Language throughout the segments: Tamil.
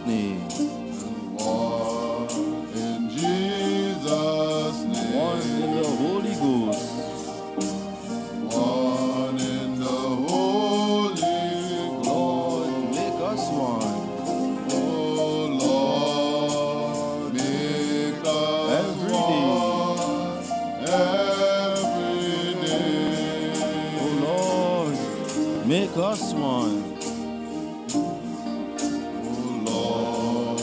name. One in Jesus' name. One in the Holy Ghost. One in the Holy Lord, make us one. Oh Lord, make us Every day. one every day. Oh Lord, make us one. Oh Lord,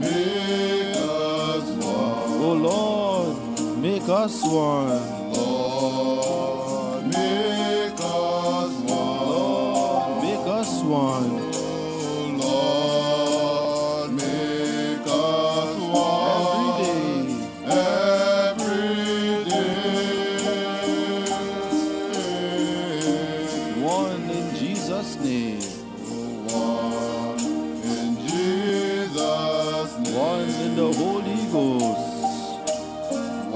make us one. Lord, make us one. Lord, make us one. Lord, make us one. Oh Lord, make us one. Every day. Every day. One in Jesus' name. One in Jesus' name. One in the Holy Ghost.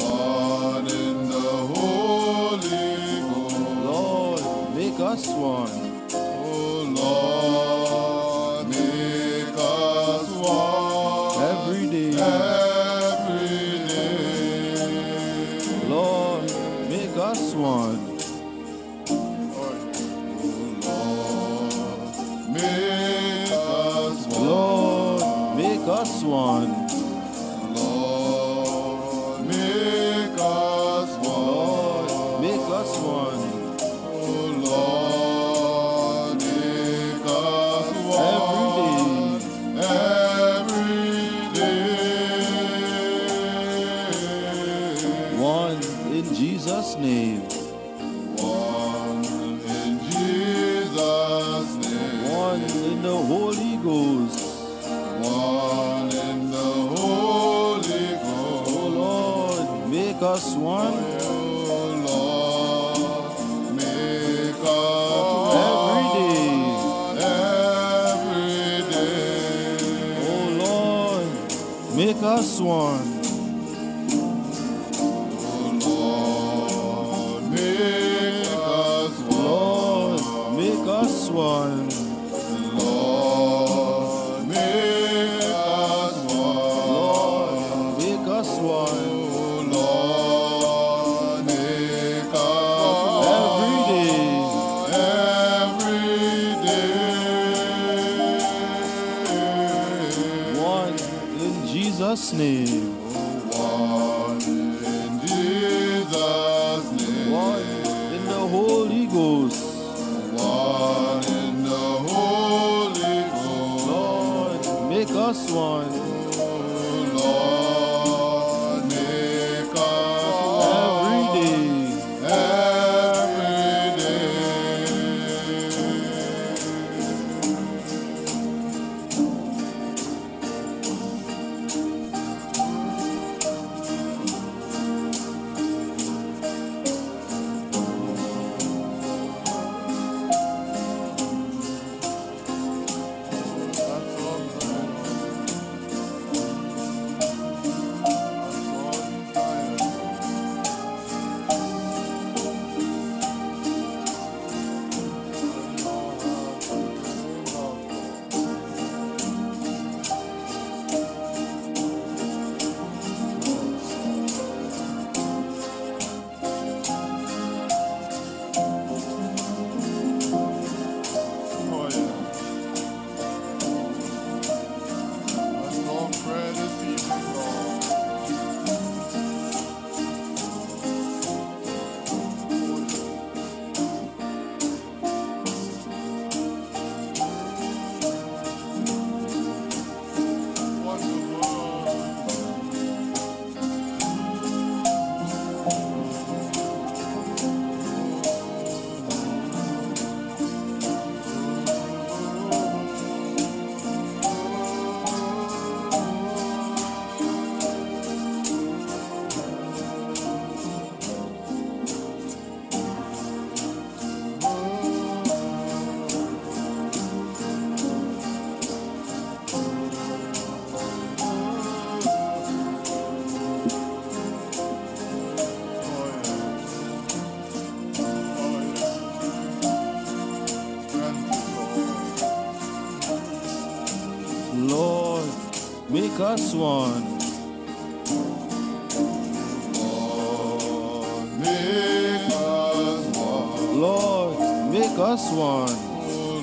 One in the Holy Ghost. Lord, make us one. Oh Lord, make us one. Every day. Every day. Lord, make us one. Make us one. Lord, make us one. Lord, make us one. Lord, make us one. Oh Lord, make us one. Every day. One in Jesus' name. One in Jesus' name. One in the Holy Ghost. One in the Holy Ghost. Oh Lord, make us one. Oh Lord, make us Every day. one. Every day. Oh Lord, make us one. Oh Lord, make us Lord, one. make us one. Lord, make us one. Lord, make us one. Oh Lord, make us Every day. every day. One in Jesus' name. One in Jesus' name. One in the Holy Ghost. One in the Holy Ghost. Lord, make us one. Oh Lord, make us Every one. day. Every day. make us one. Lord, make us one. Lord, make us one.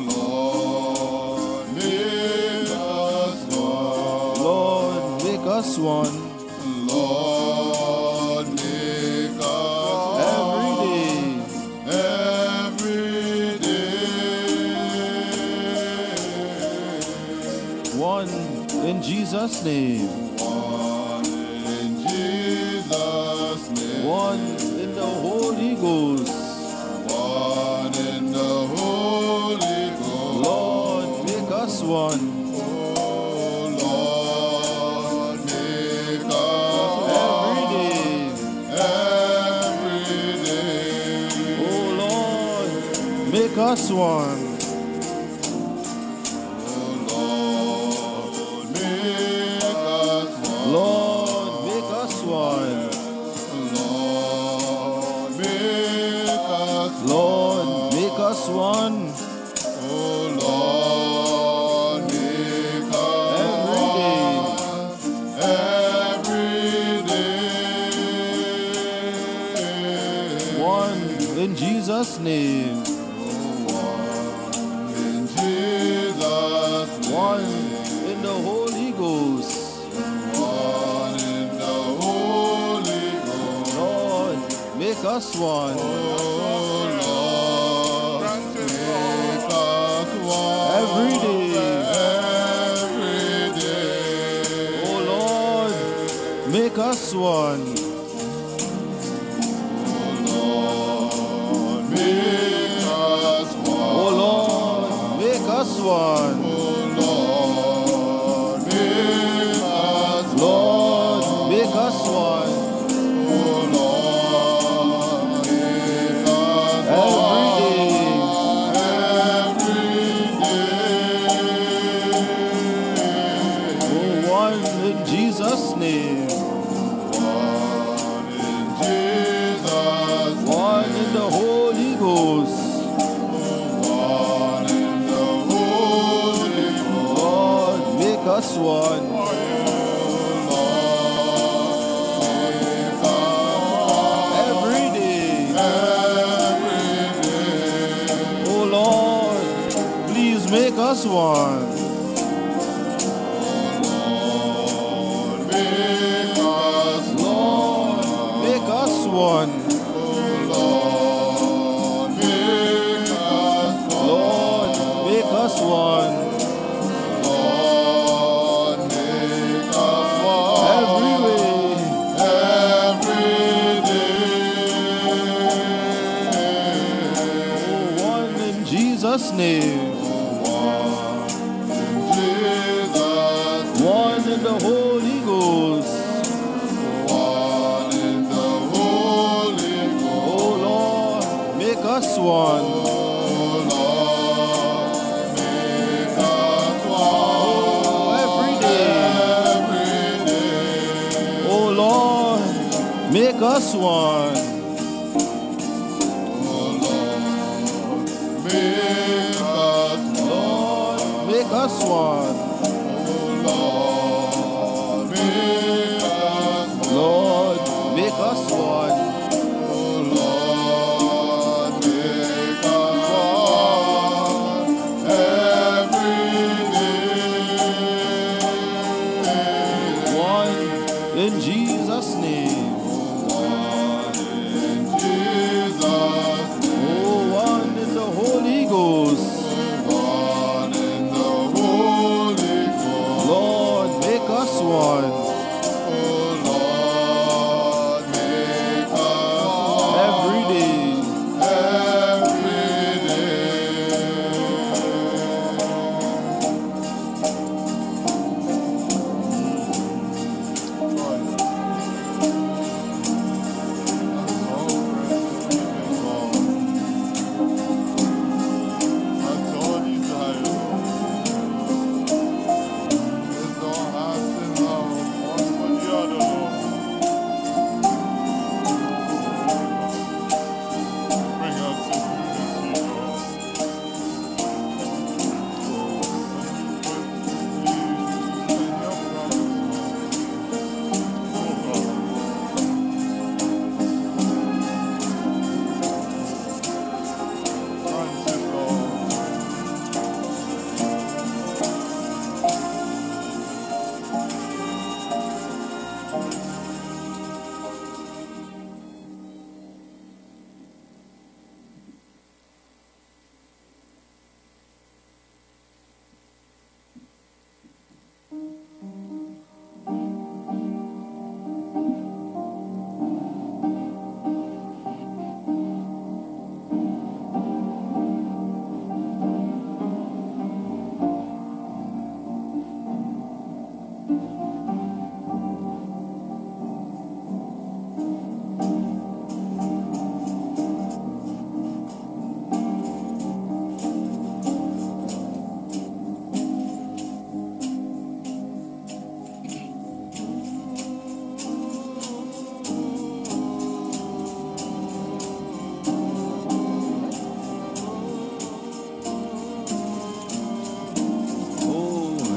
Lord, make us one. Lord, make us one. Lord, make us Every day. One in Jesus' name. One in Jesus' name. One in the Holy Ghost. One in the Holy Ghost. Lord, make us one. Oh, Lord, make us Every day. every day. Oh Lord, make us one. Lord, make us one. Lord, make us one. Oh, Lord, make us every day. One in Jesus' name. In Jesus' name. One in the Holy Ghost. One in the Holy Ghost. Lord, make us one. Oh, Lord, make us one. Every day. Every day. Oh Lord, make us one. Lord, make us one. Oh Lord, make us one. Lord, make us Lord, make us one. Every day. Oh, one in Jesus' name. One in the Holy Ghost. Lord, make us one. Every day. Oh Lord, please make us one. Lord, make us one. Lord, make us one. Every way. Oh, one in Jesus' name. One in the Holy Ghost. Oh Lord, make us one. Oh, every day. Oh Lord, make us one. Lord, make us one. Lord, make us one. One in Jesus' name. Oh, one in the Holy Ghost. Lord,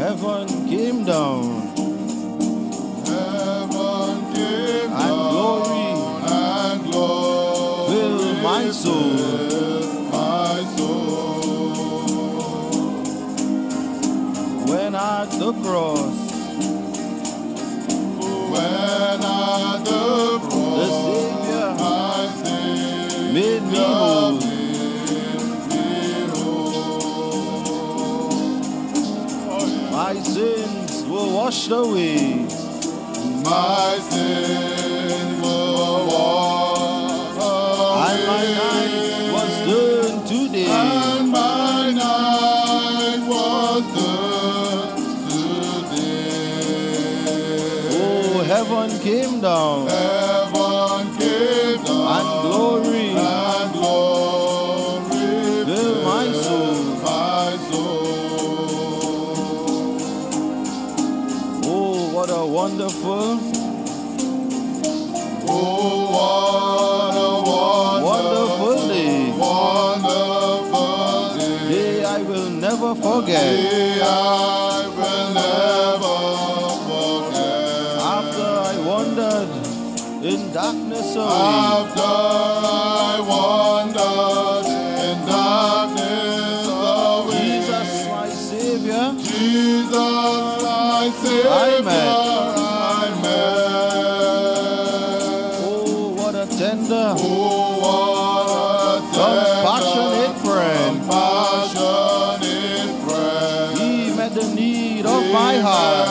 heaven came down, heaven came and down, glory and glory filled my soul. filled my soul. When at the cross, When at the the cross, Savior my Savior made me whole. made me whole. My sins were washed away, My sins were washed and my night was turned to day. and my night was turned to day. Oh, heaven came down, Heaven came down, and glory and glory filled my soul. my soul. Oh, what a wonderful, Oh, what a wonderful day. wonderful day. Day I will never forget. Day I will never forget. After I wandered in darkness away, After I wandered in darkness away, Jesus my Savior, Jesus, my Savior, I met. I met. Oh, what a tender, Oh, what a compassionate friend. compassionate friend. He met the need of my heart.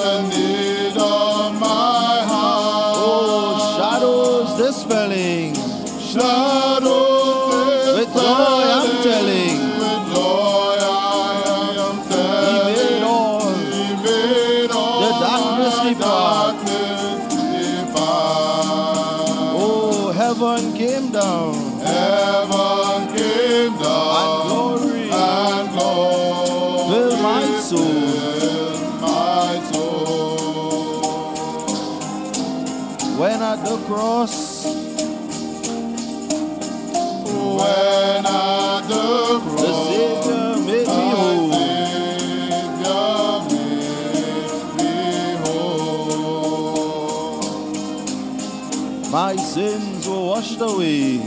The need of my heart. Oh, shadows dispelling, Shadows with joy I'm telling, with joy I am He telling. made all He made all the darkness my depart. darkness depart. Oh, heaven came down, Heaven came down, and glory and glory filled my soul. filled my soul. When at the cross, When at the the cross, Savior made me whole. Savior made me whole. My sins were washed away,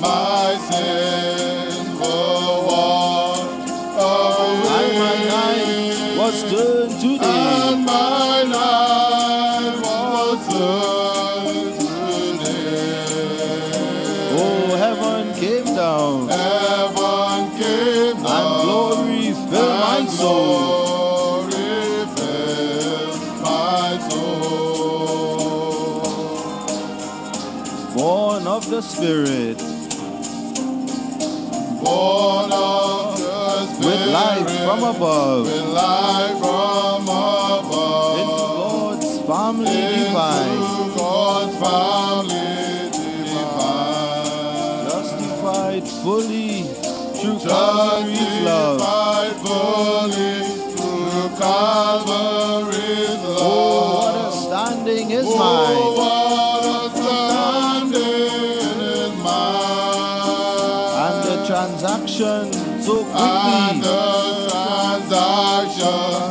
My sins were washed away, and my night was turned to day. and my night was turned to day. Oh, heaven came down, Heaven came down, and glory filled my and soul. glory filled my soul. Born of the Spirit, Born of the Spirit, with life from above, with life from above, into God's family divine, into God's family divine, justified fully through Calvary's love. justified fully through Calvary's love. Oh, what a standing is Oh, mine, what a standing is mine. and the transaction so And quickly. the transaction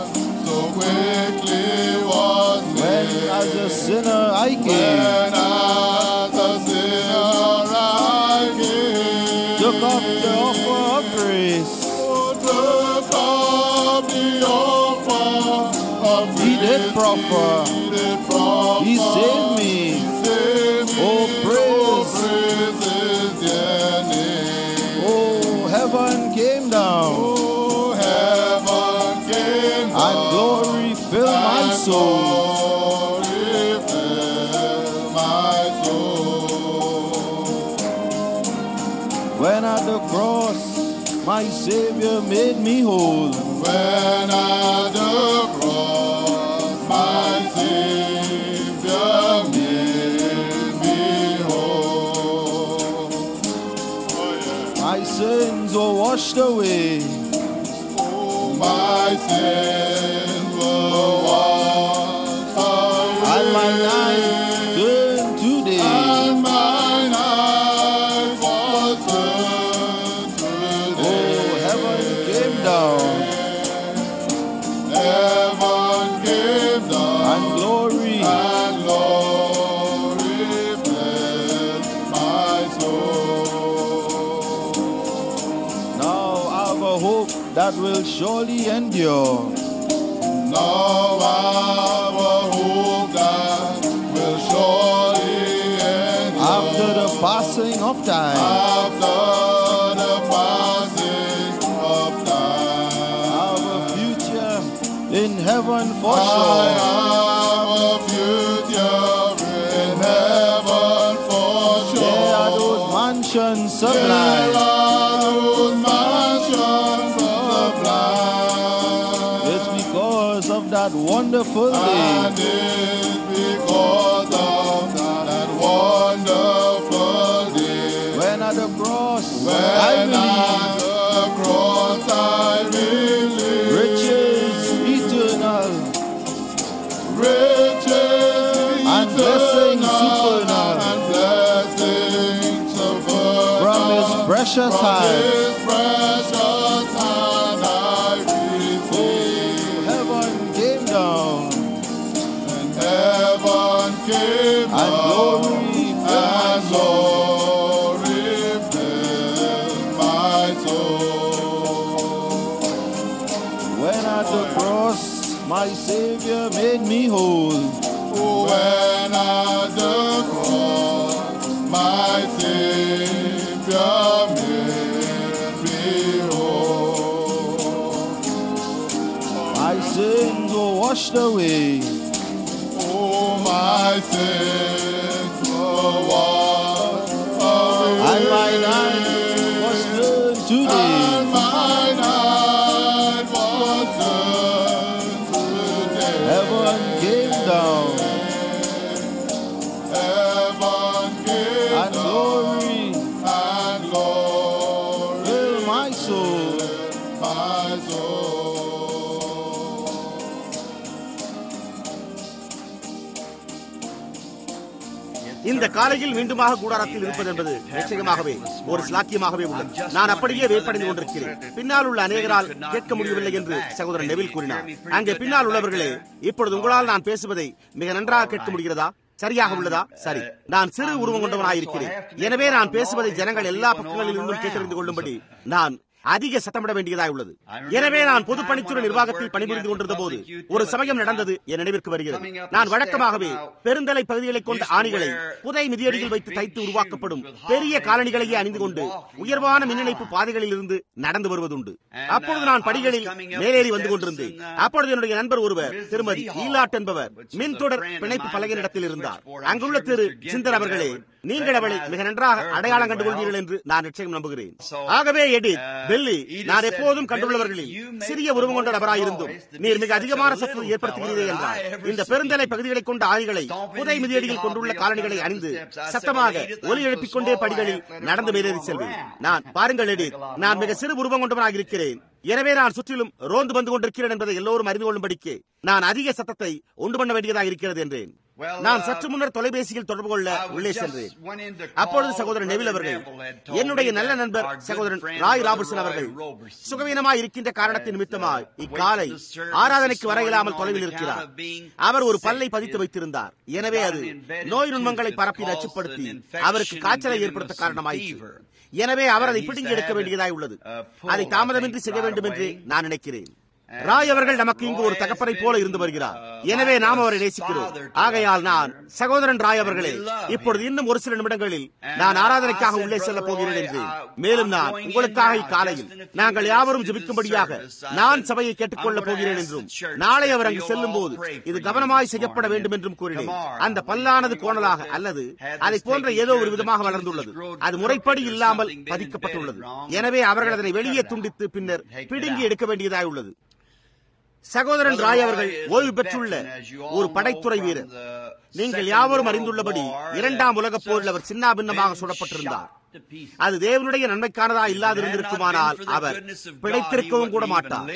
so quickly was When made. as a sinner I came, When as a sinner I came, took up the offer of grace. took up the offer of He did grace. proffer, He did proffer. He saved me. Saved me. Oh, praise. praise His dear name. Oh, heaven came down, Oh, heaven came down, and glory filled my and soul. glory filled my soul. When at the cross, my Savior made me whole. When at the cross, my Savior made me whole. My sins were washed away, Oh, my sins were washed away, and my night turned to day. and my night was turned to day. Oh, heaven came down, hope that will surely endure. Now our hope that will surely endure. After the passing of time, After the passing of time. our future in heaven for I sure. have a future in heaven for sure. There are those mansions There sublime. are those mansions sublime. It's because of that wonderful day. And it's because of that wonderful day. When at the cross I When believe at the cross I believe. riches eternal Riches and blessings eternal supernal and blessings supernal. from His precious From hand. His precious hand I receive. Heaven came down And heaven came and down. glory filled my And soul. glory filled my soul. When at the cross my Savior made me whole. When at the cross my Savior made me whole. My sins were washed away. Oh, my sins were washed away. And mine hand was turned to Thee. And mine hand was turned to Thee. Heaven came down Heaven came and down. glory And glory filled my soul. my soul. இந்த காலையில் மீண்டுமாக கூடாரத்தில் இருப்பது என்பது நிச்சயமாகவே ஒரு ஸ்லாக்கியமாகவே உள்ளது. நான் அப்படியே வேட்படைந்து கொண்டிருக்கிறேன். பின்னால் உள்ள அநேகரால் கேட்க முடியவில்லை என்று சகோதரன் நெவில் கூறினார். அங்கே பின்னால் உள்ளவர்களே, இப்பொழுது உங்களால் நான் பேசுவதை மிக நன்றாக கேட்க முடிகிறதா? சரியாக உள்ளதா? சரி, நான் சிறு உருவம் கொண்டவனாயிருக்கிறேன். எனவே நான் பேசுவதை ஜனங்கள் எல்லா பக்கங்களில் இருந்தும் கேட்டறிந்து கொள்ளும்படி நான் அதிக சத்தமிட வேண்டியதாய் உள்ளது. எனவே நான் பொதுப்பணித்துறை நிர்வாகத்தில் பணிபுரிந்து கொண்டிருந்த போது ஒரு சமயம் நடந்தது என் நினைவிற்கு வருகிறது. நான் வழக்கமாகவே பெருந்தலை பகுதிகளை கொண்ட ஆணிகளை புதை மிதியடியில் வைத்து தைத்து உருவாக்கப்படும் பெரிய காலணிகளையே அணிந்து கொண்டு உயர்வான மின்னிணைப்பு பாதைகளில் இருந்து நடந்து வருவதுண்டு. அப்பொழுது நான் படிகளில் மேலேறி வந்து கொண்டிருந்தேன். அப்பொழுது என்னுடைய நண்பர் ஒருவர், திருமதி ஈலாட் என்பவர், மின்தொடர் பிணைப்பு பலகையிடத்தில் இருந்தார். அங்குள்ள திரு சிந்தர் அவர்களே, நீங்கள் அவளை மிக நன்றாக அடையாளம் கண்டுகொள்வீர்கள் என்று நான் நிச்சயம் நம்புகிறேன். ஆகவே எடித், பெல்லி, நான் எப்போதும் கண்டுள்ளவர்களில் சிறிய உருவம் கொண்ட நபராயிருந்தும் நீர் மிக அதிகமான சத்தத்தை ஏற்படுத்துகிறீர்கள் என்றார். இந்த பெருந்தலை பகுதிகளை கொண்ட ஆணிகளை புதை மிதியடியில் கொண்டுள்ள காலணிகளை அணிந்து சத்தமாக ஒலி எழுப்பிக் கொண்டே படிகளில் நடந்து மேலேறி செல்வேன். நான், பாருங்கள் எடித், நான் மிக சிறு உருவம் கொண்டவனாக இருக்கிறேன். எனவே நான் சுற்றிலும் ரோந்து வந்து கொண்டிருக்கிறேன் என்பதை எல்லோரும் அறிந்து கொள்ளும்படிக்கு நான் அதிக சத்தத்தை உண்டு பண்ண வேண்டியதாக இருக்கிறது என்றேன். நான் சற்று முன்னர் தொலைபேசியில் தொடர்பு கொள்ள உள்ளே சென்றேன். அப்பொழுது சகோதரன் நெவில் அவர்கள், என்னுடைய நல்ல நண்பர் சகோதரன் ராய் ராபர்ட்சன் அவர்கள் சுகவீனமாய் இருக்கின்ற காரணத்தின் நிமித்தமாய் இக்காலை ஆராதனைக்கு வர இயலாமல் தொலைவில் இருக்கிறார். அவர் ஒரு பல்லை பதித்து வைத்திருந்தார். எனவே அது நோய் நுண்மங்களை பரப்பி நச்சுப்படுத்தி அவருக்கு காய்ச்சலை ஏற்படுத்த காரணமாயிற்று. எனவே அவர் அதை பிடுங்கி எடுக்க வேண்டியதாய் உள்ளது. அதை தாமதமின்றி செய்ய வேண்டும் என்று நான் நினைக்கிறேன். ராய் அவர்கள் நமக்கு இங்கு ஒரு தகப்பனை போல இருந்து வருகிறார். எனவே நாம் அவரை நேசிக்கிறோம். ஆகையால் நான், சகோதரன் ராய் அவர்களே, இப்பொழுது இன்னும் ஒரு சில நிமிடங்களில் நான் ஆராதனைக்காக உள்ளே செல்ல போகிறேன் என்று, மேலும் நான் உங்களுக்காக இக்காலையில் நாங்கள் யாவரும் ஜெபிக்கும்படியாக நான் சபையை கேட்டுக்கொள்ளப் போகிறேன் என்றும், நாளை அவர் அங்கு செல்லும் போது இது கவனமாய் செய்யப்பட வேண்டும் என்றும் கூறினேன். அந்த பல்லானது கோணலாக அல்லது அதை போன்ற ஏதோ ஒரு விதமாக வளர்ந்துள்ளது. அது முறைப்படி இல்லாமல் பதிக்கப்பட்டுள்ளது. எனவே அவர்கள் அதனை வெளியே துண்டித்து பின்னர் பிடுங்கி எடுக்க வேண்டியதாய் உள்ளது. சகோதரன் ராய் அவர்கள் ஓய்வு பெற்றுள்ள ஒரு படைத்துறை வீரர். நீங்கள் யாவரும் அறிந்துள்ளபடி 2ஆம் உலகப் போரில் அவர் சின்னாபின்னமாக சுடப்பட்டிருந்தார். அது தேவனுடைய நன்மைக்கானதா இல்லாதிருந்திருக்குமானால் அவர் பிழைத்திருக்கவும் கூட மாட்டார்.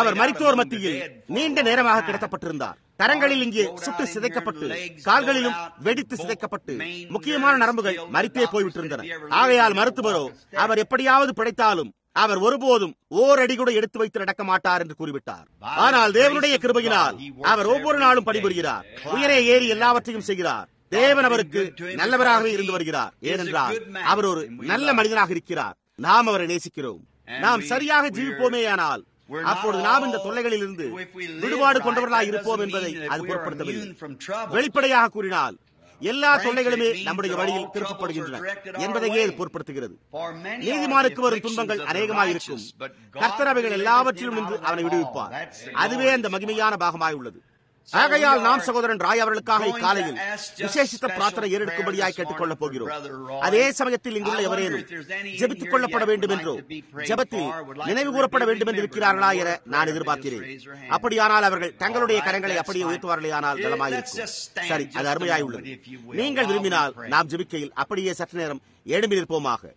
அவர் மரித்தோர் மத்தியில் நீண்ட நேரமாக கிடத்தப்பட்டிருந்தார். கரங்களில் இங்கே சுட்டு சிதைக்கப்பட்டு, கால்களிலும் வெடித்து சிதைக்கப்பட்டு, முக்கியமான நரம்புகள் மரித்தே போய்விட்டிருந்தன. ஆகையால் மருத்துவரோ அவர் எப்படியாவது பிழைத்தாலும் அவர் ஒருபோதும் ஓரடி கூட எடுத்து வைத்து நடக்க மாட்டார் என்று கூறிவிட்டார். ஆனால் தேவனுடைய கிருபையினால் அவர் ஒவ்வொரு நாளும் பணிபுரிகிறார். உயரே ஏறி எல்லாவற்றையும் செய்கிறார். தேவன் அவருக்கு நல்லவராகவே இருந்து வருகிறார். ஏனென்றால் அவர் ஒரு நல்ல மனிதனாக இருக்கிறார். நாம் அவரை நேசிக்கிறோம். நாம் சரியாக ஜீவிப்போமேயானால் அப்பொழுது நாம் இந்த தொல்லைகளில் இருந்து விடுபாடு கொண்டவர்களாய் இருப்போம் என்பதை அது பொருட்படுத்தவில்லை. வெளிப்படையாக கூறினால் எல்லா தொல்லைகளுமே நம்முடைய வழியில் திருப்பப்படுகின்றன என்பதையே இது பொருட்படுத்துகிறது. நீதிமானுக்கு வரும் துன்பங்கள் அநேகமாயிருக்கும், கர்த்தர் அவைகள் எல்லாவற்றிலும் நின்று அவனை விடுவிப்பார். அதுவே அந்த மகிமையான பாகமாய் உள்ளது. ஆகையால் நாம் சகோதரன் ராய் அவர்களுக்காக இக்காலையில் விசேஷித்த பிரார்த்தனை ஏறெடுக்கும்படியாய் கேட்டுக் கொள்ளப் போகிறோம். அதே சமயத்தில் இங்குள்ள எவரேனும் ஜெபித்துக் கொள்ளப்பட வேண்டும் என்றோ ஜெபத்தில் நினைவு கூறப்பட வேண்டும் என்று இருக்கிறார்களா என நான் எதிர்பார்க்கிறேன். அப்படியானால் அவர்கள் தங்களுடைய கரங்களை அப்படியே உயர்த்துவார்களே ஆனால் நலமாயிருக்கும். சரி, அது அருமையாய் உள்ளது. நீங்கள் விரும்பினால் நாம் ஜெபிக்கையில் அப்படியே சற்று நேரம் எழும்பி நிற்போமாக.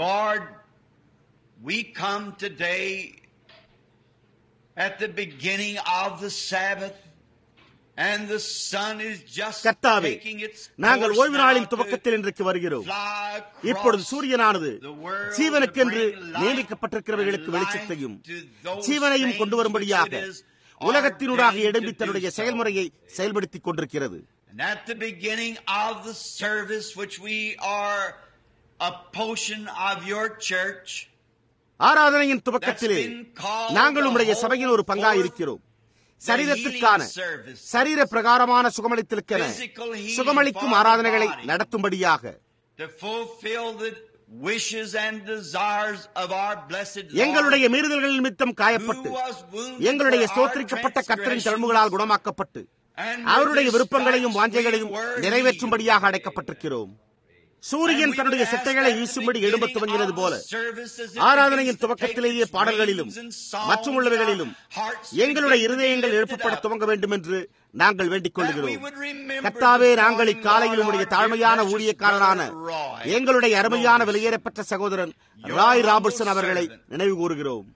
Lord, we come today at the beginning of the Sabbath, and the sun is just கர்த்தாவே, taking its நாங்கள் ஓய்வு நாளின் துவக்கத்தில் இன்றைக்கு வருகிறோம். இப்பொழுது சூரியனானது ஜீவனுக்கென்று நியமிக்கப்பட்டிருக்கிறவர்களுக்கு வெளிச்சத்தையும் ஜீவனையும் கொண்டு வரும்படியாக உலகத்தினூடாக எழும்பி தன்னுடைய செயல்முறையை செயல்படுத்திக் கொண்டிருக்கிறது. And at the beginning of the service, which we are a portion of your church, ஆராதனையின் துவக்கத்திலே நாங்கள் உம்முடைய சபையின் ஒரு பங்காயிருக்கிறோம். சரீரத்திற்கான சரீர பிரகாரமான சுகமளித்தலுக்கென சுகமளிக்கும் ஆராதனைகளை நடத்தும்படியாக எங்களுடைய மீறுதல்கள் நிமித்தம் காயப்பட்டு எங்களுடைய ஸ்தோத்திரிக்கப்பட்ட கர்த்தரின் தழும்புகளால் குணமாக்கப்பட்டு அவருடைய விருப்பங்களையும் வாஞ்சைகளையும் நிறைவேற்றும்படியாக அடைக்கப்பட்டிருக்கிறோம். சூரியன் தன்னுடைய செட்டைகளை வீசும்படி எழும்ப துவங்கினது போல ஆராதனையின் துவக்கத்திலேயே பாடல்களிலும் மற்றும் உள்ளவைகளிலும் எங்களுடைய இருதயங்கள் எழுப்பப்பட துவங்க வேண்டும் என்று நாங்கள் வேண்டிக் கொள்கிறோம். கர்த்தாவே, நாங்கள் இக்காலையில் உடைய தாழ்மையான ஊழியக்காரரான எங்களுடைய அருமையான வெளியேறப்பட்ட சகோதரன் ராய் ராபர்ட்சன் அவர்களை நினைவு கூறுகிறோம்.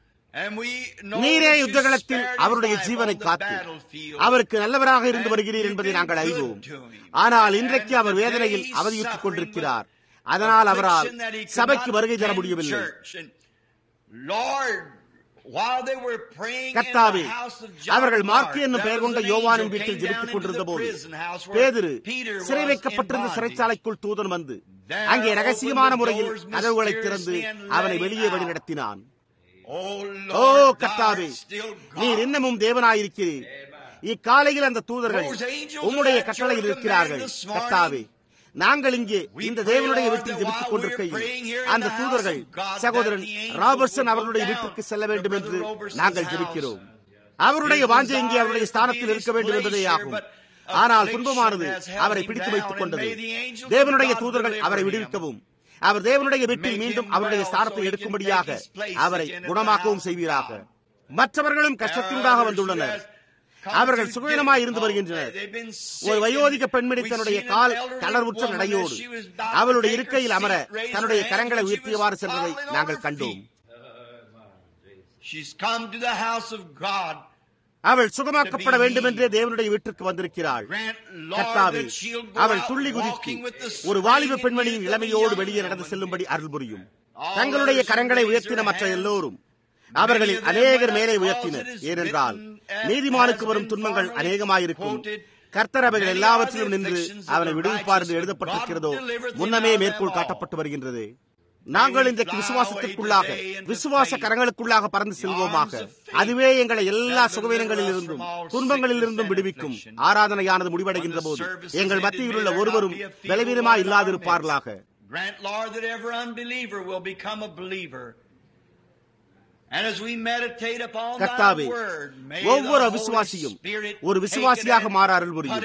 நீரே யுத்தகளத்தில் அவருடைய ஜீவனை காத்து அவருக்கு நல்லவராக இருந்து வருகிறீர் என்பதை நாங்கள் அறிவோம். ஆனால் இன்றைக்கு அவர் வேதனையில் அவதியுற்றுக் கொண்டிருக்கிறார். அதனால் அவரால் சபைக்கு வருகை தர முடியவில்லை. கர்த்தாவே, அவர்கள் மார்க்கு என்னும் பெயர் கொண்ட யோவானின் வீட்டில் ஜெபித்துக் கொண்டிருந்த போது பேதுரு சிறை வைக்கப்பட்டிருந்த சிறைச்சாலைக்குள் தூதன் வந்து அங்கே ரகசியமான முறையில் கதவுகளை திறந்து அவனை வெளியே வழிநடத்தினான். ஓ கர்த்தாவே, நீர் இன்னமும் தேவனாயிருக்கிறீர். இக்காலையில் அந்த தூதர்கள் உம்முடைய கட்டளையில் இருக்கிறார்கள். கர்த்தாவே, நாங்கள் இங்கே இந்த தேவனுடைய வீட்டில் ஜெபித்துக் கொண்டிருக்கையில் அந்த தூதர்கள் சகோதரன் ராபர்ட்சன் அவர்களுடைய வீட்டிற்கு செல்ல வேண்டும் என்று நாங்கள் ஜெபிக்கிறோம். அவருடைய வாஞ்சை இங்கே அவருடைய ஸ்தானத்தில் இருக்க வேண்டும் என்பதே ஆகும். ஆனால் துன்பமானது அவரை பிடித்து வைத்துக் கொண்டது. தேவனுடைய தூதர்கள் அவரை விடுவிக்கவும் அவர் தேவனுடைய வீட்டில் மீண்டும் அவருடைய ஸ்தானத்தை எடுக்கும்படியாக அவரை குணமாக்கவும் செய்வீராக. மற்றவர்களும் கஷ்டத்தினூடாக வந்துள்ளனர். அவர்கள் சுகவீனமாய் இருந்து வருகின்றனர். ஒரு வயோதிக பெண்மணி தன்னுடைய கால் தளர்வுற்ற நடையோடு அவளுடைய இருக்கையில் அமர தன்னுடைய கரங்களை உயர்த்தியவாறு சென்றதை நாங்கள் கண்டோம். அவள் சுகமாக்கப்பட வேண்டும் என்றே தேவனுடைய வீட்டிற்கு வந்திருக்கிறாள். கர்த்தாவே, அவள் துள்ளி குதித்து ஒரு வாலிப பெண்மணியின் இளமையோடு வெளியே நடந்து செல்லும்படி அருள் புரியும். தங்களுடைய கரங்களை உயர்த்தின மற்ற எல்லோரும் அவர்களில் அநேகர் மேலே உயர்த்தினர். ஏனென்றால் நீதிமானுக்கு வரும் துன்பங்கள் அநேகமாயிருக்கும், கர்த்தர் அவைகள் எல்லாவற்றிலும் நின்று அவனை விடுவிப்பார் என்று எழுதப்பட்டிருக்கிறதோ முன்னமே மேற்கோள் காட்டப்பட்டு வருகின்றது. நாங்கள் இன்றைக்கு விசுவாசத்திற்குள்ளாக விசுவாச கரங்களுக்குள்ளாக பறந்து செல்வோமாக. அதுவே எங்களை எல்லா சுகவீனங்களில் இருந்தும் துன்பங்களில் இருந்தும் விடுவிக்கும். ஆராதனையானது முடிவடைகின்ற போது எங்கள் மத்தியில் உள்ள ஒருவரும் பலவீனமாய் இல்லாதிருப்பார்களாக. கர்த்தாவே, ஒவ்வொரு அவிசுவாசியும் ஒரு விசுவாசியாக மாற அருள் புரியும்.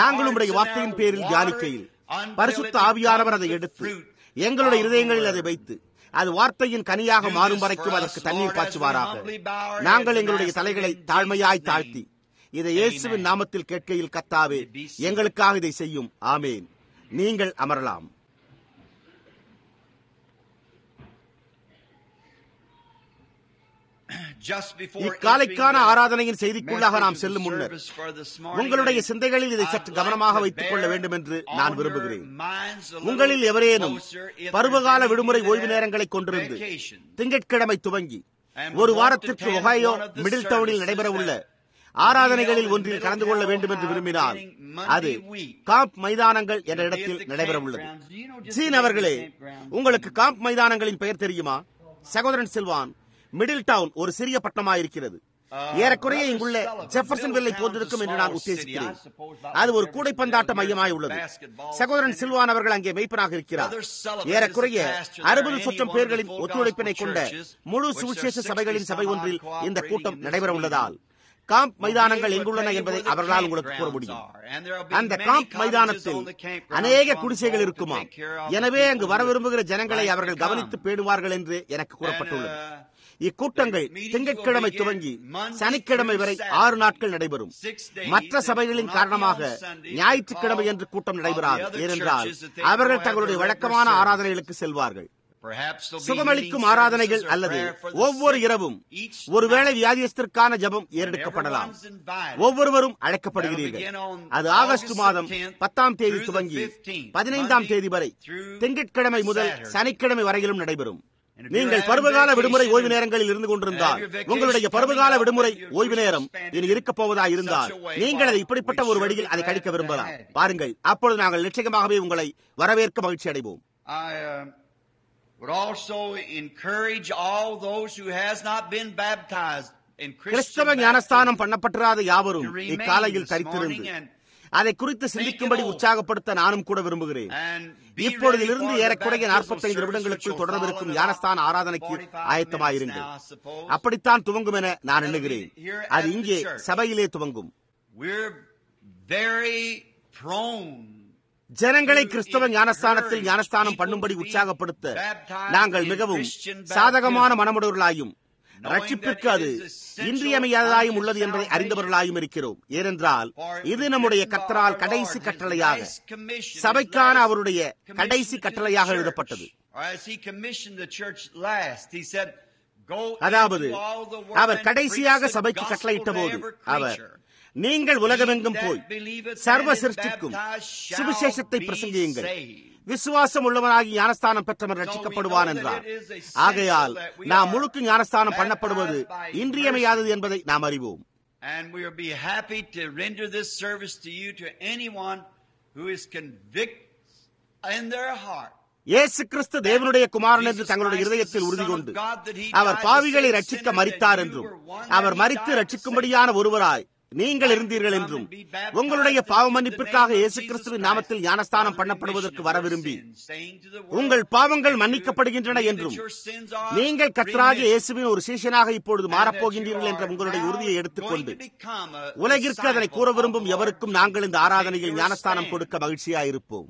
நாங்கள் உம்முடைய வார்த்தையின் பேரில் தியானிக்கையில் பரிசுத்த ஆவியானவர் அதை எடுத்து எங்களுடைய இருதயங்களில் அதை வைத்து அது வார்த்தையின் கனியாக மாறும் வரைக்கும் அதற்கு தண்ணீர் பாய்ச்சுவாராக. நாங்கள் எங்களுடைய தலைகளை தாழ்மையாய் தாழ்த்தி இதை இயேசுவின் நாமத்தில் கேட்கையில் கர்த்தாவே, எங்களுக்காக இதை செய்யும். ஆமேன். நீங்கள் அமரலாம். இக்காலைக்கான ஆராதனையின் செய்திக்குள்ளாக நாம் செல்லும் முன்னர் உங்களுடைய சிந்தைகளில் இதை சற்று கவனமாக வைத்துக் கொள்ள வேண்டும் என்று நான் விரும்புகிறேன். உங்களில் எவரேனும் பருவகால விடுமுறை ஓய்வு நேரங்களை கொண்டிருந்து திங்கட்கிழமை துவங்கி ஒரு வாரத்திற்கு ஒஹாயோ மிடில் டவுனில் நடைபெற உள்ள ஆராதனைகளில் ஒன்றில் கலந்து கொள்ள வேண்டும் என்று விரும்பினால் அது காம்ப் மைதானங்கள் என்ற இடத்தில் நடைபெற உள்ளது. ஜீன் அவர்களே, உங்களுக்கு காம்ப் மைதானங்களின் பெயர் தெரியுமா? சகோதரன் சில்வான், மிடில் டவுன் ஒரு சிறிய பட்டணமாயிருக்கிறது. ஏறக்குறைய இங்குள்ள ஜெஃபர்சன்வில்லை போன்றிருக்கும் என்று நான் உத்தேசிக்கிறேன். அது ஒரு கூடைப்பந்தாட்ட மையமாய் உள்ளது. சகோதரன் சில்வான் அவர்கள் அங்கே மெய்ப்பனாக இருக்கிறார். ஏறக்குறைய 60,000 பேர்களின் ஒத்துழைப்பினை கொண்ட முழு சுவிசேஷ சபைகளின் சபை ஒன்றில் இந்த கூட்டம் நடைபெற உள்ளதால் காம்ப் மைதானங்கள் எங்குள்ளன என்பதை அவர்களால் உங்களுக்கு கூற முடியும். அந்த காம்ப் மைதானத்தில் அநேக குடிசைகள் இருக்குமா, எனவே அங்கு வர விரும்புகிற ஜனங்களை அவர்கள் கவனித்து பேணுவார்கள் என்று எனக்கு கூறப்பட்டுள்ளது. இக்கூட்டங்கள் திங்கட்கிழமை துவங்கி சனிக்கிழமை வரை 6 நாட்கள் நடைபெறும். மற்ற சபைகளின் காரணமாக ஞாயிற்றுக்கிழமை என்று கூட்டம் நடைபெறாது. ஏனென்றால் அவர்கள் தங்களுடைய வழக்கமான ஆராதனைகளுக்கு செல்வார்கள். சுகமளிக்கும் ஆராதனைகள் அல்லது ஒவ்வொரு இரவும் ஒருவேளை வியாதியஸ்திற்கான ஜெபம் ஏறெடுக்கப்படலாம். ஒவ்வொருவரும் அழைக்கப்படுகிறீர்கள். அது ஆகஸ்ட் மாதம் 10ஆம் தேதி துவங்கி 15ஆம் தேதி வரை திங்கட்கிழமை முதல் சனிக்கிழமை வரையிலும் நடைபெறும். நீங்கள் பருவகால விடுமுறை ஓய்வு நேரங்களில் இருந்து கொண்டிருந்தால், உங்களுடைய பருவகால விடுமுறை ஓய்வு நேரம் இனி இருக்கப் போவதா இருந்தால், நீங்கள் அதை இப்படிப்பட்ட ஒரு வழியில் அதை கழிக்க விரும்பலாம். பாருங்கள், அப்பொழுது நாங்கள் நிச்சயமாகவே உங்களை வரவேற்க மகிழ்ச்சி அடைவோம். கிறிஸ்தவ ஞானஸ்தானம் பண்ணப்பட்டிராத யாவரும் இக்காலையில் தரித்திருந்து அதை குறித்து சிந்திக்கும்படி உற்சாகப்படுத்த நானும் கூட விரும்புகிறேன். இப்பொழுதிலிருந்து ஏறக்குறைய 45 நிமிடங்களுக்குள் தொடர்பிருக்கும் ஞானஸ்தான ஆராதனைக்கு ஆயத்தமாயிருங்கள். அப்படித்தான் துவங்கும் என நான் எண்ணுகிறேன். அது இங்கே சபையிலே துவங்கும். ஜனங்களை கிறிஸ்தவ ஞானஸ்தானத்தில் ஞானஸ்தானம் பண்ணும்படி உற்சாகப்படுத்த நாங்கள் மிகவும் சாதகமான மனமுடையவர்களாயும் ரட்சிப்பிற்கு அது இன்றியமையாததாயும் உள்ளது என்பதை அறிந்தவர்களாயும் இருக்கிறோம். ஏனென்றால் இது நம்முடைய கர்த்தரால் கடைசி கட்டளையாக, சபைக்கான அவருடைய கடைசி கட்டளையாக எழுதப்பட்டது. அதாவது அவர் கடைசியாக சபைக்கு கட்டளையிட்ட போது அவர், நீங்கள் உலகமெங்கும் போய் சர்வ சிருஷ்டிக்கும் சுவிசேஷத்தை பிரசங்கியுங்கள், விசுவாசம் உள்ளவனாகி ஞானஸ்தானம் பெற்றவன் ரட்சிக்கப்படுவான் என்றார். ஆகையால் நாம் முழுக்க ஞானஸ்தானம் பண்ணப்படுவது இன்றியமையாதது என்பதை நாம் அறிவோம். இயேசு கிறிஸ்து தேவனுடைய குமாரன் என்று தங்களுடைய இருதயத்தில் உறுதி கொண்டு அவர் பாவிகளை ரட்சிக்க மரித்தார் என்றும், அவர் மரித்து ரட்சிக்கும்படியான ஒருவராய் நீங்கள் இருந்தீர்கள் என்றும், உங்களுடைய பாவ மன்னிப்பிற்காக இயேசு கிறிஸ்துவின் நாமத்தில் ஞானஸ்தானம் பண்ணப்படுவதற்கு வர விரும்பி உங்கள் பாவங்கள் மன்னிக்கப்படுகின்றன என்றும், நீங்கள் கர்த்தராகிய இயேசுவின் ஒரு சீஷனாக இப்பொழுது மாறப்போகின்றீர்கள் என்ற உங்களுடைய உறுதியை எடுத்துக்கொண்டு உலகிற்கு அதனை கூற விரும்பும் எவருக்கும் நாங்கள் இந்த ஆராதனையில் ஞானஸ்தானம் கொடுக்க மகிழ்ச்சியாயிருப்போம்.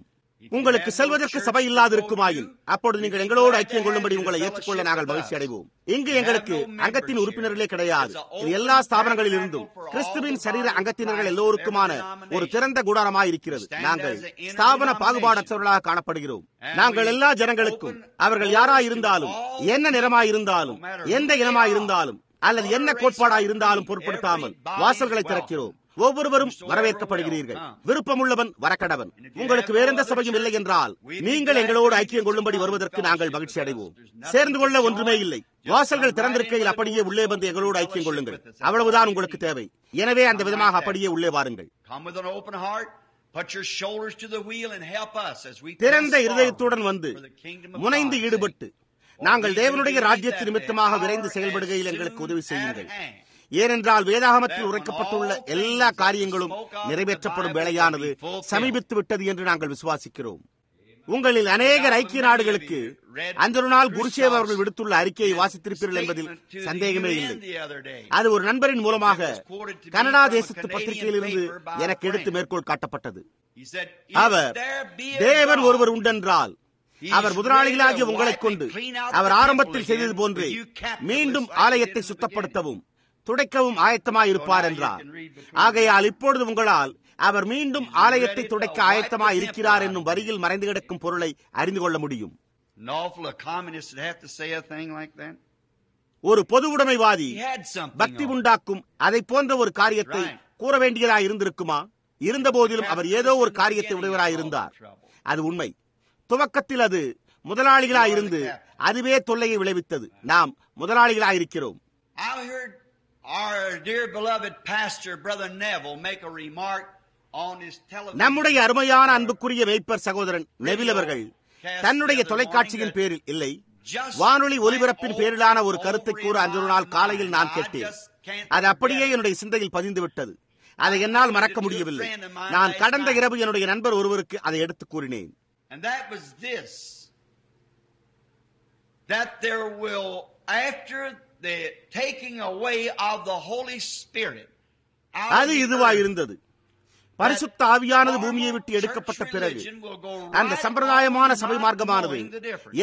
உங்களுக்கு செல்வதற்கு சபை இல்லாதிருக்குமாயின் அப்பொழுது நீங்கள் எங்களோடு ஐக்கியம் கொள்ளும்படி உங்களை ஏற்றுக்கொள்ள நாங்கள் மகிழ்ச்சி அடைவோம். இங்கு எங்களுக்கு அங்கத்தின் உறுப்பினர்களே கிடையாது. எல்லா ஸ்தாபனங்களில் இருந்தும் கிறிஸ்துவின் சரீர அங்கத்தினர்கள் எல்லோருக்குமான ஒரு திறந்த கூடாரமாய் இருக்கிறது. நாங்கள் ஸ்தாபன பாகுபாடற்றவர்களாக காணப்படுகிறோம். நாங்கள் எல்லா ஜனங்களுக்கும், அவர்கள் யாராயிருந்தாலும், என்ன நிறமாயிருந்தாலும், எந்த இனமாயிருந்தாலும் அல்லது என்ன கோட்பாடாய் இருந்தாலும் பொருட்படுத்தாமல் வாசல்களை திறக்கிறோம். ஒவ்வொருவரும் வரவேற்கப்படுகிறீர்கள். விருப்பமுள்ளவன் வரக்கடவன். உங்களுக்கு வேறெந்த சபையும் இல்லை என்றால் நீங்கள் எங்களோடு ஐக்கியம் கொள்ளும்படி வருவதற்கு நாங்கள் மகிழ்ச்சி அடைவோம். சேர்ந்து கொள்ள ஒன்றுமே இல்லை. வாசல்கள் திறந்திருக்கையில் அப்படியே உள்ளே வந்து எங்களோடு ஐக்கியம் கொள்ளுங்கள். அவ்வளவுதான் உங்களுக்கு தேவை. எனவே அந்த விதமாக அப்படியே உள்ளே வாருங்கள். திறந்த இருதயத்துடன் வந்து முனைந்து ஈடுபட்டு நாங்கள் தேவனுடைய ராஜ்யத்தின் நிமித்தமாக விரைந்து செயல்படுகையில் எங்களுக்கு உதவி செய்யுங்கள். ஏனென்றால் வேதாகமத்தில் உரைக்கப்பட்டுள்ள எல்லா காரியங்களும் நிறைவேற்றப்படும் வேளையானது சமீபித்து விட்டது என்று நாங்கள் விசுவாசிக்கிறோம். உங்களில் அநேகர் ஐக்கிய நாடுகளுக்கு அந்த ஒரு நாள் குருசேவ் அவர்கள் விடுத்துள்ள அறிக்கையை வாசித்திருப்பீர்கள் என்பதில் சந்தேகமே இல்லை. அது ஒரு நண்பரின் மூலமாக கனடா தேசத்து பத்திரிகையில் இருந்து எனக்கு எடுத்து மேற்கோள் காட்டப்பட்டது. அவர், தேவன் ஒருவர் உண்டென்றால் அவர் முதலாளிகளாகிய உங்களைக் கொண்டு அவர் ஆரம்பத்தில் செய்தது போன்றே மீண்டும் ஆலயத்தை சுத்தப்படுத்தவும் துடைக்கவும் ஆயத்தமாயிருப்பார் என்றார். ஆகையால் இப்பொழுது உங்களால் அவர் மீண்டும் ஆலயத்தை துடைக்க ஆயத்தமாய் இருக்கிறார் என்னும் வரியில் மறைந்து கிடக்கும் பொருளை அறிந்து கொள்ள முடியும். ஒரு பொது உடைமைவாதி பக்தி உண்டாக்கும் அதை போன்ற ஒரு காரியத்தை கூற வேண்டியதாய் இருந்திருக்குமா? இருந்த போதிலும் அவர் ஏதோ ஒரு காரியத்தை உடையவராயிருந்தார். அது உண்மை. துவக்கத்தில் அது முதலாளிகளாயிருந்து அதுவே தொல்லையை விளைவித்தது. நாம் முதலாளிகளாயிருக்கிறோம். our dear beloved pastor, Brother Neville, make a remark on his television. நம்முடைய அருமையான அன்புக்குரிய மேய்ப்பர் சகோதரன் நெவில் அவர்கள் தன்னுடைய தொலைக்காட்சியின் பேரில் இல்லை, வானொலி ஒலிபரப்பின் பேரிலான ஒரு கருத்தை கூற அன்று ஒரு நாள் காலையில் நான் கேட்டேன். அது அப்படியே என்னுடைய சிந்தையில் பதிந்து விட்டது. அதை என்னால் மறக்க முடியவில்லை. நான் கடந்த இரவு என்னுடைய நண்பர் ஒருவருக்கு அதை எடுத்து கூறினேன். And that was this, that there will, after the taking away of the Holy Spirit, அது இதுவாயிருந்தது. பரிசுத்த ஆவியானது பூமியை விட்டு எடுக்கப்பட்ட பிறகு அந்த சம்பிரதாயமான சபை மார்க்கமானது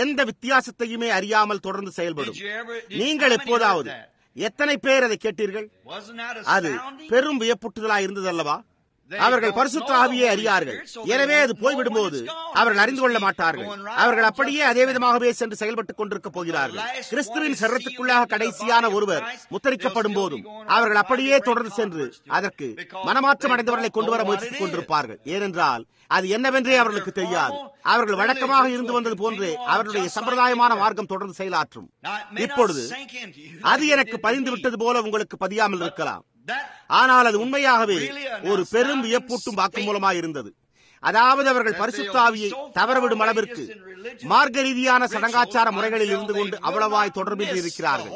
எந்த வித்தியாசத்தையுமே அறியாமல் தொடர்ந்து செயல்படும். நீங்கள் எப்போதாவது எத்தனை பேர் அதை கேட்டீர்கள்? அது பெரும் வியப்புட்டுதலாய் இருந்ததல்லவா? அவர்கள் பரிசுத்த ஆவியை அறியார்கள். எனவே அது போய்விடும்போது அவர்கள் அறிந்து கொள்ள மாட்டார்கள். அவர்கள் அப்படியே அதே விதமாகவே சென்று செயல்பட்டுக் கொண்டிருக்க போகிறார்கள். கிறிஸ்துவின் சரீரத்துக்குள்ளாக கடைசியான ஒருவர் முத்தரிக்கப்படும் போதும் அவர்கள் அப்படியே தொடர்ந்து சென்று அதற்கு மனமாற்றம் அடைந்தவர்களை கொண்டு வர முயற்சித்துக் கொண்டிருப்பார்கள். ஏனென்றால் அது என்னவென்றே அவர்களுக்கு தெரியாது. அவர்கள் வழக்கமாக இருந்து வந்தது போன்றே அவர்களுடைய சம்பிரதாயமான மார்க்கம் தொடர்ந்து செயலாற்றும். இப்பொழுது அது எனக்கு பதிந்து விட்டது போல உங்களுக்கு பதியாமல் இருக்கலாம். ஆனால் அது உண்மையாகவே ஒரு பெரும் வியப்பூட்டும் வாக்குமூலமாக இருந்தது. அதாவது அவர்கள் பரிசுத்த ஆவியை தவறவிடும் அளவிற்கு மார்க்க ரீதியான சடங்காச்சார முறைகளில் இருந்து கொண்டு அவ்வளவாய் தொடர்பில் இருக்கிறார்கள்.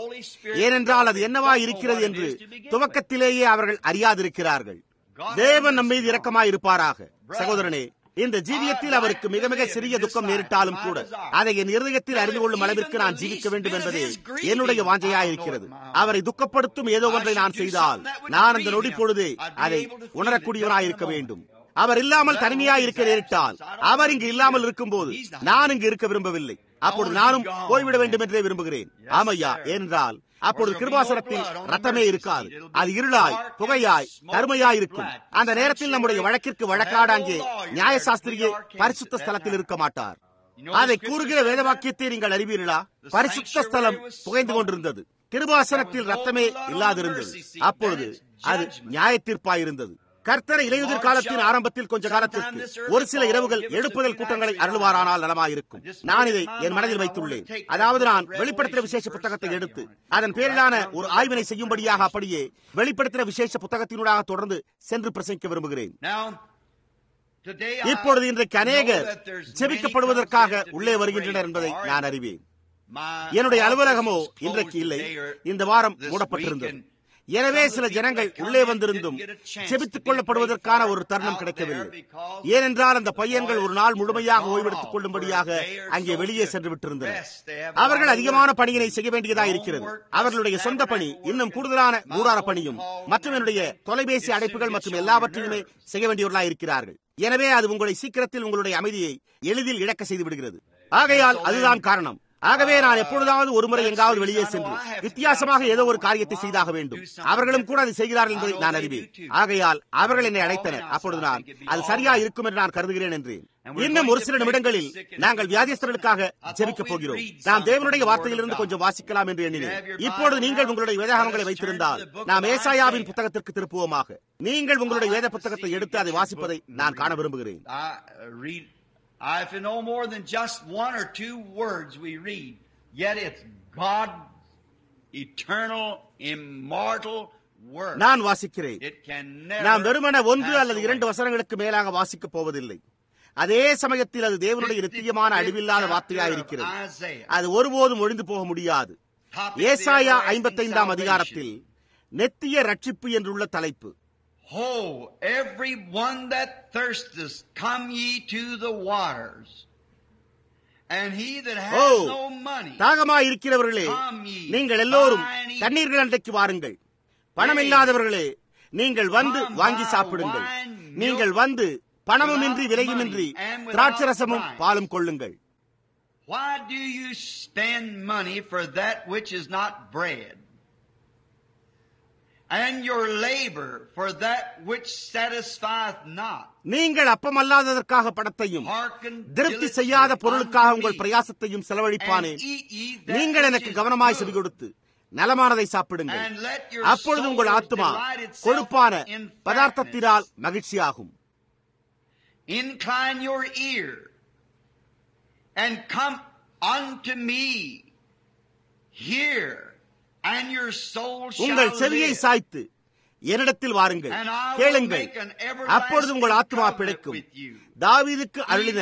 ஏனென்றால் அது என்னவாய் இருக்கிறது என்று துவக்கத்திலேயே அவர்கள் அறியாதிருக்கிறார்கள். தேவன் நம் மீது இரக்கமாய் இருப்பாராக. சகோதரனே, இந்த ஜீவியத்தில் அவருக்கு மிக மிக சிறிய துக்கம் நேரிட்டாலும் கூட அதை என் இருதயத்தில் அறிந்து கொள்ளும் அளவிற்கு நான் ஜீவிக்க வேண்டும் என்பதே என்னுடைய வாஞ்சையாயிருக்கிறது. அவரை துக்கப்படுத்தும் ஏதோ ஒன்றை நான் செய்தால் நான் அந்த நொடி பொழுதே அதை உணரக்கூடியவனாயிருக்க வேண்டும். அவர் இல்லாமல் தனிமையாய் இருக்க நேரிட்டால், அவர் இங்கு இல்லாமல் இருக்கும் போது நான் இங்கு இருக்க விரும்பவில்லை. அப்பொழுது நானும் போய்விட வேண்டும் என்றே விரும்புகிறேன். ஆமையா, ஏனென்றால் அப்பொழுது கிருபாசனத்தில் ரத்தமே இருக்காது. அது இருளாய், புகையாய், கருமையாய் இருக்கும். அந்த நேரத்தில் நம்முடைய வழக்கிற்கு வழக்காட அங்கே நியாயசாஸ்திரியே பரிசுத்த ஸ்தலத்தில் இருக்க மாட்டார். அதை கூறுகிற வேத வாக்கியத்தை நீங்கள் அறிவீர்களா? பரிசுத்த ஸ்தலம் புகைந்து கொண்டிருந்தது, கிருபாசனத்தில் ரத்தமே இல்லாதிருந்தது. அப்பொழுது அது நியாய தீர்ப்பாயிருந்தது. கர்த்தர் இலையுதிர் காலத்தின் ஆரம்பத்தில் கொஞ்ச காலத்திற்கு ஒரு சில இரவுகள் எழுப்புதல் கூட்டங்களை அருள்வாரானால் நலமாயிருக்கும். நான் இதை என் மனதில் வைத்துள்ளேன். அதாவது நான் வெளிப்படுத்தின விசேஷ புத்தகத்தை எடுத்து அதன் பேரிலான ஒரு ஆய்வினை செய்யும்படியாக அப்படியே வெளிப்படுத்தின விசேஷ புத்தகத்தினூடாக தொடர்ந்து சென்று பிரசங்கிக்க விரும்புகிறேன். இப்பொழுது இன்றைக்கு அநேகர் ஜெபிக்கப்படுவதற்காக உள்ளே வருகின்றனர் என்பதை நான் அறிவேன். என்னுடைய அலுவலகமோ இன்றைக்கு இல்லை, இந்த வாரம் மூடப்பட்டிருந்தது. எனவே சில ஜனங்கள் உள்ளே வந்திருந்தும் செபித்துக் கொள்ளப்படுவதற்கான ஒரு தருணம் கிடைக்கவில்லை. ஏனென்றால் அந்த பையன்கள் ஒரு நாள் முழுமையாக ஓய்வெடுத்துக் கொள்ளும்படியாக அங்கே வெளியே சென்று விட்டிருந்தனர். அவர்கள் அதிகமான பணியினை செய்ய வேண்டியதாக இருக்கிறது. அவர்களுடைய சொந்த பணி, இன்னும் கூடுதலான கூடார பணியும் மற்றும் என்னுடைய தொலைபேசி அழைப்புகள் மற்றும் எல்லாவற்றையுமே செய்ய வேண்டியவர்களாக இருக்கிறார்கள். எனவே அது உங்களை சீக்கிரத்தில் உங்களுடைய அமைதியை எளிதில் இழக்க செய்து விடுகிறது. ஆகையால் அதுதான் காரணம். ஆகவே நான் எப்பொழுதாவது ஒரு முறை எங்காவது வெளியே சென்று வித்தியாசமாக ஏதோ ஒரு காரியத்தை செய்தாக வேண்டும். அவர்களும் கூட அதை செய்கிறார்கள் என்பதை நான் அறிவேன். ஆகையால் அவர்கள் என்னை அழைத்தனர். அப்பொழுது நான் அது சரியா இருக்கும் என்று நான் கருதுகிறேன் என்றேன். இன்னும் ஒரு சில நிமிடங்களில் நாங்கள் வியாதிஸ்தர்களுக்காக ஜெபிக்கப் போகிறோம். நாம் தேவனுடைய வார்த்தையிலிருந்து கொஞ்சம் வாசிக்கலாம் என்று எண்ணினேன். இப்பொழுது நீங்கள் உங்களுடைய வேதாகமங்களை வைத்திருந்தால் நாம் ஏசாயாவின் புத்தகத்திற்கு திருப்புவோமாக. நீங்கள் உங்களுடைய வேத புத்தகத்தை எடுத்து அதை வாசிப்பதை நான் காண விரும்புகிறேன். If no more than just one or two words we read, yet it's God's eternal, immortal word. நான் வாசிக்கிறேன். நாம் வெறுமனே ஒன்று அல்லது இரண்டு வசனங்களுக்கு மேலாக வாசிக்கப் போவதில்லை. அதே சமயத்தில் அது தேவனுடைய நித்தியமான அழிவில்லாத வார்த்தையாயிருக்கிறது. அது ஒருபோதும் ஒழிந்து போக முடியாது. ஏசாயா 55ஆம் அதிகாரத்தில் நித்திய ரட்சிப்பு என்றுள்ள தலைப்பு. Ho, every one that thirsteth, come ye to the waters. And he that has no money, தாகமாய் இருக்கிறவர்களே, நீங்கள் எல்லோரும் தண்ணீர்கள் அண்டைக்கு வாருங்கள். பணம் இல்லாதவர்களே, நீங்கள் வந்து வாங்கி சாப்பிடுங்கள். நீங்கள் வந்து பணமுமின்றி விலையுமின்றி திராட்சரசமும் பாலும் கொள்ளுங்கள். Why do you spend money for that which is not bread? And your labor for that which satisfieth not. நீங்கள் அப்பமல்லாததற்காக பணத்தையும் திருப்தி செய்யாத பொருளுக்காக உங்கள் பிரயாசத்தையும் செலவழிப்பானேன். நீங்கள் எனக்கு கவனமாய் செவி கொடுத்து நலமானதை சாப்பிடுங்கள். அப்பொழுது உங்கள் ஆத்துமா கொழுப்பான பதார்த்தத்தினால் மகிழ்ச்சியாகும். Incline your ear and come unto me. Hear உங்கள் செவியை சாய்த்து என்னிடத்தில் வாருங்கள், கேளுங்கள், அப்பொழுது உங்கள் ஆத்துமா பிழைக்கும். தாவீதுக்கு அருளின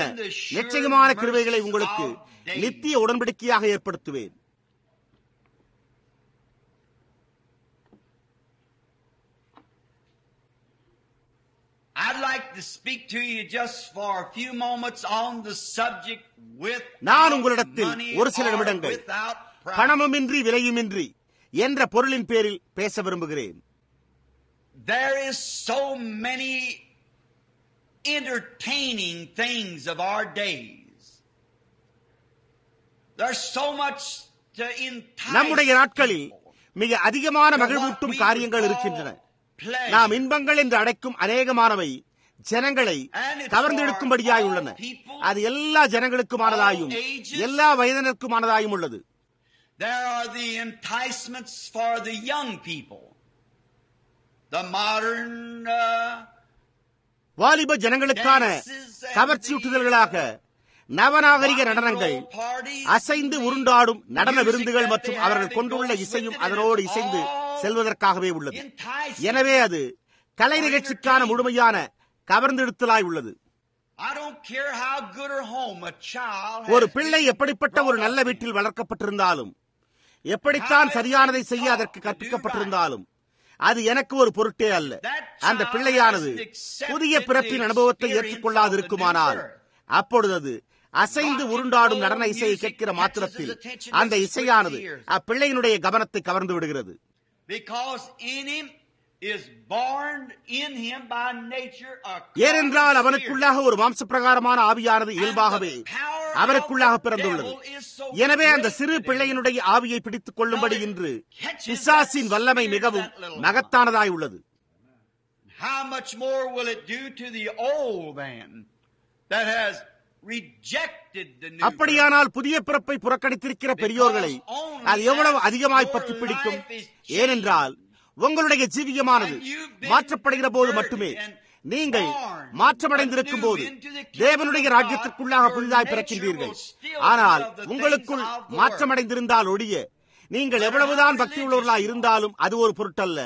நிச்சயமான கிருபைகளை உங்களுக்கு நித்திய உடன்படிக்கையாக ஏற்படுத்துவேன். I'd like to speak to you just for a few moments on the subject with நான் உங்களிடத்தில் ஒரு சில money or நிமிடங்கள் without price. பணமுமின்றி விலையுமின்றி என்ற பொருளின் பேரில் பேச விரும்புகிறேன். There is so many entertaining things of our days. There's so much to entice நம்முடைய நாட்களில் மிக அதிகமான மகிழ்வூட்டும் காரியங்கள் இருக்கின்றன. நாம் இன்பங்கள் என்று அழைக்கும் அநேகமானவை ஜனங்களை கவர்ந்தெடுக்கும்படியாய் உள்ளன. அது எல்லா ஜனங்களுக்குமானதாயும் எல்லா வயதினருக்குமானதாயும் உள்ளது. There are the enticements for the young people. The modern வாலிப ஜனங்களுக்கான கவர்ச்சியூட்டுதல்களாக நவநாகரிக நடனங்கள், அசைந்து உருண்டாடும் நடன விருந்துகள் மற்றும் அவர்கள் கொண்டுள்ள இசையும் அதனோடு இசைந்து செல்வதற்காகவே உள்ளது. எனவே அது கலை நிகழ்ச்சிக்கான முழுமையான கவர்ந்தெடுத்தலாய் உள்ளது. ஒரு பிள்ளை எப்படிப்பட்ட ஒரு நல்ல வீட்டில் வளர்க்கப்பட்டிருந்தாலும், எப்படித்தான் சரியானதை செய்ய அதற்கு கற்பிக்கப்பட்டிருந்தாலும், அது எனக்கு ஒரு பொருட்டே அல்ல. அந்த பிள்ளையானது புதிய பிறப்பின் அனுபவத்தை ஏற்றுக்கொள்ளாதிருக்குமானால், அப்பொழுது அது அசைந்து உருண்டாடும் நடன இசையை கேட்கிற மாத்திரத்தில் அந்த இசையானது அப்பிள்ளையினுடைய கவனத்தை கவர்ந்து விடுகிறது. ஏனென்றால் அவனுக்குள்ளாக ஒரு மாம்சப்பிரகாரமான ஆவியானது இயல்பாகவே அவனுக்குள்ளாக பிறந்துள்ளது. எனவே அந்த சிறு பிள்ளையினுடைய ஆவியை பிடித்துக் கொள்ளும்படி இன்று பிசாசின் வல்லமை மிகவும் மகத்தானதாய் உள்ளது. How much more will it do to the old man that has rejected the new? அப்படியானால் புதிய பிறப்பை புறக்கணித்திருக்கிற பெரியோர்களை அது எவ்வளவு அதிகமாய் பற்றி பிடிக்கும். ஏனென்றால் உங்களுடைய ஜீவியமானது மாற்றப்படுகிற போது மட்டுமே, நீங்கள் மாற்றமடைந்திருக்கும் போது தேவனுடைய ராஜ்யத்திற்குள்ளாக புதிதாய் பிறக்கின்றீர்கள். ஆனால் உங்களுக்குள் மாற்றமடைந்திருந்தால் ஒழிய நீங்கள் எவ்வளவுதான் பக்தி உள்ளவர்களாய் இருந்தாலும் அது ஒரு பொருட்டல்ல.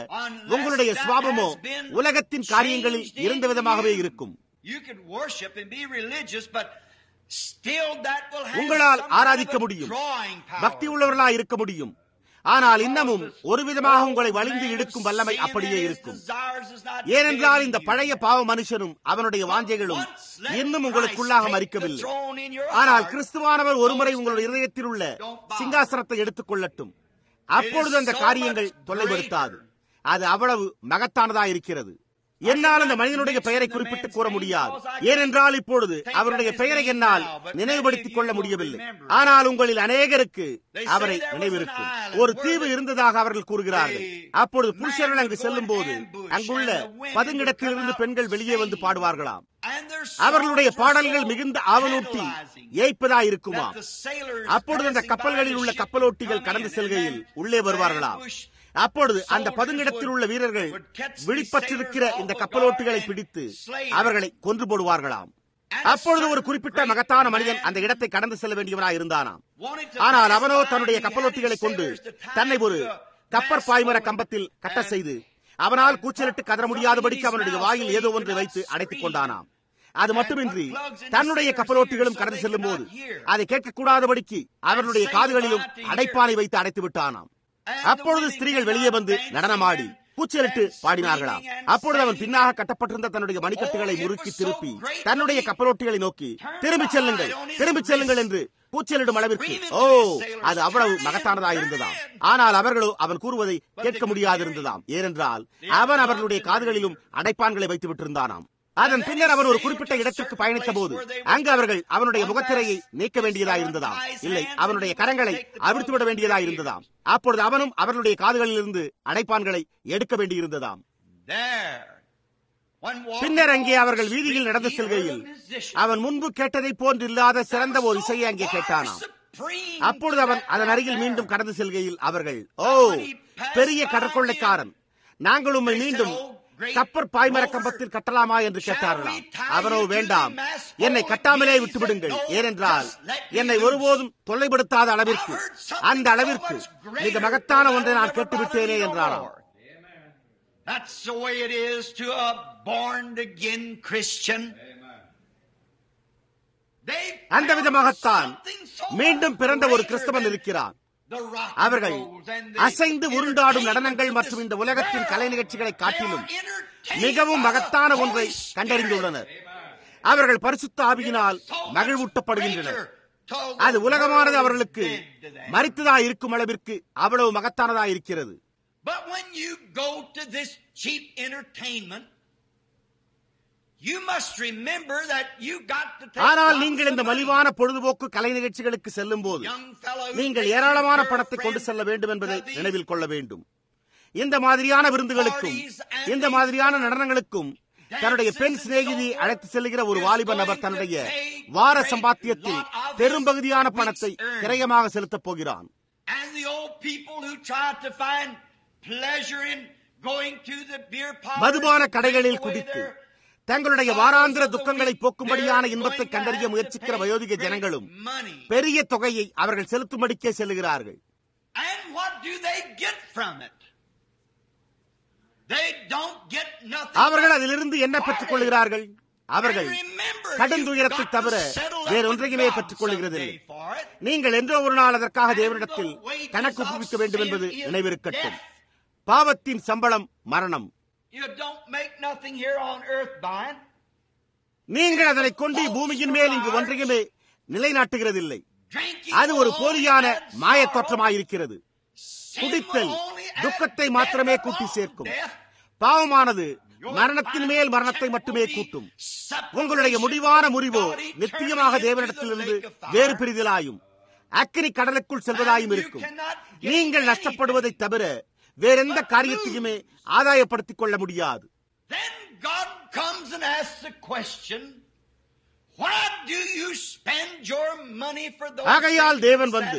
உங்களுடைய சுவாபமோ உலகத்தின் காரியங்களில் இருந்த விதமாகவே இருக்கும். உங்களால் ஆராதிக்க முடியும், பக்தி உள்ளவர்களாய் இருக்க முடியும், ஆனால் இன்னமும் ஒரு விதமாக உங்களை வலிந்து இழுக்கும் வல்லமை அப்படியே இருக்கும். ஏனென்றால் இந்த பழைய பாவ மனுஷனும் அவனுடைய வாஞ்சைகளும் இன்னும் உங்களுக்குள்ளாக மரிக்கவில்லை. ஆனால் கிறிஸ்துவானவர் ஒருமுறை உங்களுடைய இதயத்தில் உள்ள சிங்காசனத்தை எடுத்துக் கொள்ளட்டும். அப்பொழுது அந்த காரியங்கள் தொல்லைப்படுத்தாது. அது அவ்வளவு மகத்தானதாக இருக்கிறது. என்னால் அந்த மனிதனுடைய பெயரை குறிப்பிட்டு கூற முடியாது. ஏனென்றால் இப்பொழுது அவருடைய பெயரை என்னால் நினைவுபடுத்திக் கொள்ள முடியவில்லை. ஆனால் உங்களில் அநேகருக்கு அவரை நினைவிருக்கும். ஒரு தீவு இருந்ததாக அவர்கள் கூறுகிறார்கள். அப்பொழுது புருஷர்கள் அங்கு செல்லும் போது அங்குள்ள பதுங்கிடத்திலிருந்து பெண்கள் வெளியே வந்து பாடுவார்களாம். அவர்களுடைய பாடல்கள் மிகுந்த ஆவலூட்டி ஏய்ப்பதா இருக்குமா? அப்பொழுது அந்த கப்பல்களில் உள்ள கப்பலோட்டிகள் கடந்து செல்கையில் உள்ளே வருவார்களாம். அப்பொழுது அந்த பதுங்கிடத்தில் உள்ள வீரர்கள் விழிப்பற்றிருக்கிற இந்த கப்பலோட்டிகளை பிடித்து அவர்களை கொன்று போடுவார்களாம். அப்பொழுது ஒரு குறிப்பிட்ட மகத்தான மனிதன் அந்த இடத்தை கடந்து செல்ல வேண்டியவனாய் இருந்தானாம். ஆனால் அவனோ தன்னுடைய கப்பலோட்டிகளை கொண்டு தன்னை ஒரு கப்பற்பாய்மர கம்பத்தில் கட்ட செய்து அவனால் கூச்சலிட்டு கதற முடியாதபடிக்கு அவனுடைய வாயில் ஏதோ ஒன்றை வைத்து அடைத்துக் கொண்டானாம். அது மட்டுமின்றி தன்னுடைய கப்பலோட்டிகளும் கடந்து செல்லும் போது அதை கேட்கக்கூடாதபடிக்கு அவர்களுடைய காதுகளிலும் அடைப்பானை வைத்து அடைத்து விட்டானாம். அப்பொழுது ஸ்திரீகள் வெளியே வந்து நடனமாடி கூச்சலிட்டு பாடினார்களாம். அப்பொழுது அவன் பின்னாக கட்டப்பட்டிருந்த தன்னுடைய மணிக்கட்டுகளை முறுக்கி திருப்பி தன்னுடைய கப்பலோட்டிகளை நோக்கி திரும்பிச் செல்லுங்கள், திரும்பிச் செல்லுங்கள் என்று கூச்சலிடும் அளவிற்கு அது அவ்வளவு மகத்தானதாக இருந்ததாம். ஆனால் அவர்களோ அவன் கூறுவதை கேட்க முடியாதிருந்ததாம். ஏனென்றால் அவன் அவர்களுடைய காதுகளிலும் அடைப்பான்களை வைத்து விட்டிருந்தானாம். அதன் பின்னர் அவன் ஒரு குறிப்பிட்ட இடத்திற்கு பயணித்த போது அங்கு அவர்கள் அவனுடைய முகத்திரையை நீக்க வேண்டியதாக இருந்ததாம். இல்லை, அவனுடைய கரங்களை அவிழ்த்துவிட வேண்டியதாக இருந்ததாம். அப்பொழுது அவனும் அவர்களுடைய காதுகளிலிருந்து அடைப்பான்களை எடுக்க வேண்டியிருந்ததாம். பின்னர் அங்கே அவர்கள் வீதியில் நடந்து செல்கையில் அவன் முன்பு கேட்டதை போன்றில்லாத சிறந்த ஒரு இசையை அங்கே கேட்டானாம். அப்பொழுது அவன் அதன் அருகில் மீண்டும் கடந்து செல்கையில் அவர்கள், பெரிய கடற்கொள்ளைக்காரன், நாங்கள் உம்மை மீண்டும் கப்பர் பாய்மர கம்பத்தில் கட்டலாமா என்று கேட்டார்களாம். அவரோ, வேண்டாம், என்னை கட்டாமலே விட்டுவிடுங்கள், ஏனென்றால் என்னை ஒருபோதும் தொல்லைப்படுத்தாத அளவிற்கு, அந்த அளவிற்கு மிக மகத்தான ஒன்றை நான் கேட்டுவிட்டேனே என்றாராம். That's the way it is to a born again Christian. அந்த விதமாகத்தான் மீண்டும் பிறந்த ஒரு கிறிஸ்தவன் இருக்கிறான். அவர்கள் அசைந்து உருண்டாடும் நடனங்கள் மற்றும் இந்த உலகத்தின் கலை நிகழ்ச்சிகளை காட்டிலும் மிகவும் மகத்தான ஒன்றை கண்டறிந்துள்ளனர். அவர்கள் பரிசுத்த ஆவியினால் மகிழ்வூட்டப்படுகின்றனர். அது உலகமானது அவர்களுக்கு மரித்ததாய் இருக்கும் அளவிற்கு அவ்வளவு மகத்தானதாய் இருக்கிறது. But when you go to this cheap entertainment, you must remember that you got to take. ஆனால் நீங்கள் இந்த மலிவான பொழுதுபோக்கு கலை நிகழ்ச்சிகளுக்கு செல்லும் போது நீங்கள் ஏராளமான பணத்தை கொண்டு செல்ல வேண்டும் என்பதை நினைவில் கொள்ள வேண்டும். இந்த மாதிரியான விருந்துகளுக்கும் இந்த மாதிரியான நடனங்களுக்கும் தன்னுடைய பெண் சிநேகிதியை அழைத்து செல்கிற ஒரு வாலிப நபர் தன்னுடைய வார சம்பாத்தியத்தில் பெரும்பகுதியான பணத்தை கிரயமாக செலுத்தப் போகிறான். மதுபான கடைகளில் குடித்து தங்களுடைய வாராந்திர துக்கங்களை போக்கும்படியான இன்பத்தை கண்டறிய முயற்சிக்கிற வயோதிக ஜனங்களும் பெரிய தொகையை அவர்கள் செலுத்தும்படிக்கே செல்லுகிறார்கள். அவர்கள் அதிலிருந்து என்ன பெற்றுக் கொள்கிறார்கள்? அவர்கள் கடுந்துயரத்தை தவிர வேறொன்றையுமே பெற்றுக் கொள்கிறதில்லை. நீங்கள் என்றோ ஒரு நாள் அதற்காக தேவனிடத்தில் கணக்கு ஒப்புவிக்க வேண்டும் என்பது நினைவிருக்கட்டும். பாவத்தின் சம்பளம் மரணம். நீங்கள் அதனை கொண்டு பூமியின் மேல் இங்கு ஒன்றையுமே நிலைநாட்டுகிறதில்லை. அது ஒரு போலியான மாயத் தோற்றமாயிருக்கிறது. குடித்தல் துக்கத்தை மாத்திரமே கூட்டி சேர்க்கும். பாவமானது மரணத்தின் மேல் மரணத்தை மட்டுமே கூட்டும். உங்களுடைய முடிவான முறிவோ நித்தியமாக தேவனிடத்திலிருந்து வேறு பிரிதலாயும் அக்கினி கடலுக்குள் செல்வதாயும் இருக்கும். நீங்கள் நஷ்டப்படுவதை தவிர வேறெந்த காரியத்தையுமே ஆதாயப்படுத்திக் கொள்ள முடியாது. ஆகையால் தேவன் வந்து,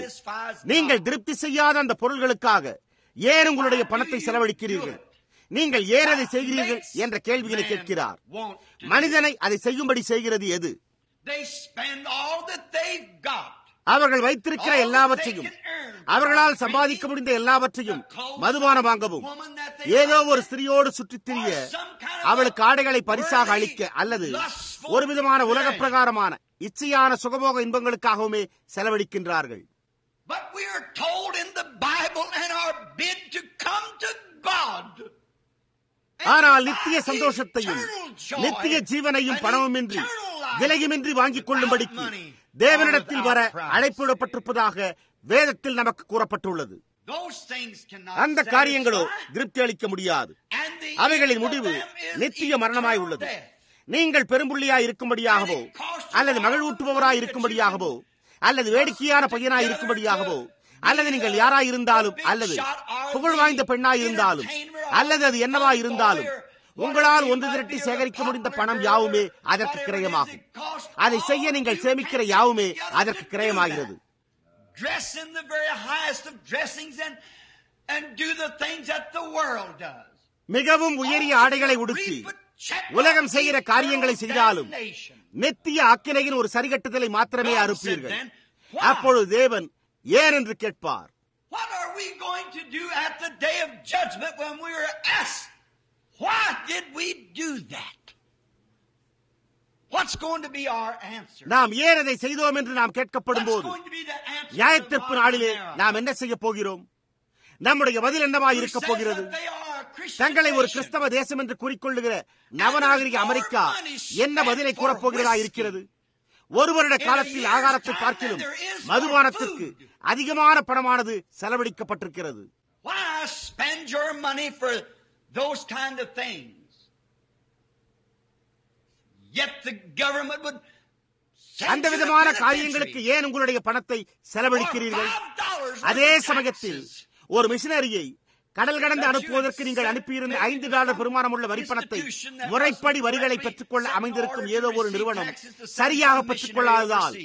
நீங்கள் திருப்தி செய்யாத அந்த பொருள்களுக்காக ஏன் உங்களுடைய பணத்தை செலவழிக்கிறீர்கள்? நீங்கள் ஏன் அதை செய்கிறீர்கள் என்ற கேள்விகளை கேட்கிறார். மனிதனை அதை செய்யும்படி செய்கிறது எது? அவர்கள் வைத்திருக்கிற எல்லாவற்றையும், அவர்களால் சம்பாதிக்க முடிந்த எல்லாவற்றையும் மதுபானம் வாங்கவும், ஏதோ ஒரு ஸ்திரியோடு சுற்றித் திரிய அவளுக்கு ஆடைகளை பரிசாக அளிக்க, அல்லது ஒரு விதமான உலக பிரகாரமான இச்சையான சுகபோக இன்பங்களுக்காகவுமே செலவழிக்கின்றார்கள். ஆனால் நித்திய சந்தோஷத்தையும் நித்திய ஜீவனையும் பணமுமின்றி விலையுமின்றி வாங்கிக் கொள்ளும்படிக்கு தேவனிடத்தில் வர அழைப்பிடப்பட்டிருப்பதாக வேதத்தில் நமக்கு கூறப்பட்டுள்ளது. அந்த காரியங்களோ திருப்தி அளிக்க முடியாது. அவைகளின் முடிவு நித்திய மரணமாய் உள்ளது. நீங்கள் பெரும்புள்ளியாய் இருக்கும்படியாகவோ, அல்லது மகிழ்வூட்டுபவராய் இருக்கும்படியாகவோ, அல்லது வேடிக்கையான பையனாய் இருக்கும்படியாகவோ, அல்லது நீங்கள் யாராய் இருந்தாலும், அல்லது புகழ் வாய்ந்த பெண்ணாய் இருந்தாலும், அல்லது அது என்னவாய் இருந்தாலும், உங்களால் ஒன்று திரட்டி சேகரிக்க முடிந்த பணம் யாவுமே அதற்கு கிரயமாகும். அதை செய்ய நீங்கள் சேமிக்கிற யாவுமே அதற்கு கிரயமாகிறது. மிகவும் உயரிய ஆடைகளை உடுத்தி உலகம் செய்கிற காரியங்களை செய்தாலும் நித்திய அக்கினையின் ஒரு சரிகட்டுதலை மாத்திரமே அறுப்பீர்கள். அப்பொழுது தேவன் ஏன் என்று கேட்பார். Why did we do that? What's going to be our answer? நாம் ஏன் அதை செய்தோம் என்று நாம் கேட்கப்படும் போது நியாயத்தீர்ப்பு நாளிலே நாம் என்ன செய்ய போகிறோம்? நம்முடைய பதில் என்னவாய் இருக்க போகிறது? தங்களை ஒரு கிறிஸ்தவ தேசம் என்று கூறிக்கொள்ளுகிற நவநாகரிக அமெரிக்கா என்ன பதிலை கூறப்போகிறதா இருக்கிறது? ஒரு வருட காலத்தில் ஆகாரத்தை பார்க்கிலும் மதுபானத்திற்கு அதிகமான பணமானது செலவழிக்கப்பட்டிருக்கிறது. Why spend your money for those kind of things? Yet the government would அந்த விதமான காரியங்களுக்கு ஏன் உங்களுடைய பணத்தை செலவழிக்கிறீர்கள்? அதே சமயத்தில் ஒரு மிஷனரியை கடல் கடந்து அனுப்புவதற்கு நீங்கள் அனுப்பியிருந்த $5 பெருமானமுள்ள வரிப்பணத்தை முறைப்படி வரிகளை பெற்றுக்கொள்ள அமைந்திருக்கும் ஏதோ ஒரு நிறுவனம் சரியாக பெற்றுக் கொள்ளாததால்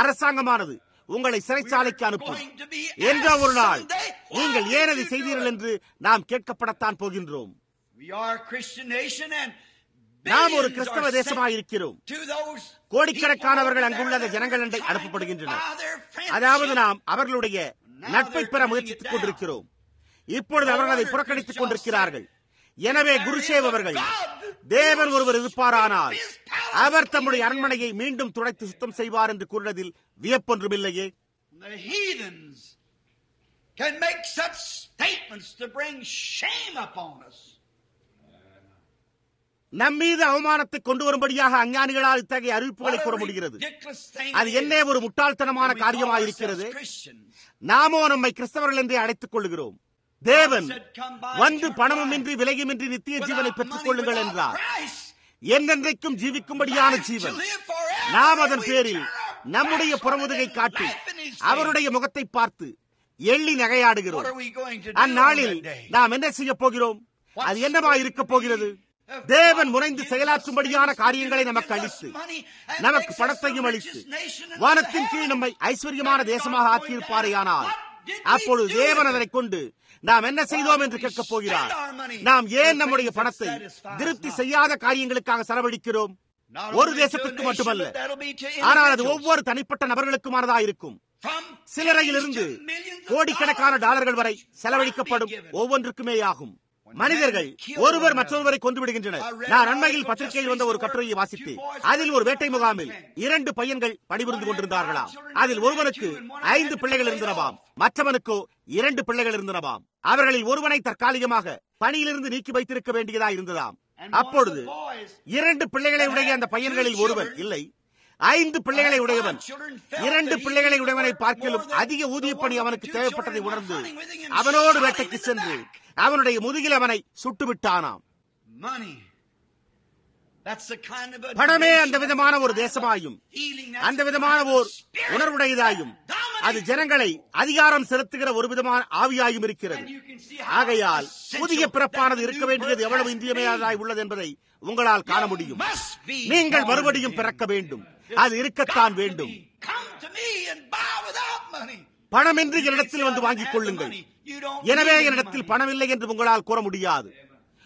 அரசாங்கமானது உங்களை சிறைச்சாலைக்கு அனுப்பும். என்றோ ஒரு நாள் நீங்கள் ஏன் அதை செய்தீர்கள் என்று நாம் கேட்கப்படத்தான் போகின்றோம். நாம் ஒரு கிறிஸ்தவ தேசமாயிருக்கிறோம். கோடிக்கணக்கானவர்கள் அங்குள்ள அந்த ஜனங்கள் அண்டை அனுப்பப்படுகின்றனர். அதாவது நாம் அவர்களுடைய நட்பை பெற முயற்சித்துக் கொண்டிருக்கிறோம். இப்பொழுது அவர்கள் அதை புறக்கணித்துக் கொண்டிருக்கிறார்கள். எனவே குருசேவ் அவர்கள், தேவன் ஒருவர் இருப்பாரானால் அவர் தம்முடைய அரண்மனையை மீண்டும் துடைத்து சுத்தம் செய்வார் என்று கூறினதில் வியப்பொன்றுமில்லையே. நம்மீது அவமானத்தை கொண்டு வரும்படியாக அஞ்ஞானிகளால் இத்தகைய அறிவிப்புகளை கூற முடிகிறது. அது என்ன ஒரு முட்டாள்தனமான காரியமாயிருக்கிறது. நாமோ நம்மை கிறிஸ்தவர்கள் என்றே அழைத்துக் கொள்கிறோம். தேவன் வந்து பணமுமின்றி விலையுமின்றி நித்திய ஜீவனை பெற்றுக் கொள்ளுங்கள் என்றார். என்றென்றைக்கும் ஜீவிக்கும்படியான ஜீவன். நாம் அதன் பேரில் நம்முடைய புறமுதுகை காட்டி அவருடைய முகத்தை பார்த்து எள்ளி நகையாடுகிறோம். அந்நாளில் நாம் என்ன செய்ய போகிறோம்? அது என்னவா இருக்க போகிறது? தேவன் முனைந்து செயலாற்றும்படியான காரியங்களை நமக்கு அளித்து, நமக்கு பணத்தையும் அளித்து, வானத்தின் கீழ் நம்மை ஐஸ்வர்யமான தேசமாக ஆக்கியிருப்பாரேயானால், அப்பொழுது தேவன் அதனை கொண்டு நாம் என்ன செய்தோம் என்று கேட்கப் போகிறார். நாம் ஏன் நம்முடைய பணத்தை திருப்தி செய்யாத காரியங்களுக்காக செலவழிக்கிறோம்? ஒரு தேசத்துக்கு மட்டுமல்ல, ஆனால் அது ஒவ்வொரு தனிப்பட்ட நபர்களுக்குமானதாக இருக்கும். சிலரையிலிருந்து கோடிக்கணக்கான டாலர்கள் வரை செலவழிக்கப்படும் ஒவ்வொன்றுக்குமே ஆகும். மனிதர்கள் ஒருவர் மற்றொருவரை கொண்டு விடுகின்றனர். நான் அண்மையில் பத்திரிகையில் வந்த ஒரு கட்டுரையை வாசித்தேன். அதில் ஒரு வேட்டை முகாமில் 2 பையன்கள் பணிபுரிந்து கொண்டிருந்தார்களாம். அதில் ஒருவனுக்கு 5 பிள்ளைகள் இருந்தனவாம், மற்றவனுக்கோ 2 பிள்ளைகள் இருந்தனவாம். அவர்களில் ஒருவனை தற்காலிகமாக பணியிலிருந்து நீக்கி வைத்திருக்க வேண்டியதா இருந்ததாம். அப்பொழுது 2 பிள்ளைகளை உடைய அந்த பையன்களில் ஒருவன், இல்லை 5 பிள்ளைகளை உடையவன், 2 பிள்ளைகளை உடையவனை பார்க்கலும் அதிக ஊதிய பணி அவனுக்கு தேவைப்பட்டதை உணர்ந்து அவனோடு வேட்டைக்கு சென்று அவனுடைய முதுகில் அவனை சுட்டுவிட்டானாம். பணமே அந்த விதமான ஒரு தேசமாயும் அந்த விதமான ஓர் உணர்வுடையதாயும் அது ஜனங்களை அதிகாரம் செலுத்துகிற ஒரு விதமான ஆவியாயும் இருக்கிறது. ஆகையால் புதிய பிறப்பானது இருக்க வேண்டியது எவ்வளவு இன்றியமையாததாய் உள்ளது என்பதை உங்களால் காண முடியும். நீங்கள் மறுபடியும் பிறக்க வேண்டும். அது இருக்கத்தான் வேண்டும். பணமின்றி என்னிடத்தில் வந்து வாங்கிக் கொள்ளுங்கள். எனவே என்னிடத்தில் பணம் இல்லை என்று உங்களால் கூற முடியாது.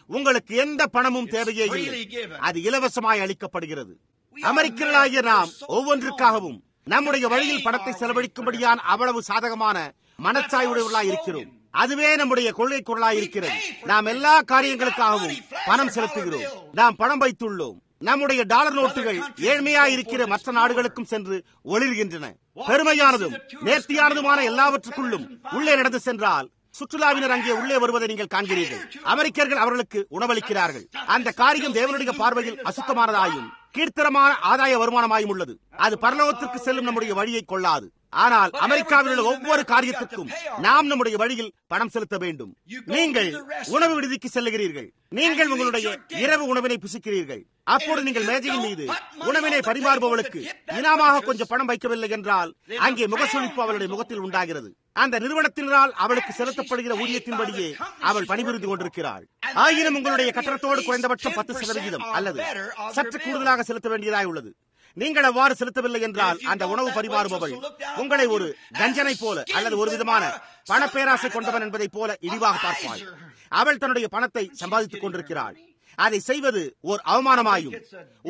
உங்களுக்கு எந்த பணமும் தேவையே இல்லை. அது இலவசமாய் அளிக்கப்படுகிறது. அமெரிக்கர்களாகிய நாம் ஒவ்வொன்றுக்காகவும் நம்முடைய வழியில் பணத்தை செலவழிக்கும்படியான அவ்வளவு சாதகமான மனச்சாய்வுடையவர்களாய் இருக்கிறோம். அதுவே நம்முடைய கொள்கை குரலாய் இருக்கிறது. நாம் எல்லா காரியங்களுக்காகவும் பணம் செலுத்துகிறோம். நாம் பணம் வைத்துள்ளோம். நம்முடைய டாலர் நோட்டுகள் ஏழ்மையாய் இருக்கிற மற்ற நாடுகளுக்கும் சென்று ஒளிர்கின்றன. பெருமையானதும் நேர்த்தியானதுமான எல்லாவற்றுக்குள்ளும் உள்ளே நடந்து சென்றால் சுற்றுலாவினர் அங்கே உள்ளே வருவதை நீங்கள் காண்கிறீர்கள். அமெரிக்கர்கள் அவர்களுக்கு உணவளிக்கிறார்கள். அந்த காரியம் தேவனுடைய பார்வையில் அசுத்தமானதாயும் கீர்த்தனமான ஆதாய வருமானமாயும் உள்ளது. அது பரலோகத்திற்கு செல்லும் நம்முடைய வழியை கொள்ளாது. ஆனால் அமெரிக்காவில் உள்ள ஒவ்வொரு காரியத்திற்கும் நாம் நம்முடைய வழியில் பணம் செலுத்த வேண்டும். நீங்கள் உணவு விடுதிக்கு செல்லுகிறீர்கள். நீங்கள் உங்களுடைய இரவு உணவினை புசிக்கிறீர்கள். அப்போது நீங்கள் மேஜையின் மீது உணவினை பரிமாறுபவளுக்கு இனாமாக கொஞ்சம் பணம் வைக்கவில்லை என்றால் அங்கே முகசுளிப்பு அவளுடைய முகத்தில் உண்டாகிறது. அந்த நிறுவனத்தினால் அவளுக்கு செலுத்தப்படுகிற ஊதியத்தின்படியே அவள் பணிபுரிந்து கொண்டிருக்கிறாள். ஆயினும் உங்களுடைய கட்டணத்தோடு குறைந்தபட்சம் 10% அல்லது சற்று கூடுதலாக செலுத்த வேண்டியதாய் உள்ளது. நீங்கள் அவ்வாறு செலுத்தவில்லை என்றால் அந்த உணவு பரிமாறுபவள் உங்களை ஒரு கஞ்சனை போல அல்லது ஒரு விதமான பணப்பேராசை கொண்டவன் என்பதை போல இழிவாக பார்ப்பாள். அவள் தன்னுடைய பணத்தை சம்பாதித்துக் கொண்டிருக்கிறாள். அதை செய்வது ஒரு அவமானமாயும்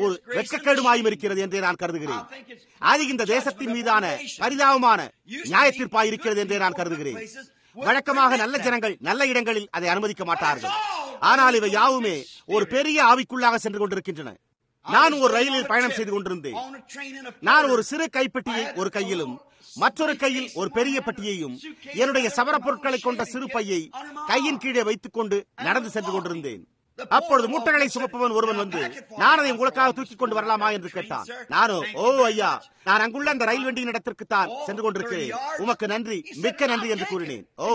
ஒரு வெட்கக்கேடுமாயும் இருக்கிறது என்றே நான் கருதுகிறேன். அது இந்த தேசத்தின் மீதான பரிதாபமான நியாயத்தீர்ப்பாய் இருக்கிறது என்றே நான் கருதுகிறேன். வழக்கமாக நல்ல ஜனங்கள் நல்ல இடங்களில் அதை அனுமதிக்க மாட்டார்கள். ஆனால் இவை யாவுமே ஒரு பெரிய ஆவிக்குள்ளாக சென்று கொண்டிருக்கின்றன. நான் ஒரு ரயிலில் பயணம் செய்து கொண்டிருந்தேன். நான் ஒரு சிறு கைப்பெட்டியை ஒரு கையிலும் மற்றொரு கையில் ஒரு பெரிய பெட்டியையும் என்னுடைய சவர பொருட்களை கொண்ட சிறு பையை கையின் கீழே வைத்துக் கொண்டு நடந்து சென்று கொண்டிருந்தேன். அப்பொழுது மூட்டைகளை சுமப்பவன் ஒருவன் வந்து, நான் அதை உங்களுக்காக தூக்கிக் கொண்டு வரலாமா என்று கேட்டான். நானோ, ஓ ஐயா, நான் அங்குள்ள அந்த ரயில் வண்டியின் இடத்திற்குத்தான் சென்று கொண்டிருக்கிறேன். உமக்கு நன்றி, மிக்க நன்றி என்று கூறினேன். ஓ,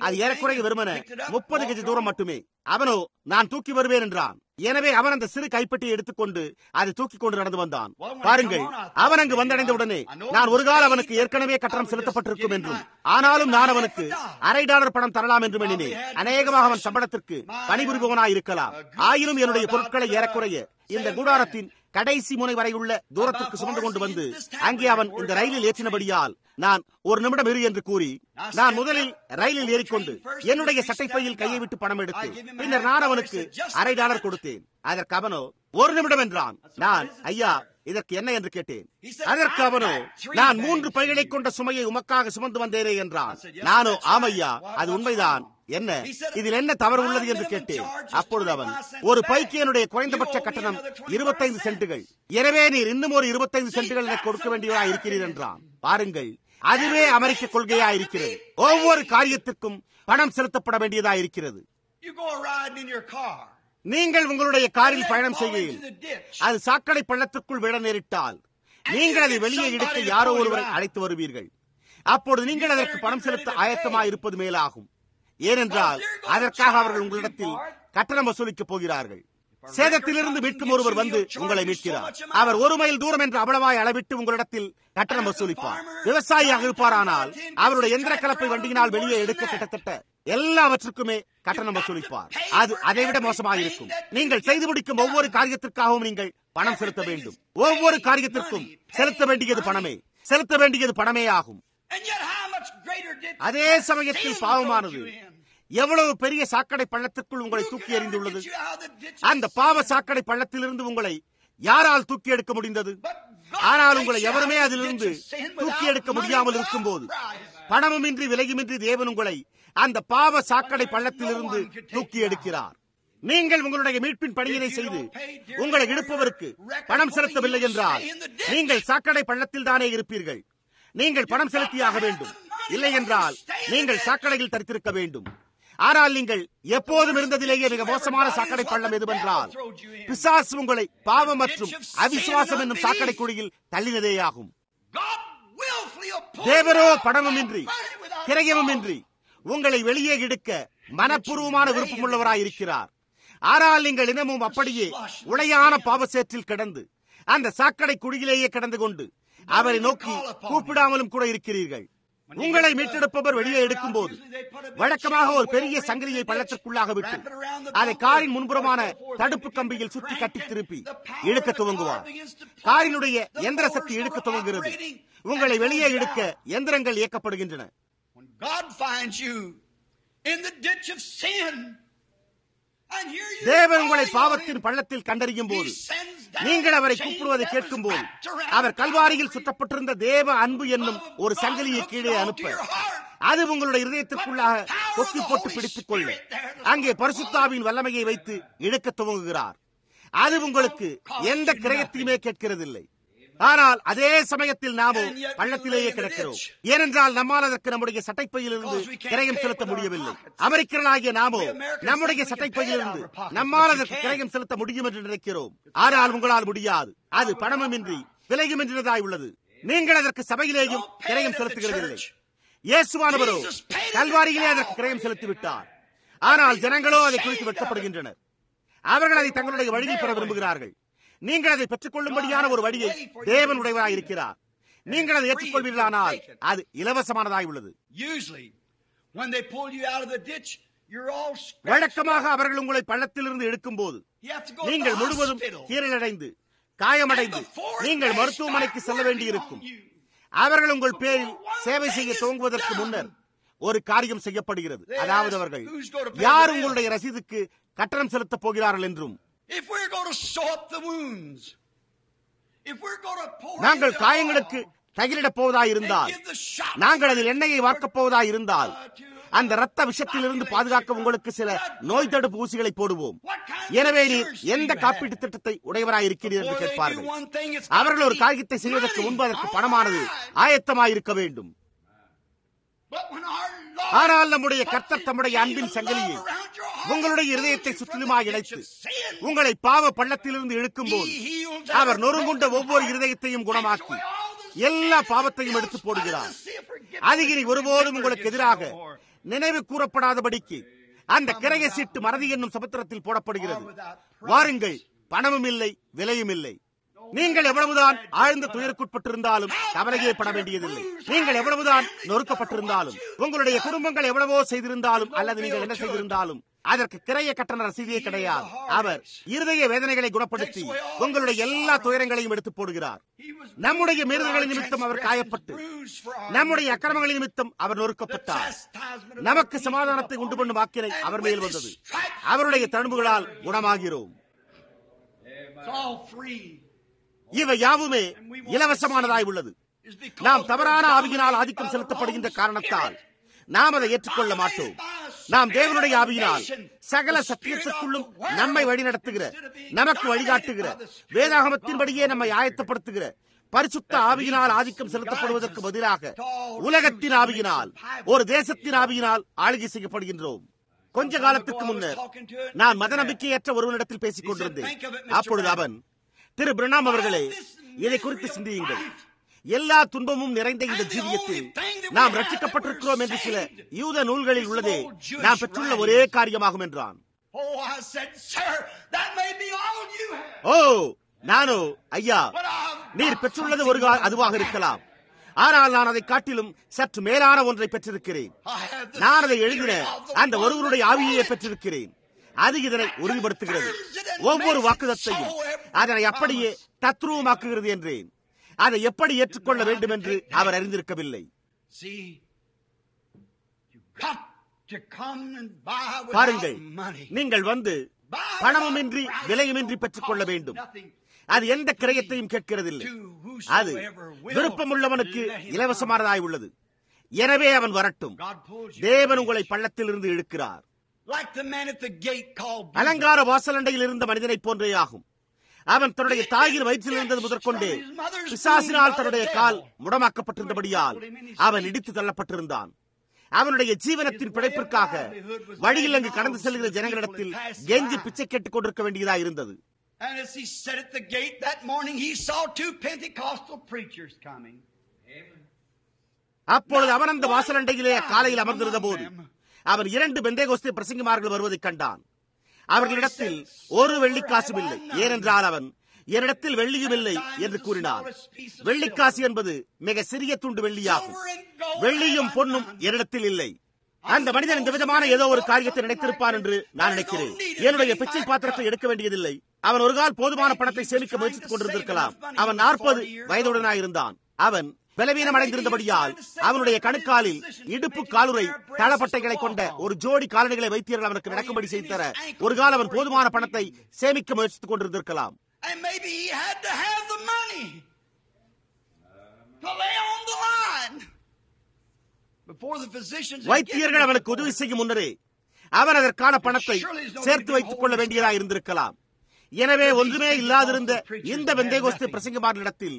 அது ஏறக்குறைய வெறுமன 30 கஜ தூரம் மட்டுமே. அவனோ, நான் தூக்கி வருவேன் என்றான். எனவே அவன் அந்த சிறு கைப்பெட்டியை எடுத்துக்கொண்டு அதை தூக்கிக் கொண்டு நடந்து வந்தான். பாருங்கள், அவன் அங்கு வந்தடைந்த உடனே நான் ஒரு கால அவனுக்கு ஏற்கனவே கட்டணம் செலுத்தப்பட்டிருக்கும் என்றும், ஆனாலும் நான் அவனுக்கு $1/2 பணம் தரலாம் என்று எண்ணினேன். அநேகமாக அவன் சம்பளத்திற்கு பணிபுரிபவனாய் இருக்கலாம். ஆயினும் என்னுடைய பொருட்களை ஏறக்குறைய இந்த கூடாரத்தின் கடைசி முனை வரை உள்ள தூரத்திற்கு சுமந்து கொண்டு வந்து அங்கே அவன் இந்த ரயிலில் ஏற்றினபடியால் நான் ஒரு நிமிடம் இரு என்று கூறி, நான் முதலில் ரயிலில் ஏறிக்கொண்டு என்னுடைய சட்டைப்பையில் கையை விட்டு பணம் எடுத்து பின்னர் நான் அவனுக்கு $1/2 கொடுத்தேன். அதற்கு அவனோ ஒரு நிமிடம் என்றான். நான், ஐயா, இதற்கு என்ன என்று கேட்டேன். அதற்கு அவனோ, நான் 3 பைகளை கொண்ட சுமையை உமக்காக சுமந்து வந்தேனே என்றான். நானோ, ஆமையா, அது உண்மைதான், என்ன இதில் என்ன தவறு உள்ளது என்று கேட்டேன். அப்பொழுது அவன், ஒரு பைக்கு என்னுடைய குறைந்தபட்ச கட்டணம் 25 சென்ட்டுகள், எனவே நீர் இன்னும் ஒரு 25 சென்ட்டுகள் எனக்கு கொடுக்க வேண்டியதா இருக்கிறீர் என்றான். பாருங்கள், அதுவே அமெரிக்க கொள்கையா இருக்கிறது. ஒவ்வொரு காரியத்திற்கும் பணம் செலுத்தப்பட வேண்டியதா இருக்கிறது. நீங்கள் உங்களுடைய காரில் பயணம் செய்கையில் அது சாக்கடை பள்ளத்திற்குள் விழ நேரிட்டால் நீங்கள் அதை வெளியே எடுக்க யாரோ ஒருவரை அழைத்து வருவீர்கள். அப்பொழுது நீங்கள் அதற்கு பணம் செலுத்த ஆயத்தமாக இருப்பது மேலாகும். ஏனென்றால் அதற்காக அவர்கள் உங்களிடத்தில் கட்டணம் வசூலிக்கப் போகிறார்கள். சேதத்திலிருந்து மீட்கும் ஒருவர் வந்து உங்களை மீட்கிறார். அவர் 1 மைல் தூரம் என்று அவ்வளவாய் அளவிட்டு உங்களிடத்தில் கட்டணம் வசூலிப்பார். விவசாயியாக இருப்பாரானால் அவருடைய எந்திர கலப்பை வண்டியினால் வெளியே எடுக்க கிட்டத்தட்ட எல்லாவற்றுக்குமே கட்டணம் வசூலிப்பார். அது அதைவிட மோசமாக இருக்கும். நீங்கள் செய்து முடிக்கும் ஒவ்வொரு காரியத்திற்காகவும் நீங்கள் பணம் செலுத்த வேண்டும். ஒவ்வொரு காரியத்திற்கும் செலுத்த வேண்டியது பணமே ஆகும். அதே சமயத்தில் பாவமானது எவ்வளவு பெரிய சாக்கடை பள்ளத்திற்குள் உங்களை தூக்கி எறிந்துள்ளது. அந்த பாவ சாக்கடை பள்ளத்திலிருந்து உங்களை யாரால் தூக்கி எடுக்க முடிந்தது? ஆனால் உங்களை எவருமே அதிலிருந்து தூக்கி எடுக்க முடியாமல் இருக்கும் போது பணமுமின்றி விலையுமின்றி தேவன் உங்களை அந்த பாவ சாக்கடை பள்ளத்திலிருந்து தூக்கி எடுக்கிறார். நீங்கள் உங்களுடைய மீட்பின் பணியினை செய்து உங்களை இழுப்பவருக்கு பணம் செலுத்தவில்லை என்றால் நீங்கள் சாக்கடை பள்ளத்தில் தானே இருப்பீர்கள். நீங்கள் பணம் செலுத்தியாக வேண்டும். இல்லை என்றால் நீங்கள் சாக்கடையில் தரித்திருக்க வேண்டும். ஆனால் நீங்கள் எப்போதும் இருந்ததிலேயே மிக மோசமான சாக்கடை பள்ளம் எதுவென்றால் பிசாசு உங்களை பாவம் மற்றும் அவிசுவாசம் என்னும் சாக்கடை குழியில் தள்ளினதேயாகும். தேவரோ பணமுமின்றி கிரயமுமின்றி உங்களை வெளியே எடுக்க மனப்பூர்வமான விருப்பமுள்ளவராயிருக்கிறார். ஆனால் நீங்கள் இனமும் அப்படியே உளையான பாவசேற்றில் கிடந்து அந்த சாக்கடை குழியிலேயே கிடந்து கொண்டு அவரை நோக்கி கூப்பிடாமலும் கூட இருக்கிறீர்கள். உங்களை மீட்டெடுப்பவர் வெளியே எடுக்கும் போது வழக்கமாக ஒரு பெரிய சங்கிலியை பள்ளத்திற்குள்ளாக விட்டு அதை காரின் முன்புறமான தடுப்பு கம்பியில் சுற்றி கட்டி திருப்பி இழுக்க துவங்குவார். காரினுடைய எந்திர சக்தி இழுக்க துவங்குகிறது. உங்களை வெளியே எடுக்க எந்திரங்கள் இயக்கப்படுகின்றன. தேவன் உங்களை பாவத்தின் பள்ளத்தில் கண்டறியும் போது நீங்கள் அவரை கூப்பிடுவதை கேட்கும் போது அவர் கல்வாரியில் சுற்றப்பட்டிருந்த தேவ அன்பு என்னும் ஒரு சங்கிலியை கீழே அனுப்ப அது உங்களுடைய இதயத்திற்குள்ளாக கொக்கி போட்டு பிடித்துக் கொள்ள அங்கே பரிசுத்தாவின் வல்லமையை வைத்து இழுக்க துவங்குகிறார். அது உங்களுக்கு எந்த கிரயத்தையுமே கேட்கிறதில்லை. ஆனால் அதே சமயத்தில் நாமோ பள்ளத்திலேயே கிடக்கிறோம். ஏனென்றால் நம்மால் அதற்கு நம்முடைய சட்டைப்பையிலிருந்து கிரயம் செலுத்த முடியவில்லை. அமெரிக்கர்களாகிய நாமோ நம்முடைய சட்டைப்பையிலிருந்து நம்மால் அதற்கு கிரயம் செலுத்த முடியும் என்று நினைக்கிறோம். ஆனால் உங்களால் முடியாது. அது பணமுமின்றி விலையுமின்றதாய் உள்ளது. நீங்கள் அதற்கு சபையிலேயும் கிரயம் செலுத்துகிறதில்லை. இயேசுவானவரோ கல்வாரியிலே அதற்கு கிரயம் செலுத்திவிட்டார். ஆனால் ஜனங்களோ அதை குறித்து வெட்கப்படுகின்றனர். அவர்கள் அதை தங்களுடைய வழியில் பெற விரும்புகிறார்கள். நீங்கள் அதை பெற்றுக் கொள்ளும்படியான ஒரு வழியை தேவன் உடையவராய் இருக்கிறார். நீங்கள் அதை ஏற்றுக்கொள்வீர்களானால் அது இலவசமானதாய் உள்ளது. வழக்கமாக அவர்கள் உங்களை பள்ளத்திலிருந்து எடுக்கும் போது நீங்கள் முழுவதும் கீறலடைந்து காயமடைந்து நீங்கள் மருத்துவமனைக்கு செல்ல வேண்டியிருக்கும். அவர்கள் உங்கள் பேரில் சேவை செய்ய துவங்குவதற்கு முன்னர் ஒரு காரியம் செய்யப்படுகிறது. அதாவது அவர்கள் யார் உங்களுடைய ரசீதுக்கு கட்டணம் செலுத்தப் போகிறார்கள் என்றும் நாங்கள் காயங்களுக்கு தையிலிடப் போவதாயிருந்தால் நாங்கள் அதில் எண்ணெயை வார்க்கப் போவதாயிருந்தால் அந்த இரத்த விஷத்திலிருந்து பாதுகாக்க உங்களுக்கு சில நோய் தடுப்பு ஊசிகளை போடுவோம். எனவே நீர் எந்த காப்பீட்டு திட்டத்தை உடையவராயிருக்கிறீர் என்று கேட்பார்கள். அவர்கள் ஒரு காரியத்தை செய்வதற்கு முன்பு அதற்கு பணமானது ஆயத்தமாயிருக்க வேண்டும். ஆனால் நம்முடைய கர்த்தர் தம்முடைய அன்பின் சங்கிலியை உங்களுடைய இருதயத்தை சுற்றிலுமாய் இணைத்து உங்களை பாவ பள்ளத்திலிருந்து இழுக்கும் போது அவர் நொறுங்குண்ட ஒவ்வொரு இருதயத்தையும் குணமாக்கி எல்லா பாவத்தையும் எடுத்து போடுகிறார். அது இனி ஒருபோதும் உங்களுக்கு எதிராக நினைவு கூறப்படாதபடிக்கு அந்த கிரய சீட்டு மறதி என்னும் சமுத்திரத்தில் போடப்படுகிறது. வாருங்கள், பணமும் இல்லை, விலையும் இல்லை. நீங்கள் எவ்வளவுதான் ஆழ்ந்த துயருக்குட்பட்டிருந்தாலும் கவலையே பட வேண்டியதில்லை. நீங்கள் எவ்வளவுதான் நொறுக்கப்பட்டிருந்தாலும் உங்களுடைய குடும்பங்கள் எவ்வளவோ செய்திருந்தாலும் அல்லது நீங்கள் என்ன செய்திருந்தாலும் அதற்கு கிரைய கட்டண ரசீதே கிடையாது. அவர் இருதய வேதனைகளை குணப்படுத்தி உங்களுடைய எல்லா துயரங்களையும் எடுத்து போடுகிறார். நம்முடைய மீறுதல்களின் நிமித்தம் அவர் காயப்பட்டு, நம்முடைய அக்கிரமங்களின் நிமித்தம் அவர் நொறுக்கப்பட்டார். நமக்கு சமாதானத்தை உண்டு பண்ணும் ஆக்கினை அவர் மேல் வந்தது. அவருடைய தழும்புகளால் குணமாகிறோம். இவை யாவுமே இலவசமானதாய் உள்ளது. நாம் தவறான ஆவியினால் ஆதிக்கம் செலுத்தப்படுகின்ற காரணத்தால் நாம் அதை ஏற்றுக்கொள்ள மாட்டோம். நாம் தேவனுடைய ஆவியினால் சகல சத்தியத்திற்குள்ளும் நம்மை வழிநடத்துகிற, நமக்கு வழிகாட்டுகிற, வேதாகமத்தின்படியே நம்மை ஆயத்தப்படுத்துகிற பரிசுத்த ஆவியினால் ஆதிக்கம் செலுத்தப்படுவதற்கு பதிலாக உலகத்தின் ஆவியினால், ஒரு தேசத்தின் ஆவியினால் ஆளுகை செய்யப்படுகின்றோம். கொஞ்ச காலத்துக்கு முன்னர் நான் மத நம்பிக்கையற்ற ஒருவனிடத்தில் பேசிக் கொண்டிருந்தேன். அப்பொழுது அவன், திரு பிரணாம் அவர்களே, இதை குறித்து சிந்தியுங்கள். எல்லா துன்பமும் நிறைந்த இந்த ஜீவியத்தில் நாம் ரட்சிக்கப்பட்டிருக்கிறோம் என்று சில யூத நூல்களில் உள்ளதே நாம் பெற்றுள்ள ஒரே காரியமாகும் என்றான். ஓ, நானோ, ஐயா, நீர் பெற்றுள்ளது ஒரு அதுவாக இருக்கலாம். ஆனால் நான் அதை காட்டிலும் சற்று மேலான ஒன்றை பெற்றிருக்கிறேன். நான் அதை எழுதின அந்த ஒருவருடைய ஆவியை பெற்றிருக்கிறேன். அது இதனை உறுதிப்படுத்துகிறது. ஒவ்வொரு வாக்குதத்தையும் அதனை அப்படியே தத்ரூபமாக்குகிறது என்றேன். அதை எப்படி ஏற்றுக்கொள்ள வேண்டும் என்று அவர் அறிந்திருக்கவில்லை. பாருங்கள், நீங்கள் வந்து பணமுமின்றி விலையுமின்றி பெற்றுக் கொள்ள வேண்டும். அது எந்த கிரயத்தையும் கேட்கிறதில்லை. அது விருப்பமுள்ளவனுக்கு இலவசமானதாய் உள்ளது. எனவே அவன் வரட்டும். தேவன் உங்களை பள்ளத்தில் இருந்து இழுக்கிறார். அலங்கார வாசலண்டையில் இருந்த மனிதனை போன்றே ஆகும். அவன் தன்னுடைய தாயின் வயிற்றில் இருந்தது முதற்கொண்டே பிசாசினால் தன்னுடைய கால் முடமாக்கப்பட்டிருந்தபடியால் அவன் இடித்து தள்ளப்பட்டிருந்தான். அவனுடைய ஜீவனத்தின் பிழைப்பிற்காக வழியில் அங்கு கடந்து செல்கிற ஜனங்களிடத்தில் கெஞ்சி பிச்சை கேட்டுக் கொண்டிருக்க வேண்டியதாக இருந்தது. அப்பொழுது அவன் அந்த வாசலண்டையிலே காலையில் அமர்ந்திருந்த போது அவன் 2 பெந்தேகோஸ்தே பிரசங்கிமார்கள் வருவதை கண்டான். அவர்களிடத்தில் ஒரு வெள்ளிக்காசும் இல்லை. ஏனென்றால் அவன், என்னிடத்தில் வெள்ளியும் இல்லை என்று கூறினான். வெள்ளிக்காசு என்பது மிக சிறிய துண்டு வெள்ளியாகும். வெள்ளியும் பொன்னும் என்னிடத்தில் இல்லை. அந்த மனிதன் இந்த விதமான ஏதோ ஒரு காரியத்தை நினைத்திருப்பான் என்று நான் நினைக்கிறேன். என்னுடைய பிச்சை பாத்திரத்தை எடுக்க வேண்டியதில்லை. அவன் ஒரு கால் போதுமான பணத்தை சேமிக்க முயற்சித்துக் கொண்டிருந்திருக்கலாம். அவன் 40 வயதுடனாயிருந்தான். அவன் பலவீனம் அடைந்திருந்தபடியால் அவனுடைய கணுக்காலில் இடுப்பு காலுறை தளப்பட்டைகளை கொண்ட ஒரு ஜோடி காலணிகளை வைத்தியர்கள் அவனுக்கு நடக்கும்படி செய்து தர ஒரு கால அவன் போதுமான பணத்தை சேமிக்க முயற்சித்துக் கொண்டிருந்திருக்கலாம். வைத்தியர்கள் அவனுக்கு உதவி செய்யும் முன்னரே அவன் அதற்கான பணத்தை சேர்த்து வைத்துக் கொள்ள வேண்டியதாக இருந்திருக்கலாம். எனவே ஒன்றுமே இல்லாதிருந்த இந்த பெந்தேகோஸ்தே பிரசங்கிமார்களிடத்தில்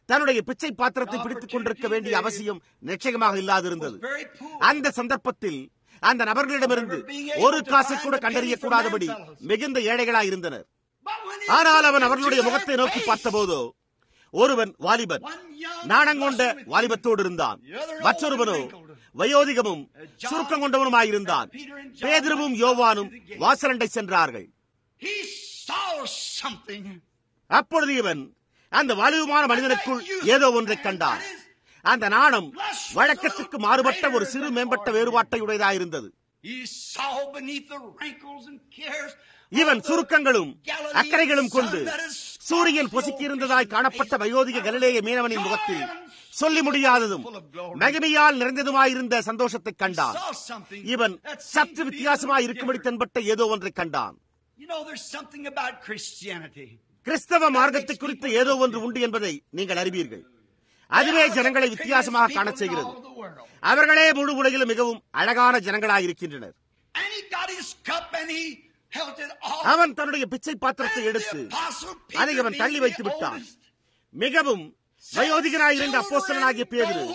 தன்னுடைய பிச்சை பாத்திரத்தை பிடித்துக் கொண்டிருக்க வேண்டிய அவசியம் நிச்சயமாக இல்லாதிருந்தது. அந்த சந்தர்ப்பத்தில் அந்த நபர்களிடமிருந்து ஒரு காசை கூட கண்டறியக்கூடாதபடி மிகுந்த ஏழைகளாய் இருந்தனர். ஆனால் அவன் அவர்களுடைய முகத்தை நோக்கி பார்த்தபோதோ ஒருவன் வாலிபன், நாணங்கொண்ட வாலிபத்தோடு இருந்தான். மற்றொருவனோ வயோதிகமும் சுருக்கம் கொண்டவனுமாயிருந்தான். பேதுருவும் யோவானும் வாசலண்டை சென்றார்கள். அப்பொழுது இவன் அந்த வாலிபமான மனிதனுக்குள் ஏதோ ஒன்றை கண்டான். அந்த நாணம் வழக்கத்துக்கு மாறுபட்ட ஒரு சிறு மேம்பட்ட வேறுபாட்டை உடையதாயிருந்தது. இவன் சுருக்கங்களும் அக்கறைகளும் கொண்டு சூரியன் பொசுக்கியிருந்ததாய் காணப்பட்ட வயோதிக கலிலேய மீனவனின் முகத்தில் சொல்லி முடியாததும் மகிமையால் நிறைந்ததுமாயிருந்த சந்தோஷத்தை கண்டான். இவன் சற்று வித்தியாசமாய் இருக்கும்படி தென்பட்ட ஏதோ ஒன்றை கண்டான். கிறிஸ்தவ மார்க்கத்தை குறித்து ஏதோ ஒன்று உண்டு என்பதை நீங்கள் அறிவீர்கள். அதுவே ஜனங்களை வித்தியாசமாக காண செய்கிறது. அவர்களே முழு உலகிலும் மிகவும் அழகான ஜனங்களாயிருக்கின்றனர். அவன் தன்னுடைய பிச்சை பாத்திரத்தை எடுத்து அதை அவன் தள்ளி வைத்து விட்டான். மிகவும் வயோதிகனாயிருந்த அப்போஸ்தலனாகிய பேதுரு,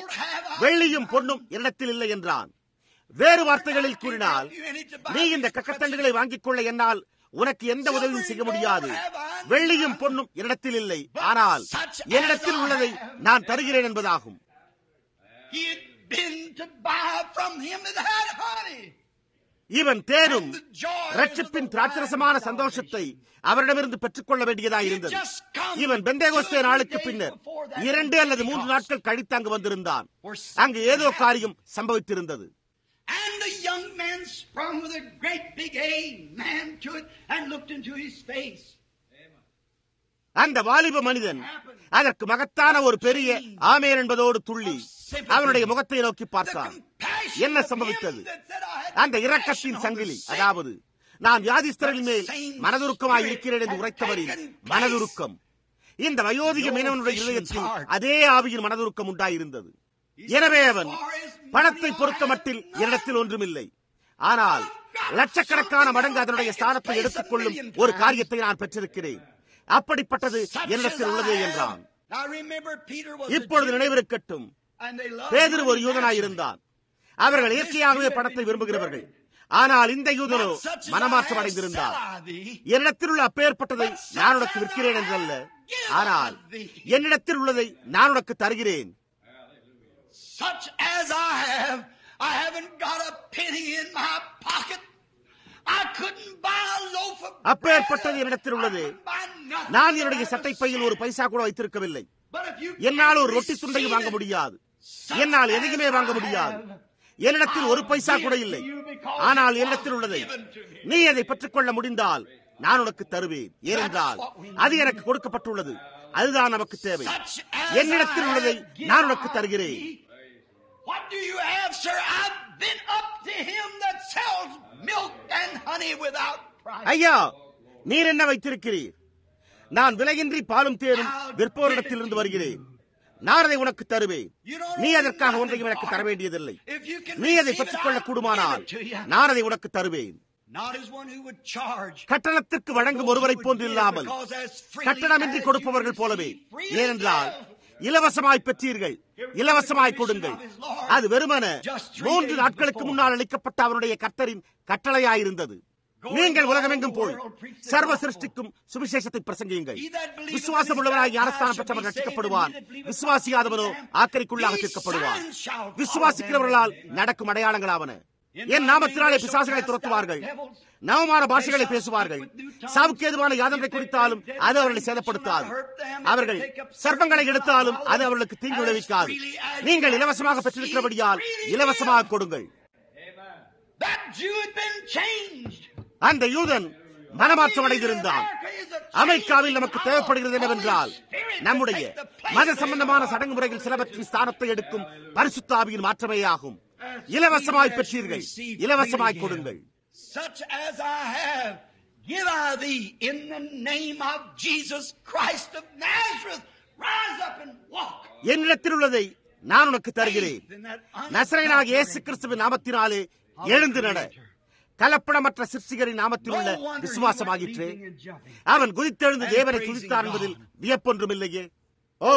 வெள்ளியும் பொன்னும் என்னிடத்தில் இல்லை என்றான். வேறு வார்த்தைகளில் கூறினால், நீ இந்த கக்கத்தண்டுகளை வாங்கிக் கொள்ள என்னால் உனக்கு எந்த உதவியும் செய்ய முடியாது. வெள்ளியும் பொன்னும் என்னிடத்தில் இல்லை, ஆனால் என்னிடத்தில் உள்ளதை நான் தருகிறேன் என்பதாகும். இவன் தேனும் ரட்சிப்பின் திராட்சரசமான சந்தோஷத்தை அவரிடமிருந்து பெற்றுக் கொள்ள வேண்டியதாக இருந்தது. இவன் பெந்தேகோஸ்தே நாளுக்கு பின்னர் 2 அல்லது 3 நாட்கள் கழித்து அங்கு வந்திருந்தான். அங்கு ஏதோ காரியம் சம்பவித்திருந்தது. young man sprung with a great big amen to it and looked into his face. அந்த வாலிப மனிதன் அதற்கு மகத்தான ஒரு பெரிய ஆமென் என்பதோடு துள்ளி அவனுடைய முகத்தை நோக்கி பார்த்தான். என்ன சம்பவித்தது? அந்த இரக்கத்தின் சங்கிலி, அதாவது நான் வியாதிஸ்தரின் மேல் மனதுருக்கமாய் இருக்கிறேன் என்று உரைத்தவரின் மனதுருக்கம், இந்த வயோதிக மீனவனுடைய இதயத்தில் அதே ஆவியின் மனதுருக்கம் உண்டாயிருந்தது. எனவே அவன், பணத்தை பொறுத்த மட்டில் என்னிடத்தில் ஒன்றுமில்லை, ஆனால் லட்சக்கணக்கான மடங்கு அதனுடைய ஸ்தானத்தை எடுத்துக் கொள்ளும் ஒரு காரியத்தை நான் பெற்றிருக்கிறேன், அப்படிப்பட்டது என்னிடத்தில் உள்ளதே என்றான். இப்பொழுது நினைவிருக்கட்டும், பேதுரு ஒரு யூதனாயிருந்தான். அவர்கள் இயற்கையாகவே பணத்தை விரும்புகிறவர்கள். ஆனால் இந்த யூதனோ மனமாற்றம் அடைந்திருந்தார். என்னிடத்தில் உள்ள அப்பேற்பட்டதை நான் உனக்கு விற்கிறேன் என்றல்ல, ஆனால் என்னிடத்தில் உள்ளதை நான் உனக்கு தருகிறேன். Such as I have, I haven't got a penny in my pocket. I couldn't buy a loaf of bread. அப்பேற்பட்டது என்னிடத்தில் உள்ளது. நான் என்னுடைய சட்டை பையில் ஒரு பைசா கூட வைத்திருக்கவில்லை. என்னால் ஒரு ரொட்டி துண்டையும் வாங்க முடியாது. என்னால் எதையுமே வாங்க முடியாது. என்னிடத்தில் ஒரு பைசா கூட இல்லை. ஆனால் என்னிடத்தில் உள்ளதை நீ அதை பெற்றுக்கொள்ள முடிந்தால் நான் உனக்கு தருவேன். ஏனென்றால் அது எனக்கு கொடுக்கப்பட்டுள்ளது. அதுதான் நமக்கு தேவை. என்னிடத்தில் உள்ளதை நான் உனக்கு தருகிறேன். What do you have, sir? I've been up to him that sells milk and honey without price. ஐயா, நீர் என்ன வைத்திருக்கிறீர்? நான் விலையின்றி பாலும் தேனும் விற்போரிடத்திலிருந்து வருகிறேன். நான் அதை உனக்கு தருவேன். நீ அதற்காக ஒன்றையும் எனக்கு தர வேண்டியதில்லை. நீ அதை பெற்றுக்கொள்ள கூடுமானால் நான் அதை உனக்கு தருவேன். கட்டணத்திற்கு வழங்கும் ஒருவரை போன்று இல்லாமல் கட்டணமின்றி கொடுப்பவர்கள் போலவே. ஏனென்றால் இலவசமாய் பெற்றீர்கள், இலவசமாய் கொடுங்கள். அது வெறுமன 3 நாட்களுக்கு முன்னால் அளிக்கப்பட்ட அவருடைய கர்த்தரின் கட்டளையாயிருந்தது. நீங்கள் உலகமெங்கும் போய் சர்வ சிருஷ்டிக்கும் சுவிசேஷத்தை பிரசங்கியுங்கள். விசுவாசம் உள்ளவனாய் ஞானஸ்தானம் பெற்றவன் ரட்சிக்கப்படுவான், விசுவாசியாதவனோ ஆக்கரிக்குள்ளாக தீர்க்கப்படுவான். விசுவாசிக்கிறவர்களால் நடக்கும் அடையாளங்களாவன. என் நாமத்தினாலே பிசாசுகளை துரத்துவார்கள், நவமான பாஷைகளை பேசுவார்கள், சாவுக்கு ஏதுவான யாதொன்றை குறித்தாலும் அது அவர்களை சேதப்படுத்தாது. அவர்கள் சர்ப்பங்களை எடுத்தாலும் அது அவர்களுக்கு தீங்கு விளைவிக்காது. நீங்கள் இலவசமாக பெற்றிருக்கிறபடியால் இலவசமாக கொடுங்கள். அந்த யூதன் மனமாற்றம் அடைந்திருந்தான். அமெரிக்காவில் நமக்கு தேவைப்படுகிறது என்னவென்றால் நம்முடைய மத சம்பந்தமான சடங்கு முறைகள் சிலவற்றின் ஸ்தானத்தை எடுக்கும் பரிசுத்த ஆவியின் மாற்றமே ஆகும். இலவசமாய் பெற்றீர்கள், இலவசமாய் கொடுங்கள். Such as I have, give I thee in the name of Jesus Christ of Nazareth. Rise up and walk. என்னிடத்தில் உள்ளதை நான் உனக்கு தருகிறேன். நசரேயனாகிய இயேசு கிறிஸ்துவின் நாமத்தினாலே எழுந்து நட. கலப்படமற்ற சிற்சிகரின் நாமத்தில் உள்ள விசுவாசமாகிற்றே. அவன் குதித்தெழுந்து தேவனை துதித்தான் என்பதில் வியப்பொன்றுமில்லையே. ஓ,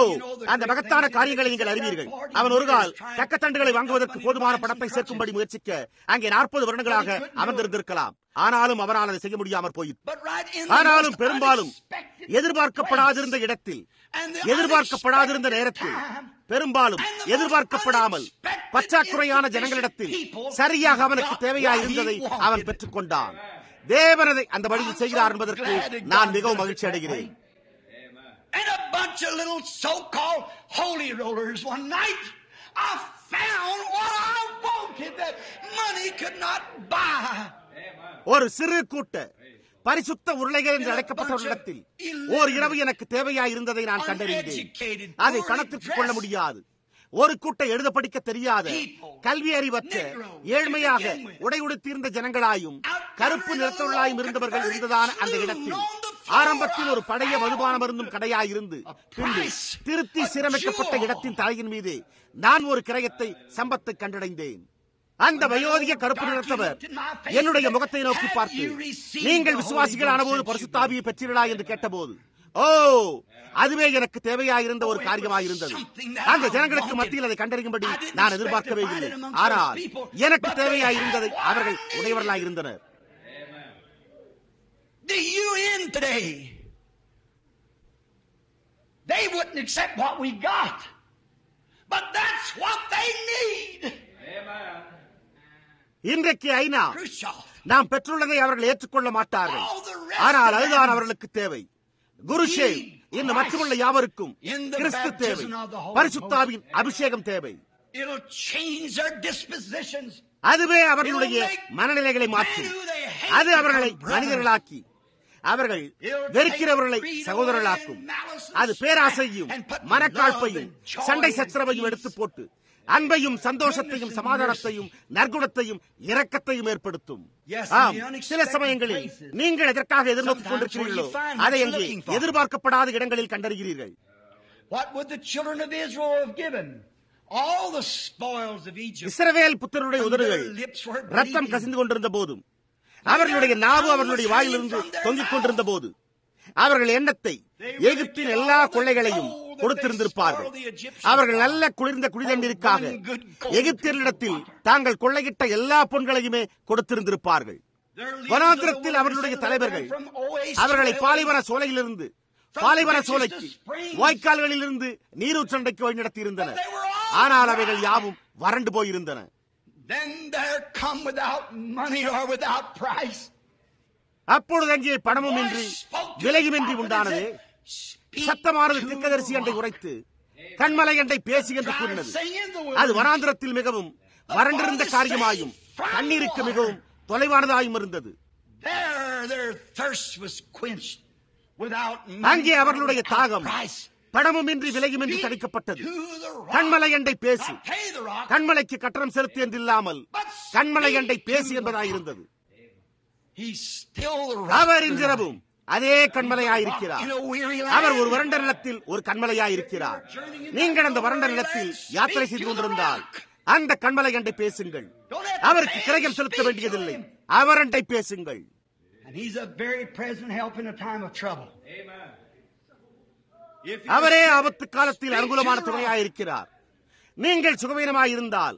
அந்த மகத்தான காரியங்களை நீங்கள் அறிவீர்கள். அவன் ஒரு கால் தக்கத்தண்டுகளை வாங்குவதற்கு போதுமான பணத்தை சேர்க்கும்படி முயற்சிக்க அங்கே 40 வருடங்களாக அமர்ந்திருந்திருக்கலாம். ஆனாலும் அவனால் அதை செய்ய முடியாமற் போயிற்று. ஆனாலும் பெரும்பாலும் எதிர்பார்க்கப்படாதிருந்த இடத்தில், எதிர்பார்க்கப்படாதிருந்த நேரத்தில், பெரும்பாலும் எதிர்பார்க்கப்படாமல் பற்றாக்குறையான ஜனங்களிடத்தில் சரியாக அவனுக்கு தேவையாய் இருந்ததை அவன் பெற்றுக் கொண்டான். தேவனதை அந்த வழியில் செய்கிறார் என்பதற்கு நான் மிகவும் மகிழ்ச்சி அடைகிறேன். And a bunch of little so-called holy rollers one night, I found what I wanted that money could not buy. ஒரு சிறு கூட்ட பரிசுத்த உருளைகள் என்று அழைக்கப்பட்டவர்களிடத்தில் ஓர் இரவு எனக்கு தேவையாய் இருந்ததை நான் கண்டறிந்தேன். அதை கணத்திற்கு கொள்ள முடியாது. ஒரு கூட்ட எழுத படிக்க தெரியாத, கல்வி அறிவற்ற, ஏழ்மையாக உடை உடுத்தியிருந்த ஜனங்களாயும் கருப்பு நிறத்தவர்களாயும் இருந்தவர்கள் இருந்ததான அந்த இடத்தில் ஆரம்பத்தில் ஒரு பழைய மதுபான மருந்தும் கடையாயிருந்து பின்பு திருத்தி சீரமைக்கப்பட்ட இடத்தின் தலையின் மீது நான் ஒரு கிரயத்தை சம்பத்தை கண்டடைந்தேன். அந்த வயோதிக கருப்பு நிறத்தவர் என்னுடைய முகத்தை நோக்கி பார்த்து, நீங்கள் விசுவாசிகள் ஆனபோது பரிசுத்த ஆவியை பெற்றீர்களா என்று கேட்டபோது, ஓ, அதுவே எனக்கு தேவையாயிருந்த ஒரு காரியமாயிருந்தது. அந்த ஜனங்களுக்கு மத்தியில் அதை கண்டறியும்படி நான் எதிர்பார்க்கவே இல்லை. ஆனால் எனக்கு தேவையாயிருந்ததை அவர்கள் உடையவர்களாயிருந்தனர். The UN today, they wouldn't accept what we got, but that's what they need. இன்றைக்கு ஐநா நாம் பெற்றுள்ளதை அவர்கள் ஏற்றுக்கொள்ள மாட்டார்கள். ஆனால் அதுதான் அவர்களுக்கு தேவை. குருஷேவ் இன்னும் மற்றமுள்ள யாவருக்கும் கிறிஸ்து தேவை, பரிசுத்த ஆவியின் அபிஷேகம் தேவை. It'll change their dispositions. அதுவே அவர்களுடைய மனநிலைகளை மாற்றும். அது அவர்களை மனிதர்களாக்கி அவர்கள் வெறுக்கிறவர்களை சகோதரர்களாக்கும். அது பேராசையும் மனக்காழ்ப்பையும் சண்டை சச்சரவையும் எடுத்து போட்டு அன்பையும் சந்தோஷத்தையும் சமாதானத்தையும் நற்குணத்தையும் இரக்கத்தையும் ஏற்படுத்தும். ஆம், சில சமயங்களில் நீங்கள் எதற்காக எதிர்நோக்கிக் கொண்டிருக்கிறீர்களோ அதை அங்கே எதிர்பார்க்கப்படாத இடங்களில் கண்டறிகிறீர்கள். இஸ்ரவேல் புத்திரருடைய உதடுகள் ரத்தம் கசிந்து கொண்டிருந்த போதும் அவர்களுடைய நாவு அவர்களுடைய வாயிலிருந்து தொங்கிக் கொண்டிருந்த போது அவர்கள் எண்ணத்தை எகிப்தின் எல்லா கொள்ளைகளையும் கொடுத்திருந்திருப்பார்கள். அவர்கள் நல்ல குளிர்ந்த குடிதண்ணீருக்காக எகிப்தியர்களிடத்தில் தாங்கள் கொள்ளையிட்ட எல்லா பொன்களையுமே கொடுத்திருந்திருப்பார்கள். வனாந்திரத்தில் அவர்களுடைய தலைவர்கள் அவர்களை பாலைவன சோலையிலிருந்து பாலைவன சோலைக்கு வாய்க்கால்களிலிருந்து நீரூற்றண்டைக்கு வழிநடத்தி இருந்தனர். ஆனால் அவைகள் யாவும் வறண்டு போயிருந்தன. அப்பொழுது அங்கே பணமும் இன்றி விலையுமின்றி உண்டானது. சத்தமானது தீர்க்கதரிசி அண்டை உரைத்து கண்மலை அண்டை பேசி என்று கூறினது. அது வனாந்திரத்தில் மிகவும் வறண்டிருந்த காரியமாயும் தண்ணீருக்கு மிகவும் தொலைவானதாயும் இருந்தது. அங்கே அவர்களுடைய தாகம் பணமும் இன்றி விலையுமின்றி தடுக்கப்பட்டது. கண்மலை அண்டை பேசி, கண்மலைக்கு கட்டணம் செலுத்தி என்றில்லாமல் கண்மலை அண்டை பேசி என்பதாயிருந்தது. அவர் இன்றிரவும் அதே கண்மலையாயிருக்கிறார். அவர் ஒரு வறண்ட நிலத்தில் ஒரு கண்மலையாயிருக்கிறார். நீங்கள் அந்த வறண்ட நிலத்தில் யாத்திரை செய்து கொண்டிருந்தால் அந்த கண்மலை அண்டை பேசுங்கள். அவருக்கு கிரயம் செலுத்த வேண்டியதில்லை. அவர் அண்டை பேசுங்கள். அவரே ஆபத்து காலத்தில் அனுகூலமான துணையாயிருக்கிறார். நீங்கள் சுகவீனமாயிருந்தால்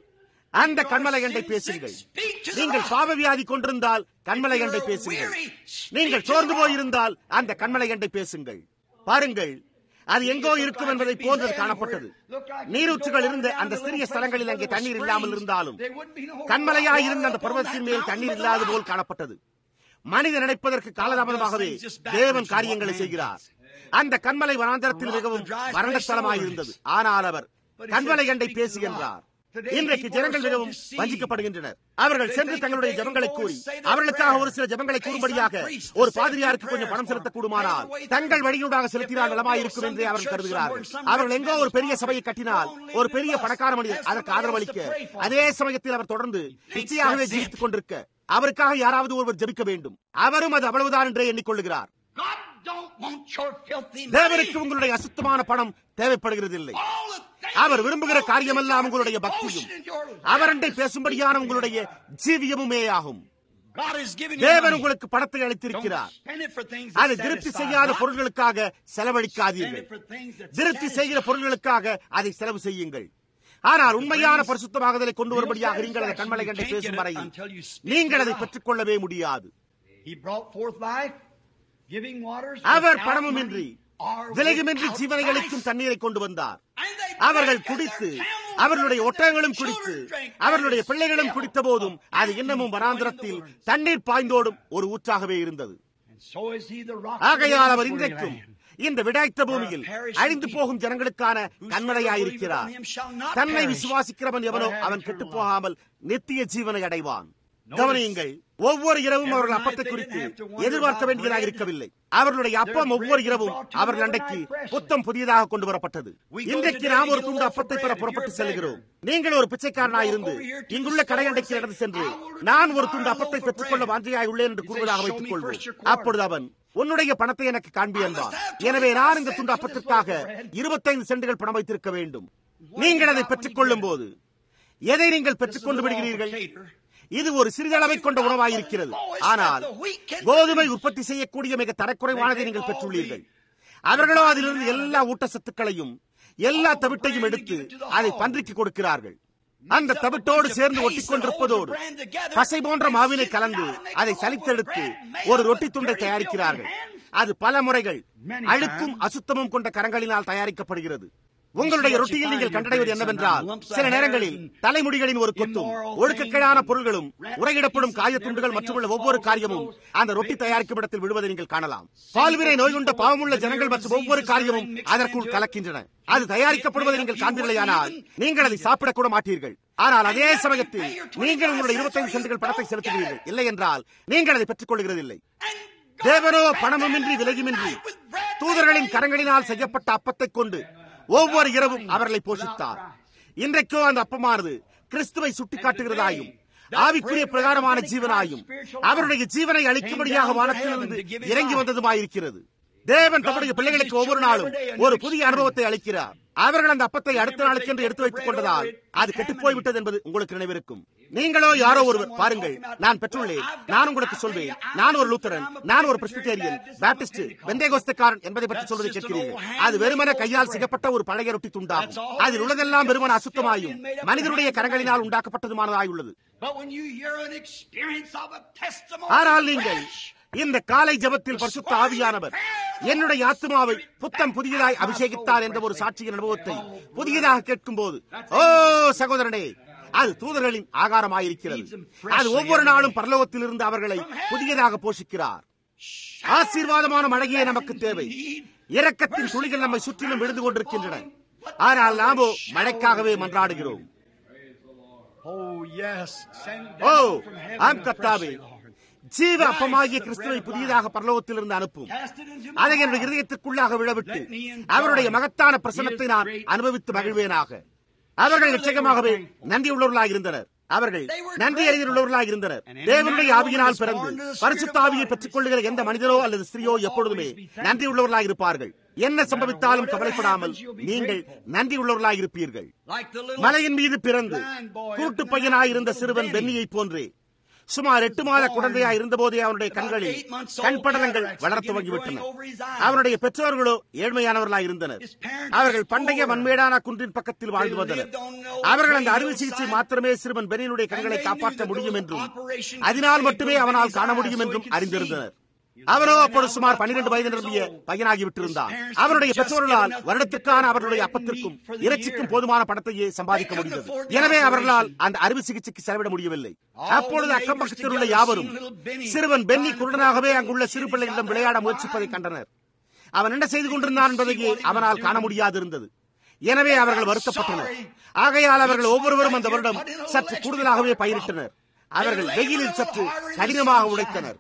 அந்த கண்மலை அண்டை பேசுங்கள். நீங்கள் பாவவியாதி கொண்டிருந்தால் கண்மலை அண்டை பேசுங்கள். நீங்கள் சோர்ந்து போயிருந்தால் அந்த கண்மலை அண்டை பேசுங்கள். பாருங்கள், அது எங்கோ இருக்கும் என்பதை போன்றது காணப்பட்டது. நீரூற்றுகள் இருந்த அந்த சிறிய ஸ்தலங்களில் அங்கே தண்ணீர் இல்லாமல் இருந்தாலும் கண்மலையாயிருந்த அந்த பர்வதத்தின் மேல் தண்ணீர் இல்லாத போல் காணப்பட்டது. மனிதன் நினைப்பதற்கு காலதாமதமாகவே தேவன் காரியங்களை செய்கிறார். அந்த கண்மலை வனாந்தரத்தில் மிகவும் வறண்ட ஸ்தலமாயிருந்தது. ஆனால் அவர் கண்மலை அண்டை பேசுகின்றார். இன்றைக்கு ஜனங்கள் மிகவும் வஞ்சிக்கப்படுகின்றனர். அவர்கள் சென்று தங்களுடைய ஜெபங்களை கூறி அவர்களுக்காக ஒரு சில ஜெபங்களை கூறும்படியாக ஒரு பாதிரியாருக்கு கொஞ்சம் பணம் செலுத்தக்கூடுமானால் தங்கள் வழியூடாக செலுத்தினால் நலமாயிருக்கும் என்று அவர்கள் கருதுகிறார்கள். அவர்கள் எங்கோ ஒரு பெரிய சபையை கட்டினால் ஒரு பெரிய பணக்கார மனிதர் அதற்கு ஆதரவளிக்க, அதே சமயத்தில் அவர் தொடர்ந்து நிச்சயமாகவே ஜீவித்துக் கொண்டிருக்க அவருக்காக யாராவது ஒருவர் ஜெபிக்க வேண்டும். அவரும் அது அவ்வளவுதான் என்றே எண்ணிக்கொள்கிறார். தேவனுக்கு உங்களுடைய அசுத்தமான பணம் தேவைப்படுகிறது இல்லை. அவர் விரும்புகிற காரியமெல்லாம் உங்களுடைய பக்தியும் அவரண்டை பேசும்படியான உங்களுடைய ஜீவியமுமே ஆகும். தேவன் உங்களுக்கு பணத்தை அளித்திருக்கிறார். அதை திருப்தி செய்யாத பொருட்களுக்காக செலவழிக்காதீர்கள். திருப்தி செய்கிற பொருட்களுக்காக அதை செலவு செய்யுங்கள். ஆனால் உண்மையான பரிசுத்தமாகுதலை கொண்டு வரும்படியாக நீங்கள் அதை கண்மலை கண்டை பேசும் வரையில் நீங்கள் அதை பெற்றுக் கொள்ளவே முடியாது. அவர் பணமுமின்றி விலையுமின்றி ஜீவனை அளிக்கும் தண்ணீரை கொண்டு வந்தார். அவர்கள் குடித்து அவர்களுடைய ஒட்டகங்களும் குடித்து அவர்களுடைய பிள்ளைகளும் குடித்த போதும் அது இன்னமும் வனாந்திரத்தில் தண்ணீர் பாய்ந்தோடும் ஒரு ஊற்றாகவே இருந்தது. ஆகையால் அவர் இன்றைக்கும் இந்த விடாய்த்த பூமியில் அழிந்து போகும் ஜனங்களுக்கான கண்மலையாயிருக்கிறார். தன்னை விசுவாசிக்கிறவன் எவனோ அவன் கெட்டு போகாமல் நித்திய ஜீவனை அடைவான். கவனியுங்கள், ஒவ்வொரு இரவும் அவர்கள் அப்பத்தை குறித்து எதிர்பார்க்க வேண்டியதாக இருக்கவில்லை. அவர்களுடைய அப்பம் ஒவ்வொரு இரவும் அவர்கள் அண்டைக்கு புத்தம் புதியதாக கொண்டு வரப்பட்டது. இன்றைக்கு நாம் ஒரு துண்டு அப்பத்தை பெற புறப்பட்டு செல்கிறோம். நீங்கள் ஒரு பிச்சைக்காரனாயிருந்து இங்குள்ள கடையண்டைக்கு நடந்து சென்று நான் ஒரு துண்டு அப்பத்தை பெற்றுக் கொள்ள வாஞ்சையாய் உள்ளேன் என்று கூறுவதாக வைத்துக் கொள்வோம். அப்பொழுது அவன் உன்னுடைய பணத்தை எனக்கு காண்பி என்பான். எனவே நான் இந்த துண்டு அப்பத்திற்காக 25 சென்டுகள் பணம் வைத்திருக்க வேண்டும். நீங்கள் அதை பெற்றுக் கொள்ளும் போது எதை நீங்கள் பெற்றுக் கொண்டு விடுகிறீர்கள்? இது ஒரு சிறிதளவை கொண்ட உணவாயிருக்கிறது. ஆனால் கோதுமை உற்பத்தி செய்யக்கூடிய மிக தரக்குறைவானதை நீங்கள் பெற்றுள்ளீர்கள். அவர்களோ அதிலிருந்து எல்லா ஊட்டச்சத்துக்களையும் எல்லா தவிட்டையும் எடுத்து அதை பன்றிக்கு கொடுக்கிறார்கள். அந்த தவிட்டோடு சேர்ந்து ஒட்டிக்கொண்டிருப்பதோடு பசை போன்ற மாவினை கலந்து அதை சலித்தெடுத்து ஒரு ரொட்டி துண்டை தயாரிக்கிறார்கள். அது பல முறைகள் அழுக்கும் அசுத்தமும் கொண்ட கரங்களினால் தயாரிக்கப்படுகிறது. உங்களுடைய ரொட்டியில் நீங்கள் கண்டடைவது என்னவென்றால், சில நேரங்களில் தலைமுடிகளின் ஒரு கொத்தும், ஒழுக்கக்கேடான பொருள்களும், உரையிடப்படும் காயத்துண்டுகள் மற்றும் ஒவ்வொரு காரியமும் அந்த ரொட்டி தயாரிக்கும் இடத்தில் விழுவதை நீங்கள் காணலாம். பால்வினை நோய் கொண்ட பாவமுள்ள ஜனங்கள் மற்றும் ஒவ்வொரு காரியமும் அதற்குள் கலக்கின்றன. அது தயாரிக்கப்படுவதை நீங்கள் காண்பீர்களேயானால் நீங்கள் அதை சாப்பிடக்கூட மாட்டீர்கள். ஆனால் அதே சமயத்தில் நீங்கள் உங்களுடைய 25 சென்டுகள் பணத்தை செலுத்துகிறீர்கள். இல்லை என்றால் நீங்கள் அதை பெற்றுக் கொள்கிறதில்லை. தேவனோ பணமுமின்றி விலையுமின்றி தூதர்களின் கரங்களினால் செய்யப்பட்ட அப்பத்தை கொண்டு ஒவ்வொரு இரவும் அவர்களை போஷித்தார். இன்றைக்கோ அந்த அப்பமானது கிறிஸ்துவை சுட்டிக்காட்டுகிறதாயும் ஆவிக்குரிய பிரகாரமான ஜீவனாயும் அவருடைய ஜீவனை அளிக்கும்படியாக வானத்திலிருந்து இறங்கி வந்ததுமாயிருக்கிறது. தேவன் தம்முடைய பிள்ளைகளுக்கு ஒவ்வொரு நாளும் ஒரு புதிய அனுபவத்தை அளிக்கிறார். அவர்கள் அந்த அப்பத்தை அடுத்த நாளுக்கு என்று எடுத்து வைத்துக் கொண்டதால் அது கெட்டுப்போய்விட்டது என்பது உங்களுக்கு நினைவிருக்கும். நீங்களோ யாரோ ஒருவர், பாருங்கள், நான் பெற்றுள்ளேன், நான் உங்களுக்கு சொல்வேன், நான் ஒரு லூத்தரன், நான் ஒரு பிரெஸ்பிட்டேரியன், பாப்டிஸ்ட், பெந்தேகோஸ்தேக்காரன் என்பதை பற்றி சொல்வதை கேட்கிறீர்கள். அது வெறுமன கையால் சிகப்பட்ட ஒரு பழைய ரொட்டி துண்டாகும். அதில் உள்ளதெல்லாம் வெறுமன அசுத்தமாயும் மனிதனுடைய கரங்களினால் உண்டாக்கப்பட்டதுமானதாயுள்ளது. ஆனால் நீங்கள் இந்த காலை ஜெபத்தில் பரிசுத்த ஆவியானவர் என்னுடைய ஆத்துமாவை புத்தம் புதியதாய் அபிஷேகித்தார் என்ற ஒரு சாட்சியின் அனுபவத்தை புதியதாக கேட்கும் போது, ஓ சகோதரனே, அது தூதர்களின் ஆகாரமாயிருக்கிறது. அது ஒவ்வொரு நாளும் பரலோகத்தில் இருந்து அவர்களை புதியதாக போஷிக்கிறார். ஆசீர்வாதமான மழையே நமக்கு தேவை. இரக்கத்தின் துளிகள் நம்மை சுற்றிலும் விழுந்து கொண்டிருக்கின்றன. ஆனால் நாமோ மழைக்காகவே மன்றாடுகிறோம். ஓ ஆம் கர்த்தாவே, ஜீவ அப்பமாகிய கிறிஸ்துவை புதியதாக பரலோகத்திலிருந்து அனுப்பும். அதை என்னுடைய இதயத்திற்குள்ளாக விழவிட்டு அவருடைய மகத்தான பிரசன்னத்தை நான் அனுபவித்து மகிழ்வேனாக. அவர்கள் நிச்சயமாகவே நன்றியுள்ளவர்களாக இருந்தனர். அவர்கள் நன்றி அறிந்துள்ளவர்களாக இருந்தனர். தேவனுடைய ஆவியினால் பிறந்து பரிசுத்த ஆவியை பெற்றுக் கொள்ளுகிற எந்த மனிதரோ அல்லது ஸ்திரீயோ எப்பொழுதுமே நன்றி உள்ளவர்களாக இருப்பார்கள். என்ன சம்பவித்தாலும் கவலைப்படாமல் நீங்கள் நன்றி உள்ளவர்களாக இருப்பீர்கள். மலையின் மீது பிறந்து கூட்டு பையனாயிருந்த சிறுவன் பென்னியை போன்றே சுமார் 8 மாத குழந்தையாய் இருந்தபோதே அவனுடைய கண்களில் கண்படலங்கள் வளர துவங்கிவிட்டன. அவனுடைய பெற்றோர்களோ ஏழ்மையானவர்களாய் இருந்தனர். அவர்கள் பண்டைய மண்மேடான குன்றின் பக்கத்தில் வாழ்ந்து வந்தனர். அவர்கள் அந்த அறுவை சிகிச்சை மாத்திரமே சிறுவன் பென்னியினுடைய கண்களை காப்பாற்ற முடியும் என்றும் அதனால் மட்டுமே அவனால் காண முடியும் என்றும் அறிந்திருந்தனர். அவனோ அப்பொழுது சுமார் 12 வயது நிரம்பிய பையனாகிவிட்டிருந்தான். அவருடைய பெற்றோர்களால் வருடத்திற்கான அவர்களுடைய அப்பத்திற்கும் இறைச்சிக்கும் போதுமான பணத்தையே சம்பாதிக்க முடிந்தது. எனவே அவர்களால் அந்த அறுவை சிகிச்சைக்கு செலவிட முடியவில்லை. அப்பொழுது அக்கம் பக்கத்தில் உள்ள யாவரும் சிறுவன் பென்னி குருடனாகவே அங்குள்ள சிறு பிள்ளைகளிடம் விளையாட முயற்சிப்பதை கண்டனர். அவன் என்ன செய்து கொண்டிருந்தான் என்பதையே அவனால் காண முடியாது இருந்தது. எனவே அவர்கள் வருத்தப்பட்டனர். ஆகையால் அவர்கள் ஒவ்வொருவரும் அந்த வருடம் சற்று கூடுதலாகவே பயிரிட்டனர். அவர்கள் வெயிலில் சற்று கடினமாக உழைத்தனர்.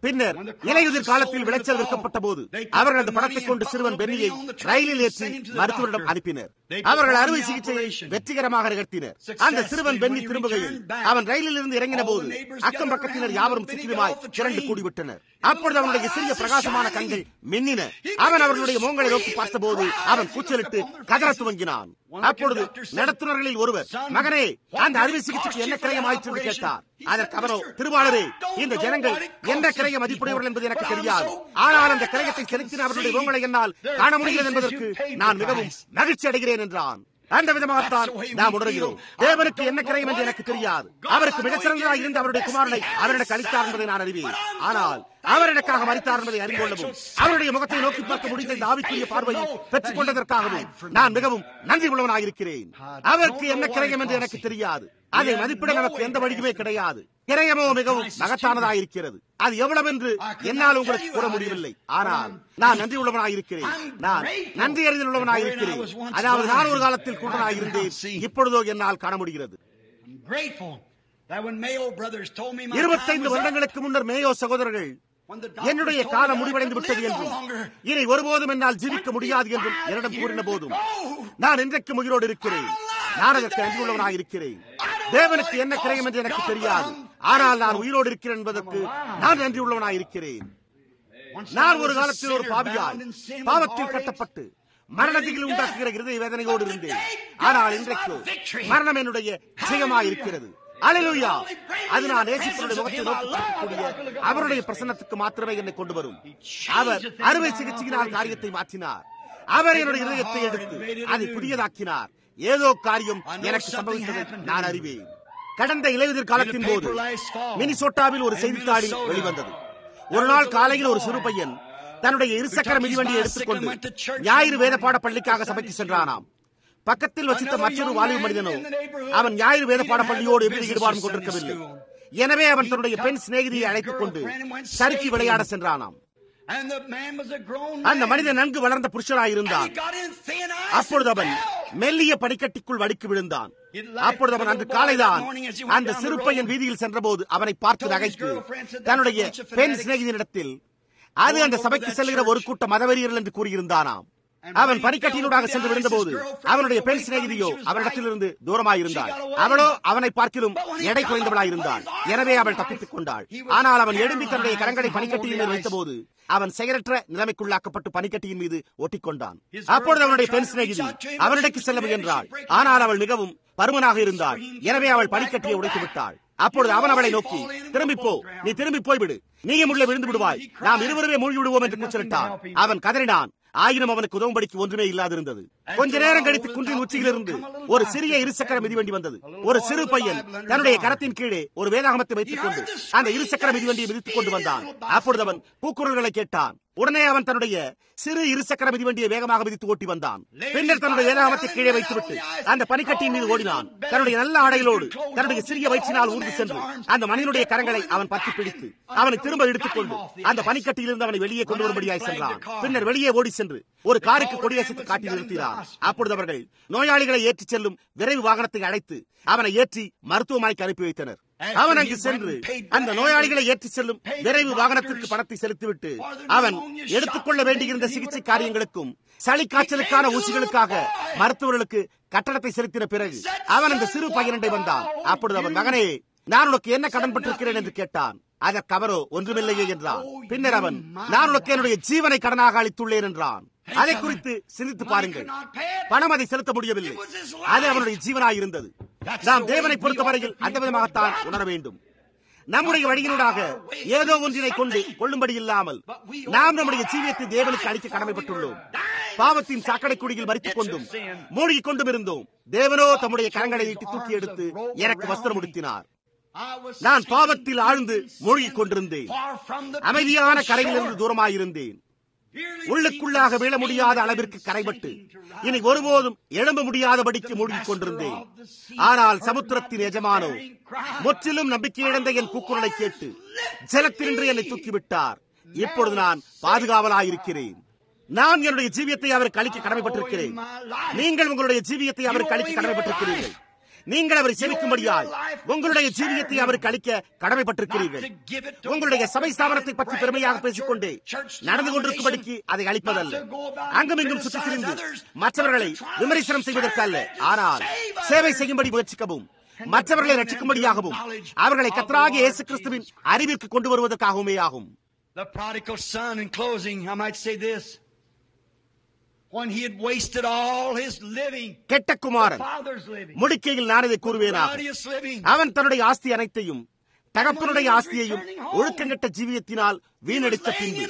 பின்னர் இலையுதிர் காலத்தில் விளைச்சல் விற்கப்பட்ட போது அவர்கள் அந்த பணத்தை கொண்டு சிறுவன் பென்னியை ரயிலில் ஏற்றி மருத்துவரிடம் அனுப்பினர். அவர்கள் அறுவை சிகிச்சையை வெற்றிகரமாக நிகழ்த்தினர். அந்த சிறுவன் பென்னி திரும்புகையில் அவன் ரயிலில் இருந்து இறங்கின போது அக்கம் பக்கத்தினர் யாவரும் சுற்றிலுமாய் திரண்டு கூடிவிட்டனர். அப்பொழுது அவனுடைய சிறிய பிரகாசமான கண்கள் மின்னின. அவன் அவர்களுடைய முகங்களை நோக்கி பார்த்தபோது அவன் கூச்சலிட்டு கதற துவங்கினான். அப்பொழுது நடத்துனர்களில் ஒருவர், மகனே, அந்த அறுவை சிகிச்சைக்கு என்ன கிரயம் ஆயிற்று என்று கேட்டார். அதற்கு அவரோ, திருவாளரே, இந்த ஜனங்கள் என்ன கிரயம் மதிப்புடையவர்கள் என்பது எனக்கு தெரியாது. ஆனால் அந்த கிரயத்தை செலுத்தின அவர்களுடைய முகங்களை என்னால் காண முடிகிறது என்பதற்கு நான் மிகவும் மகிழ்ச்சி அடைகிறேன் என்றான். அந்த விதமாகத்தான் நாம் உணர்கிறோம். தேவனுக்கு என்ன கிரயம் என்று எனக்கு தெரியாது. அவருக்கு மிகச்சிறந்ததாக இருந்த அவருடைய குமாரனை அவர் எனக்கு அளித்தார் என்பதை நான் அறிவேன். ஆனால் அவர் எனக்காக மரித்தார் என்பதை அறிந்து கொள்ளவும் அவருடைய முகத்தை நோக்கி பார்க்க முடிந்த இந்த ஆவிக்குரிய பார்வையை பெற்றுக் கொண்டதற்காகவும் நான் மிகவும் நன்றி உள்ளவனாக இருக்கிறேன். அவருக்கு என்ன கிரயம் என்று எனக்கு தெரியாது. அதை மதிப்பிட நமக்கு எந்த வழியுமே கிடையாது. கிரயமோ மிகவும் மகத்தானதாக இருக்கிறது. அது எவ்வளவு என்று என்னால் உங்களுக்கு கூற முடியவில்லை. ஆனால் நான் நன்றி உள்ளவனாக இருக்கிறேன். நான் நன்றி அறிதல் உள்ளவனாக இருக்கிறேன். அதாவது நான் ஒரு காலத்தில் கூட்டனாக இருந்தேன், இப்பொழுதோ என்னால் காண முடிகிறது. 25 வருடங்களுக்கு முன்னர் மேயோ சகோதரர்கள் என்னுடைய காலம் முடிவடைந்து விட்டது என்றும் இனி ஒருபோதும் என்னால் ஜீவிக்க முடியாது என்றும் என்னிடம் கூறின போதும் நான் இன்றைக்கு உயிரோடு இருக்கிறேன். நான் அதற்கு நன்றி உள்ளவனாக இருக்கிறேன். தேவனுக்கு என்ன கிரயம் என்று எனக்கு தெரியாது. ஆனால் நான் உயிரோடு இருக்கிறேன் என்பதற்கு நான் நன்றி உள்ளவனாக இருக்கிறேன். நான் ஒரு காலத்தில் ஒரு பாவியால் பாவத்தில் கட்டப்பட்டு மரணத்தில் உண்டாக்குகிற இருதய வேதனையோடு இருந்தேன். ஆனால் இன்றைக்கு மரணம் என்னுடைய ஜெயமாயிருக்கிறது. அல்லேலூயா! அது நான் நேசிப்பவருடைய முகத்தை நோக்கி பார்க்கக்கூடிய அவருடைய பிரசன்னத்துக்கு மாத்திரமே என்னை கொண்டு வரும். அவர் அறுவை சிகிச்சையினால் காரியத்தை மாற்றினார். அவர் என்னுடைய இதயத்தை எடுத்து அதை புதியதாக்கினார். ஏதோ காரியம் எனக்கு சம்பவித்ததை நான் அறிவேன். கடந்த இலையுதிர் காலத்தின் போது மினிசோட்டாவில் ஒரு செய்தித்தாளில் வெளிவந்தது. ஒரு நாள் காலையில் ஒரு சிறு பையன் தன்னுடைய இருசக்கர மிதிவண்டியை எடுத்துக்கொண்டு ஞாயிறு வேத பாட பள்ளிக்காக சபைக்கு சென்றானாம். பக்கத்தில் வசித்த மற்றொரு வாலிப மனிதனோ அவன் ஞாயிறு வேத பாடப்பள்ளியோடு எவ்வித ஈடுபாடும் கொண்டிருக்கவில்லை. எனவே அவன் தன்னுடைய பெண் சிநேகிதியை அழைத்துக் கொண்டு சறுக்கி விளையாட சென்றானாம். அந்த மனிதன் நன்கு வளர்ந்த புருஷனாயிருந்தான். அப்பொழுது அவன் மெல்லிய படிக்கட்டிக்குள் வடிக்கு விழுந்தான். அப்பொழுது அவன் அன்று காலைதான் அந்த சிறு பையன் வீதியில் சென்றபோது அவனை பார்த்து நகைத்து தன்னுடைய பெண் சிநேகிதியிடத்தில் அது அந்த சபைக்கு செல்கிற ஒரு கூட்ட மதவெறியர்கள் என்று கூறியிருந்தானாம். அவன் பனிக்கட்டினூடாக சென்று விழுந்தபோது அவனுடைய பெண் சிநேகிதியோ அவனிடத்திலிருந்து தூரமாயிருந்தாள். அவளோ அவனை பார்க்கிலும் எடை குறைந்தவளாயிருந்தாள். எனவே அவள் தப்பித்துக் கொண்டாள். ஆனால் அவன் எழும்பி தன்னுடைய கரங்களை பனிக்கட்டியின் மீது வைத்தபோது அவன் செயலற்ற நிலைமைக்குள்ளாக்கப்பட்டு பனிக்கட்டியின் மீது ஒட்டிக்கொண்டான். அப்பொழுது அவனுடைய பெண் சிநேகிதி அவனிடக்கு செல்ல முயன்றாள். ஆனால் அவள் மிகவும் பருமனாக இருந்தாள். எனவே அவள் பனிக்கட்டியை உடைத்து விட்டாள். அப்பொழுது அவன் அவளை நோக்கி, திரும்பிப்போ, நீ திரும்பி போய்விடு, நீயும் உள்ளே விழுந்து விடுவாய், நாம் இருவருமே மூழ்கி விடுவோம் என்று கூச்சலிட்டான். அவன் கதறினான். ஆயினும் அவனுக்கு உதவும்படிக்கு ஒன்றுமே இல்லாதிருந்தது. கொஞ்ச நேரம் கழித்து குன்றின் உச்சியிலிருந்து ஒரு சிறிய இருசக்கர மிதிவண்டி வந்தது. ஒரு சிறு பையன் தன்னுடைய கரத்தின் கீழே ஒரு வேதாகமத்தை வைத்துக் கொண்டு அந்த இருசக்கர மிதிவண்டியை மிதித்துக் கொண்டு வந்தான். அப்பொழுது அவன் கூக்குரல்களை கேட்டான். உடனே அவன் தன்னுடைய சிறு இருசக்கர மிதிவண்டியை வேகமாக மிதித்து ஓட்டி வந்தான். பின்னர் தன்னுடைய வேதாகமத்தை கீழே வைத்துவிட்டு அந்த பனிக்கட்டியின் மீது ஓடினான். தன்னுடைய நல்ல ஆடைகளோடு தன்னுடைய சிறிய வயிற்றினால் ஊர்ந்து சென்று அந்த மனிதனுடைய கரங்களை அவன் பற்றி பிடித்து அவனை திரும்ப எடுத்துக்கொண்டு அந்த பனிக்கட்டியிலிருந்து அவனை வெளியே கொண்டு வரும்படியாய் சென்றான். பின்னர் வெளியே ஓடி சென்று ஒரு காருக்கு கொடியசைத்து காட்டி நிறுத்தினார். அப்பொழுது அவர்கள் நோயாளிகளை ஏற்றிச் செல்லும் விரைவு வாகனத்தை அழைத்து அவனை ஏற்றி மருத்துவமனைக்கு அனுப்பி வைத்தனர். அவன் அங்கு சென்று அந்த நோயாளிகளை ஏற்றி செல்லும் விரைவு வாகனத்திற்கு பணத்தை செலுத்திவிட்டு அவன் எடுத்துக்கொள்ள வேண்டியிருந்த சிகிச்சை காரியங்களுக்கும் சளி காய்ச்சலுக்கான ஊசிகளுக்காக மருத்துவர்களுக்கு கட்டணத்தை செலுத்தின பிறகு அவன் அந்த சிறு பையனண்டை வந்தான். அப்பொழுது அவன், மகனே, நான் உனக்கு என்ன கடன் பட்டிருக்கிறேன் என்று கேட்டான். அதற்கு அவரோ ஒன்றுமில்லையே என்றான். பின்னர் அவன், நான் உனக்கு என்னுடைய ஜீவனை கடனாக அளித்துள்ளேன் என்றான். அதை குறித்து சிந்தித்து பாருங்கள். பணம் அதை செலுத்த முடியவில்லை, அது அவனுடைய ஜீவனாயிருந்தது. நாம் தேவனை பொறுத்தவரையில் அந்த விதமாகத்தான் உணர வேண்டும். நம்முடைய வழியினூடாக ஏதோ ஒன்றினை கொண்டு கொள்ளும்படி இல்லாமல் நாம் நம்முடைய ஜீவியத்தை தேவனுக்கு அளிக்க கடமைப்பட்டுள்ளோம். பாவத்தின் சாக்கடை குடியில் மறித்துக் கொண்டும் மூழ்கிக் கொண்டும் இருந்தோம். தேவனோ தம்முடைய கரங்களை நீட்டி தூக்கி எடுத்து எனக்கு வஸ்திரம் உடுத்தினார். நான் பாவத்தில் ஆழ்ந்து மூழ்கிக் கொண்டிருந்தேன். அமைதியான கரையிலிருந்து தூரமாயிருந்தேன். உள்ளுக்குள்ளாக வீழ முடியாத அளவிற்கு கரைபட்டு இனி ஒருபோதும் எழும்ப முடியாதபடிக்கு மூழ்கிக் கொண்டிருந்தேன். ஆனால் சமுத்திரத்தின் எஜமானோ முற்றிலும் நம்பிக்கையிழந்த என் கூக்குரலை கேட்டு ஜலத்தினின்று என்னை தூக்கிவிட்டார். இப்பொழுது நான் பாதுகாவலாயிருக்கிறேன். நான் என்னுடைய ஜீவியத்தை அவருக்கு அளிக்க கடமைப்பட்டிருக்கிறேன். நீங்கள் உங்களுடைய ஜீவியத்தை அவருக்கு அளிக்க கடமைப்பட்டிருக்கிறீர்கள். நீங்கள் அவரை சேவிக்கும்படியாய் உங்களுடைய ஜீவியத்தை அவருக்கு அளிக்க கடமைப்பட்டிருக்கிறீர்கள். உங்களுடைய சபை ஸ்தாபனத்தை பற்றி பெருமையாக பேசிக்கொண்டே நடந்து கொண்டிருக்கும்படிக்கு அதை அளிப்பதல்ல. அங்கும் இங்கும் சுற்றித் திரிந்து மற்றவர்களை விமர்சனம் செய்வதற்கல்ல, ஆனால் சேவை செய்யும்படி முயற்சிக்கவும் மற்றவர்களை ரட்சிக்கும்படியாகவும் அவர்களை கர்த்தராகிய இயேசு கிறிஸ்துவின் அறிவிற்கு கொண்டு வருவதற்காகவுமே ஆகும். When he had wasted all his living, கெட்ட குமாரன் முடிக்கையில் நான் இதை கூறுவேனாக, அவன் தன்னுடைய ஆஸ்தி அனைத்தையும் தகப்பனுடைய ஆஸ்தியையும் ஒழுக்கங்கெட்ட ஜீவியத்தினால் வீணடித்த பின்பு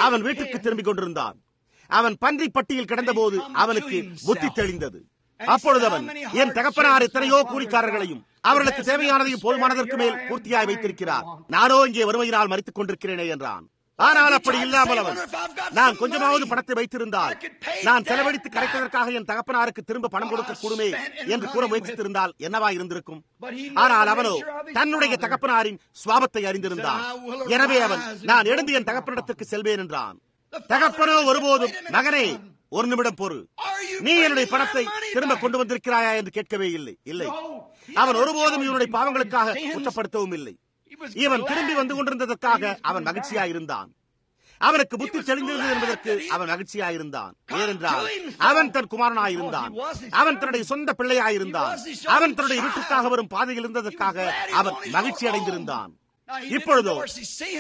அவன் வீட்டுக்கு திரும்பிக் கொண்டிருந்தான். அவன் பன்றி பட்டியில் கிடந்தபோது அவனுக்கு புத்தி தெளிந்தது. அப்பொழுது அவன், என் தகப்பனார் எத்தனையோ கூலிக்காரர்களையும் அவர்களுக்கு தேவையானதையும் போதுமானதற்கு மேல் பூர்த்தியாய் வைத்திருக்கிறார், நானோ இங்கே வறுமையினால் மரித்துக் கொண்டிருக்கிறேனே என்றான். ஆனால் அப்படி இல்லாமல் அவன், நான் கொஞ்சமாவது பணத்தை வைத்திருந்தால் நான் செலவழித்து கரைப்பதற்காக என் தகப்பனாருக்கு திரும்ப பணம் கொடுக்க கூடுமே என்று கூற முயற்சித்திருந்தால் என்னவா இருந்திருக்கும்? ஆனால் அவனோ தன்னுடைய தகப்பனாரின் சுவாபத்தை அறிந்திருந்தான். எனவே அவன், நான் எழுந்து என் தகப்பனிடத்திற்கு செல்வேன் என்றான். தகப்பனோ ஒருபோதும், மகனே, ஒரு நிமிடம் பொறு, நீ என்னுடைய பணத்தை திரும்ப கொண்டு வந்திருக்கிறாயா என்று கேட்கவே இல்லை. இல்லை, அவன் ஒருபோதும் இவனுடைய பாவங்களுக்காக குற்றப்படுத்தவும் இல்லை. இவன் திரும்பி வந்து கொண்டிருந்ததற்காக அவன் மகிழ்ச்சியாயிருந்தான். அவனுக்கு புத்தி தெளிந்திருந்தது என்பதற்கு அவன் மகிழ்ச்சியாயிருந்தான். ஏனென்றால் அவன் தன் குமாரனாயிருந்தான். அவன் தன்னுடைய சொந்த பிள்ளையாயிருந்தான். அவன் தன்னுடைய வீட்டுக்காக வரும் பாதையில் இருந்ததற்காக அவன் மகிழ்ச்சி அடைந்திருந்தான். இப்பொழுதோ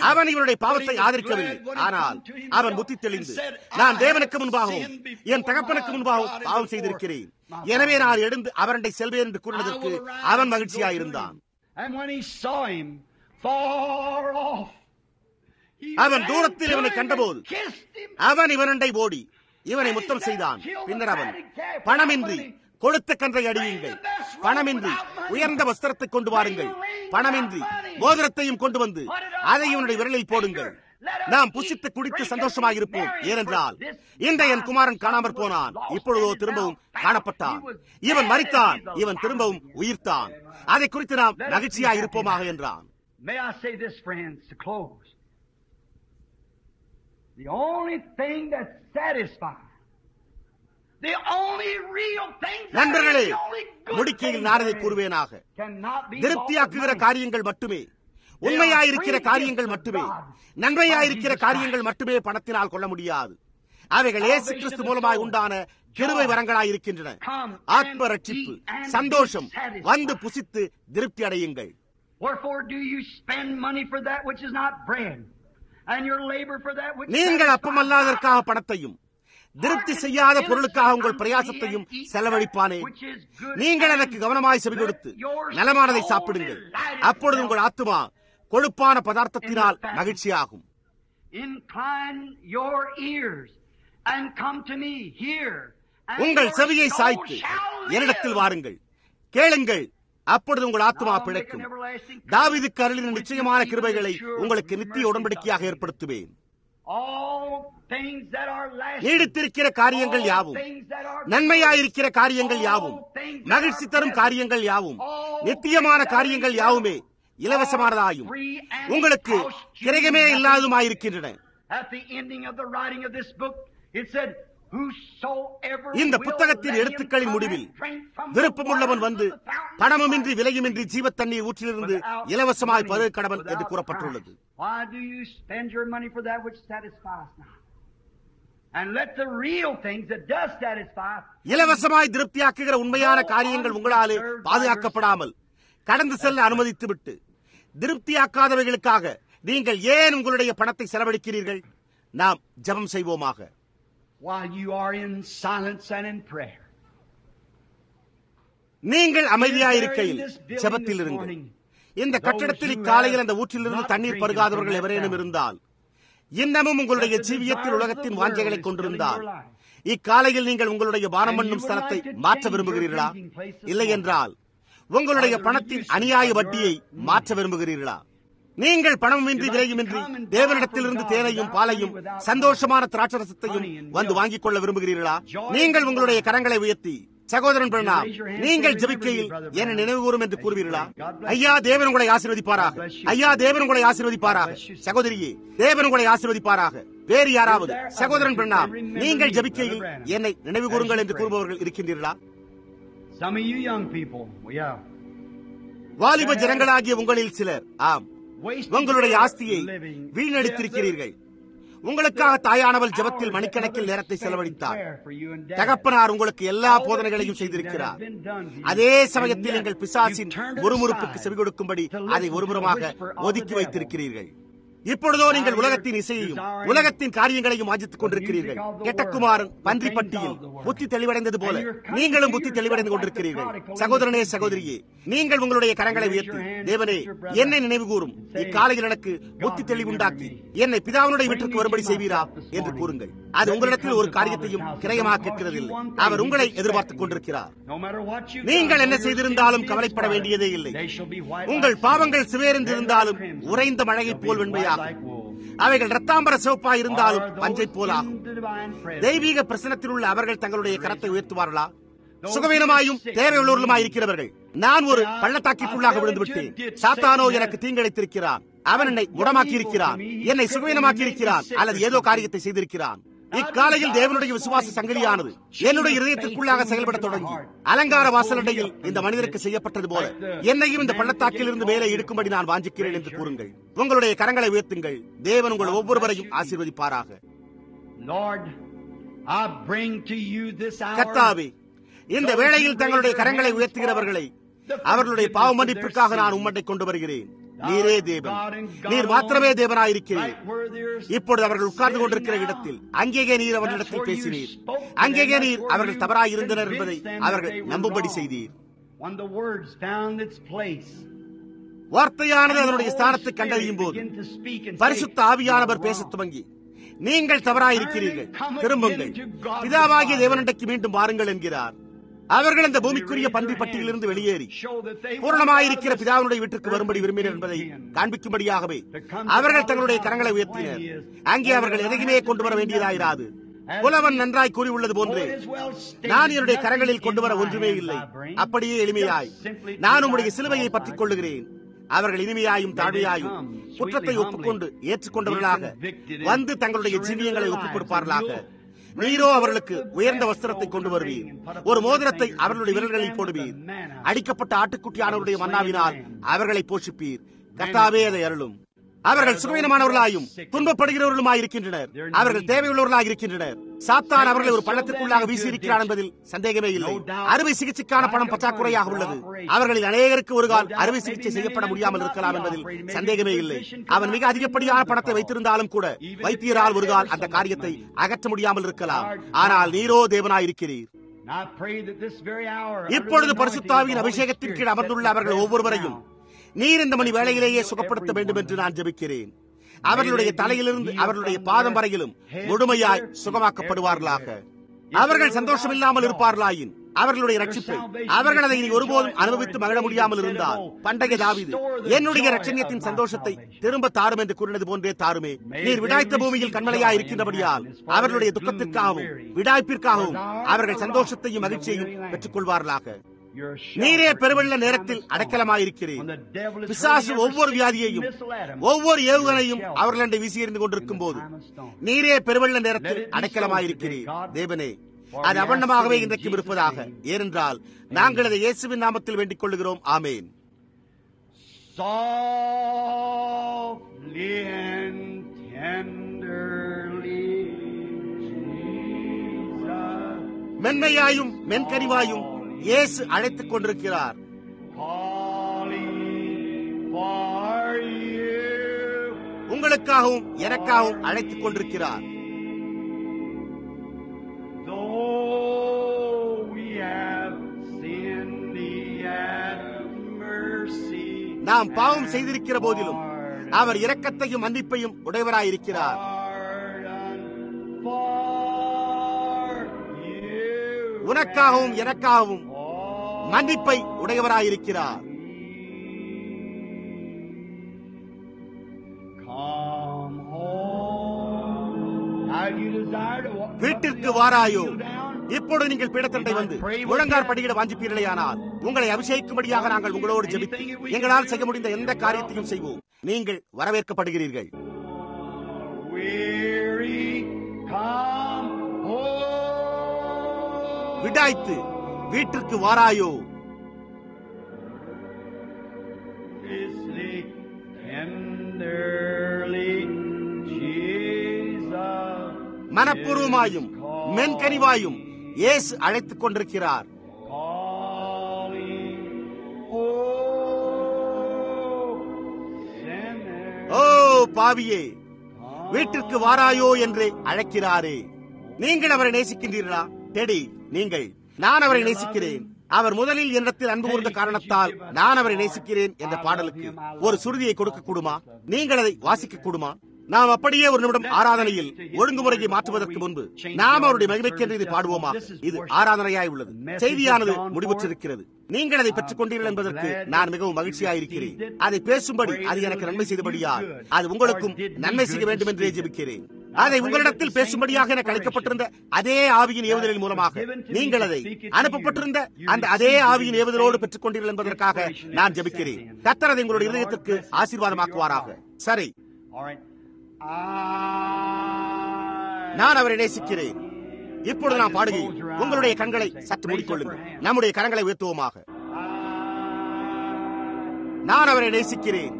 அவன் இவனுடைய பாவத்தை ஆதரிக்கவில்லை. ஆனால் அவன் புத்தி தெளிந்து, நான் தேவனுக்கு முன்பாகவும் என் தகப்பனுக்கு முன்பாகவும் பாவம் செய்திருக்கிறேன், எனவே நான் எழுந்து அவரண்டை செல்வேன் என்று கூறினதற்கு அவன் மகிழ்ச்சியாயிருந்தான். அவன் தூரத்தில் இவனை கண்டபோது அவன் இவனண்டை ஓடி இவனை முத்தம் செய்தான். பின்னர் அவன், பணமின்றி கொடுத்த கன்றை அடியுங்கள், பணமின்றி உயர்ந்த வஸ்திரத்தை கொண்டு வாருங்கள், பணமின்றி மோதிரத்தையும் கொண்டு வந்து அதை இவனுடைய விரலில் போடுங்கள், நாம் புசித்து குடித்து சந்தோஷமாயிருப்போம். ஏனென்றால் இந்த என் குமாரன் காணாமற் போனான், இப்பொழுதோ திரும்பவும் காணப்பட்டான். இவன் மரித்தான், இவன் திரும்பவும் உயிர்த்தான். அதை குறித்து நாம் மகிழ்ச்சியாக இருப்போமாக என்றான். May I say this, friends, to close? The only thing that satisfies, the only real things, நண்பர்களே, the only good முடிக்கையில் things நான் இதை கூறுவேனாக, திருப்தியாக்குகிற காரியங்கள் மட்டுமே, உண்மையாயிருக்கிற காரியங்கள் மட்டுமே, நன்மையாயிருக்கிற காரியங்கள் மட்டுமே பணத்தினால் கொள்ள முடியாது. அவைகள் இயேசு கிறிஸ்து மூலமாய் உண்டான கிருபை வரங்களாயிருக்கின்றன. ஆத்ம ரட்சிப்பு, சந்தோஷம், வந்து புசித்து திருப்தி அடையுங்கள். நீங்கள் அப்பமல்லாதற்காக பணத்தையும் திருப்தி செய்யாத பொருளுக்காக உங்கள் பிரயாசத்தையும் செலவழிப்பானே. நீங்கள் எனக்கு கவனமாய் செவி கொடுத்து நலமானதை சாப்பிடுங்கள். அப்பொழுது உங்கள் ஆத்துமா கொழுப்பான பதார்த்தத்தினால் மகிழ்ச்சியாகும். உங்கள் செவியை சாய்த்து என்னிடத்தில் வாருங்கள், கேளுங்கள், அப்பொழுது உங்கள் ஆத்துமா பிழைக்கும். தாவீதுக்கு அருளின நிச்சயமான கிருபைகளை உங்களுக்கு நித்திய உடன்படிக்கையாக ஏற்படுத்துவேன். நீடித்திருக்கிற காரியங்கள் யாவும், நன்மையாயிருக்கிற காரியங்கள் யாவும், மகிழ்ச்சி தரும் காரியங்கள் யாவும், நித்தியமான காரியங்கள் யாவுமே இலவசமானதாயும் உங்களுக்கு கிரயமே இல்லாததுமாயிருக்கின்றன. இந்த புத்தகத்தின் எழுத்துக்களின் முடிவில் விருப்பமுள்ளவன் வந்து பணமுமின்றி விலையுமின்றி ஜீவ தண்ணீர் ஊற்றிலிருந்து இலவசமாய் பருக கடவன் என்று கூறப்பட்டுள்ளது. இலவசமாய் திருப்தியாக்குகிற உண்மையான காரியங்கள் உங்களாலே பாதுகாக்கப்படாமல் கடந்து செல்ல அனுமதித்துவிட்டு திருப்தியாக்காதவைகளுக்காக நீங்கள் ஏன் உங்களுடைய பணத்தை செலவழிக்கிறீர்கள்? நாம் ஜெபம் செய்வோமாக. While you are in silence and in prayer, நீங்கள் அமைதியாயிருக்கையில் ஜெபத்தில் இருங்கள். இந்த கட்டடத்தில் இக்காலையில் அந்த ஊற்றிலிருந்து தண்ணீர் பருகாதவர்கள் எவரேனும் இருந்தால், இன்னமும் உங்களுடைய ஜீவியத்தில் உலகத்தின் வாஞ்சைகளை கொண்டிருந்தால், இக்காலையில் நீங்கள் உங்களுடைய வானம் பண்ணும் ஸ்தலத்தை மாற்ற விரும்புகிறீர்களா? இல்லை என்றால் உங்களுடைய பணத்தின் அநியாய வட்டியை மாற்ற விரும்புகிறீர்களா? நீங்கள் பணமின்றி விலையுமின்றி தேவனிடத்திலிருந்து தேனையும் பாலையும் சந்தோஷமான திராட்சரசத்தையும் வந்து வாங்கிக் கொள்ள விரும்புகிறீர்களா? நீங்கள் உங்களுடைய கரங்களை உயர்த்தி, சகோதரன் பிரணாம், நீங்கள் ஜெபிக்கையில் என்னை நினைவு கூறும் என்று கூறுவீர்களா? ஐயா, தேவன் உங்களை ஆசீர்வதிப்பாராக. ஐயா, தேவன் உங்களை ஆசீர்வதிப்பாராக. சகோதரியே, தேவன் உங்களை ஆசீர்வதிப்பாராக. வேறு யாராவது, சகோதரன் பிரணாம், நீங்கள் ஜெபிக்கையில் என்னை நினைவு கூறுங்கள் என்று கூறுபவர்கள் இருக்கின்றீர்களா? வாலிப ஜனங்களாகிய உங்களில் சிலர், ஆம், உங்களுடைய ஆஸ்தியை வீணடித்திருக்கிறீர்கள். உங்களுக்காக தாயானவள் ஜெபத்தில் மணிக்கணக்கில் நேரத்தை செலவழித்தார். தகப்பனார் உங்களுக்கு எல்லா போதனைகளையும் செய்திருக்கிறார். அதே சமயத்தில் நீங்கள் பிசாசின் முறுமுறுப்புக்கு செவி கொடுக்கும்படி அதை ஒருபுறமாக ஒதுக்கி வைத்திருக்கிறீர்கள். இப்பொழுதோ நீங்கள் உலகத்தின் இசையையும் உலகத்தின் காரியங்களையும் வாஞ்சித்துக் கொண்டிருக்கிறீர்கள். கெட்டகுமாரன் பன்றிப்பட்டியில் புத்தி தெளிவடைந்தது போல நீங்களும் புத்தி தெளிவடைந்து கொண்டிருக்கிறீர்கள். சகோதரனே, சகோதரியே, நீங்கள் உங்களுடைய கரங்களை உயர்த்தி, தேவனே, என்னை நினைவு கூறும், இக்காலையில் எனக்கு புத்தி தெளிவுண்டாக்கி என்னை பிதாவினுடைய வீட்டிற்கு வரும்படி செய்வீரா என்று கூறுங்கள். அது உங்களிடத்தில் ஒரு காரியத்தையும் கிரயமாக கேட்கிறதில்லை. அவர் உங்களை எதிர்பார்த்துக் கொண்டிருக்கிறார். நீங்கள் என்ன செய்திருந்தாலும் கவலைப்பட வேண்டியதே இல்லை. உங்கள் பாவங்கள் சிவேர்ந்திருந்தாலும் உறைந்த மழையைப் போல் வெண்மையாக, அவைகள் இரத்தாம்பர சிவப்பாய் இருந்தாலும் பஞ்சை போலாகும். தெய்வீக பிரசனத்தில் உள்ள அவர்கள் தங்களுடைய கரத்தை உயர்த்துவார்களா? சுகவீனமாயும் தேவையுள்ளவர்களுமாய் இருக்கிறவர்கள், நான் ஒரு பள்ளத்தாக்கிற்குள்ளாக விழுந்து விட்டேன், சாத்தானோ எனக்கு தீங்கிழைத்திருக்கிறான், அவன் என்னை முடமாக்கி இருக்கிறான், என்னை சுகவீனமாக்கி இருக்கிறான், அல்லது ஏதோ காரியத்தை செய்திருக்கிறான். இக்காலையில் தேவனுடைய விசுவாச சங்கிலியானது என்னுடைய இதயத்திற்குள்ளாக செயல்பட தொடங்கி அலங்கார வாசலடையில் இந்த மனிதருக்கு செய்யப்பட்டது போல என்னையும் இந்த பள்ளத்தாக்கில் இருந்து மேலே இழுக்கும்படி நான் வாஞ்சிக்கிறேன் என்று கூறுங்கள். உங்களுடைய கரங்களை உயர்த்துங்கள். தேவன் உங்கள் ஒவ்வொருவரையும் ஆசீர்வதிப்பாராக. கர்த்தாவே, இந்த வேளையில் தங்களுடைய கரங்களை உயர்த்துகிறவர்களை அவர்களுடைய பாவ மன்னிப்பிற்காக நான் உம்மட்டை கொண்டு வருகிறேன். நீரே தேவன், நீர் மாத்திரமே தேவனாயிருக்கிறீர். இப்பொழுது அவர்கள் உட்கார்ந்து கொண்டிருக்கிற இடத்தில் அங்கேயே நீர் அவர்களிடத்தில் பேசினீர். அங்கேயே நீர் அவர்கள் தவறாய் இருந்தனர் என்பதை அவர்கள் நம்பும்படி செய்தீர். வார்த்தையானது அதனுடைய ஸ்தானத்தை கண்டறியும் போது பரிசுத்த ஆவியானவர் பேசத் துவங்கி, நீங்கள் தவறாயிருக்கிறீர்கள், திரும்புங்கள், பிதாவாகிய தேவனிடக்கு மீண்டும் வாருங்கள் என்கிறார். அவர்கள் அந்த பூமிக்குரிய பன்றி பட்டியலிருந்து வெளியேறி பூரணமாயிருக்கிற பிதாவினுடைய வீட்டிற்கு வரும்படி விரும்பினர் என்பதை காண்பிக்கும்படியாகவே அவர்கள் தங்களுடைய கரங்களை உயர்த்தினர். அங்கே அவர்கள் எதையுமே கொண்டு வர வேண்டியதாயிராது. புலவன் நன்றாய் கூறியுள்ளது போன்றே, நான் என்னுடைய கரங்களில் கொண்டு வர ஒன்றுமே இல்லை, அப்படியே எளிமையாய் நான் உம்முடைய சிலுவையை பற்றிக் கொள்ளுகிறேன். அவர்கள் இனிமையாயும் தாழ்மையாயும் குற்றத்தை ஒப்புக்கொண்டு ஏற்றுக்கொண்டவர்களாக வந்து தங்களுடைய ஜீவியங்களை ஒப்புக் கொடுப்பார்களாக. நீரோ அவர்களுக்கு உயர்ந்த வஸ்திரத்தை கொண்டு வருவீர், ஒரு மோதிரத்தை அவர்களுடைய விரல்களில் போடுவீர், அடிக்கப்பட்ட ஆட்டுக்குட்டியானவருடைய மன்னாவினால் அவர்களை போஷிப்பீர். கர்த்தாவே அதை அருளும். அவர்கள் சுகவீனமானவர்களாயும் துன்பப்படுகிறவர்களுமாயிருக்கின்றனர். அவர்கள் தேவையுள்ளவர்களாக இருக்கின்றனர். சாத்தான் அவர்களை ஒரு பள்ளத்திற்குள்ளாக வீசியிருக்கிறார் என்பதில் சந்தேகமே இல்லை. அறுவை சிகிச்சைக்கான பணம் பற்றாக்குறையாக உள்ளது. அவர்களில் அநேகருக்கு ஒரு கால் அறுவை சிகிச்சை செய்யப்பட முடியாமல் இருக்கலாம் என்பதில் சந்தேகமே இல்லை. அவன் மிக அதிகப்படியான பணத்தை வைத்திருந்தாலும் கூட வைத்தியரால் ஒரு கால் அந்த காரியத்தை அகற்ற முடியாமல் இருக்கலாம். ஆனால் நீரோ தேவனாயிருக்கிறீர். இப்பொழுது பரிசுத்த ஆவியின் அபிஷேகத்தின் கீழ் அமர்ந்துள்ள அவர்கள் ஒவ்வொருவரையும் நீர் இந்த மணி வேளையிலேயே சுகப்படுத்த வேண்டும் என்று நான் ஜெபிக்கிறேன். அவர்களுடைய தலையிலிருந்து அவர்களுடைய பாதம் வரையிலும் முழுமையாய் சுகமாக்கப்படுவார்களாக. அவர்கள் சந்தோஷம் இல்லாமல் இருப்பார்களாயின் அவர்களுடைய ரட்சிப்பை அவர்கள் அதை இனி ஒருபோதும் அனுபவித்து மகிழ முடியாமல் இருந்தால், பண்டைய தாவீது என்னுடைய ரட்சணியத்தின் சந்தோஷத்தை திரும்ப தாரும் என்று கூறினது போன்றே தாருமே. நீர் விடாய்த்த பூமியில் கண்மலையாய் இருக்கின்றபடியால் அவர்களுடைய துக்கத்திற்காகவும் விடாய்ப்பிற்காகவும் அவர்கள் சந்தோஷத்தையும் மகிழ்ச்சியையும் பெற்றுக் கொள்வார்களாக. நீரே பெருவெள்ள நேரத்தில் அடைக்கலமாயிருக்கிறேன். பிசாசு ஒவ்வொரு வியாதியையும் ஒவ்வொரு ஏவுகணையும் அவர்களிடம் வீசி எறிந்து கொண்டிருக்கும் போது நீரே பெருவெள்ள நேரத்தில் அடைக்கலமாயிருக்கிறேன். தேவனே, அது அவண்ணமாகவே இன்றைக்கும் இருப்பதாக. ஏனென்றால் நாங்கள் அதை இயேசுவின் நாமத்தில் வேண்டிக் கொள்கிறோம். ஆமேன். மென்மையாயும் மென்கனிவாயும் இயேசு அழைத்துக் கொண்டிருக்கிறார். உங்களுக்காகவும் எனக்காகவும் அழைத்துக் கொண்டிருக்கிறார். நாம் பாவம் செய்திருக்கிற போதிலும் அவர் இரக்கத்தையும் மன்னிப்பையும் உடையவராயிருக்கிறார். உனக்காகவும் எனக்காகவும் மன்னிப்பை உடையவராயிருக்கிறார். வீட்டிற்கு வாராயோ? இப்பொழுது நீங்கள் பீடத்தண்டை வந்து முழங்கார் படியிட வாஞ்சிப்பீர்களேயானால் உங்களை அபிஷேகிக்கும்படியாக நாங்கள் உங்களோடு ஜெபித்து எங்களால் செய்ய முடிந்த எந்த காரியத்தையும் செய்வோம். நீங்கள் வரவேற்கப்படுகிறீர்கள். விடாய்த்து வீட்டிற்கு வாராயோ? மனப்பூர்வமாயும் மென்கனிவாயும் இயேசு அழைத்துக் கொண்டிருக்கிறார். ஓ பாவியே, வீட்டிற்கு வாராயோ என்று அழைக்கிறாரே. நீங்கள் அவரை நேசிக்கின்றீர்களா? டெடி, நீங்கள் நான் அவரை நேசிக்கிறேன், அவர் முதலில் என்னிடத்தில் அன்பு கூர்ந்த காரணத்தால் நான் அவரை நேசிக்கிறேன் என்ற பாடலுக்கு ஒரு சுருதியை கொடுக்க கூடுமா? நீங்கள் அதை வாசிக்க கூடுமா? நாம் அப்படியே ஒரு நிமிடம் ஆராதனையில் ஒழுங்குமுறையை மாற்றுவதற்கு முன்பு நாம் அவருடைய மகிமைக்கென்று இதை பாடுவோமா? இது ஆராதனையாய் உள்ளது. செய்தியானது முடிவுற்றிருக்கிறது. நீங்கள் அதை பெற்றுக் கொண்டீர்கள் என்பதற்கு நான் மிகவும் மகிழ்ச்சியாயிருக்கிறேன். அதை பேசும்படி அது எனக்கு நன்மை செய்தபடியால் அது உங்களுக்கும் நன்மை செய்ய வேண்டும் என்றே ஜெபிக்கிறேன். அதை உங்களிடத்தில் பேசும்படியாக எனக்கு அளிக்கப்பட்டிருந்த அதே ஆவியின் ஏவுதலின் மூலமாக நீங்கள் அதை அனுப்பப்பட்டிருந்த அந்த அதே ஆவியின் ஏவுதலோடு பெற்றுக் கொண்டீர்கள் என்பதற்காக நான் ஜெபிக்கிறேன். கர்த்தர் அதை உங்களுடைய இதயத்திற்கு ஆசீர்வாதமாக்குவாராக. சரி, நான் அவரை நேசிக்கிறேன். இப்பொழுது நான் பாடுகிறேன். உங்களுடைய கண்களை சற்று மூடிக்கொள்ளுங்கள். நம்முடைய கரங்களை உயர்த்துவோமாக. நான் அவரை நேசிக்கிறேன்.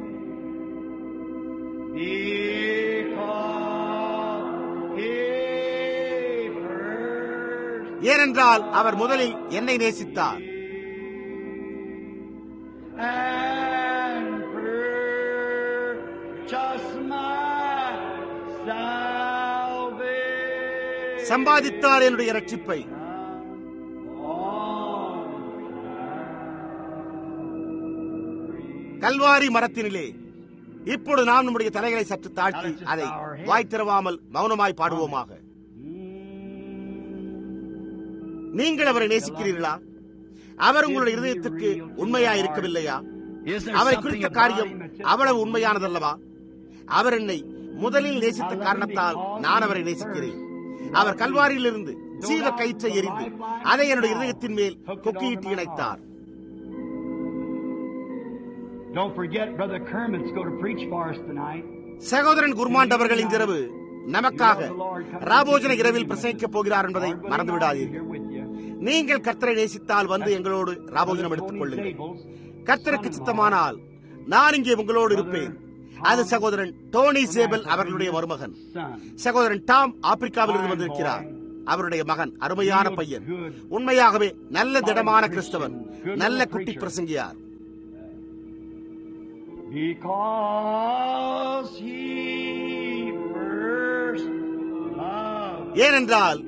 ஏனென்றால் அவர் முதலில் என்னை நேசித்தார். சம்பாதித்தார் என்னுடைய ரட்சிப்பை. கல்வாரி மரத்தினிலே. இப்பொழுது நாம் நம்முடைய தலைகளை சற்று தாழ்த்தி அதை வாய் திறவாமல் மௌனமாய் பாடுவோமாக. நீங்கள் அவரை நேசிக்கிறீர்களா? அவர் உங்களுடைய இருதயத்திற்கு உண்மையா இருக்கவில்லையா? அவரை குறித்த காரியம் அவ்வளவு உண்மையானதல்லவா? அவர் என்னை முதலில் நேசித்த காரணத்தால் நான் அவரை நேசிக்கிறேன். அவர் கல்வாரியிலிருந்து ஜீவ கயிற்றை எறிந்து அதை என்னுடைய இருதயத்தின் மேல் கொக்கியிட்டு இணைத்தார். சகோதரன் குர்மாண்ட் அவர்கள் இன்றிரவு நமக்காக ராபோஜன இரவில் பிரசங்கிக்கப் போகிறார் என்பதை மறந்துவிடாதீர்கள். நீங்கள் கர்த்தரை நேசித்தால் வந்து எங்களோடு ராபோஜனம் எடுத்துக் கொள்ளுங்கள். கர்த்தருக்கு சித்தமானால் நான் இங்கே உங்களோடு இருப்பேன். அது சகோதரன் டோனி சேபல் அவர்களுடைய மருமகன். சகோதரன் டாம் ஆப்பிரிக்காவிலிருந்து வந்திருக்கிறார். அவருடைய மகன் அருமையான பையன், உண்மையாகவே நல்ல திடமான கிறிஸ்தவன், நல்ல குட்டி பிரசங்கியார். ஏனென்றால்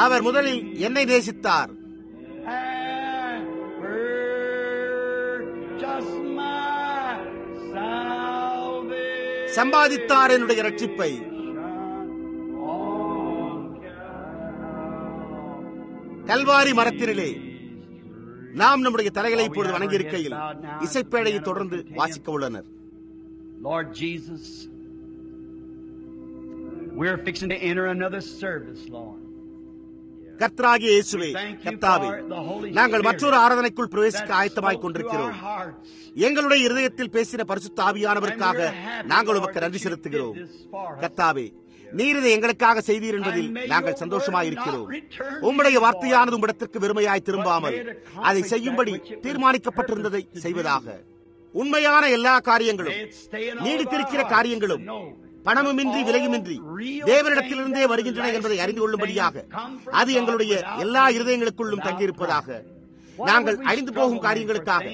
அவர் முதலில் என்னை நேசித்தார். சம்பாதித்தார் என்னுடைய ரட்சிப்பை. கல்வாரி மரத்தினிலே நாம் நம்முடைய தலைகளை இப்பொழுது வணங்கியிருக்கையில் இசைப்பேடையை தொடர்ந்து வாசிக்க உள்ளனர். Lord Jesus, we're fixing to enter another service, Lord. கர்த்தராகிய இயேசுவே, கர்த்தாவே, நாங்கள் மற்றொரு ஆராதனைக்குள் பிரவேசிக்க ஆயத்தமாய் கொண்டிருக்கிறோம். எங்களுடைய இருதயத்தில் பேசின பரிசுத்த ஆவியானவருக்காக நாங்கள் உமக்கு நன்றி செலுத்துகிறோம். கர்த்தாவே, நீர் இதை எங்களுக்காக செய்தீர் என்பதில் நாங்கள் சந்தோஷமாயிருக்கிறோம். உம்முடைய வார்த்தையானது உம்மிடத்திற்கு வெறுமையாய் திரும்பாமல் அதை செய்யும்படி தீர்மானிக்கப்பட்டிருந்ததை செய்வதாக. உண்மையான எல்லா காரியங்களும், நீடித்திருக்கிற காரியங்களும், பணமுமின்றி விலையுமின்றி தேவனிடத்திலிருந்தே வருகின்றன என்பதை அறிந்து கொள்ளும்படியாக அது எங்களுடைய எல்லா இருதயங்களுக்குள்ளும் தங்கியிருப்பதாக. நாங்கள் அழிந்து போகும் காரியங்களுக்காக,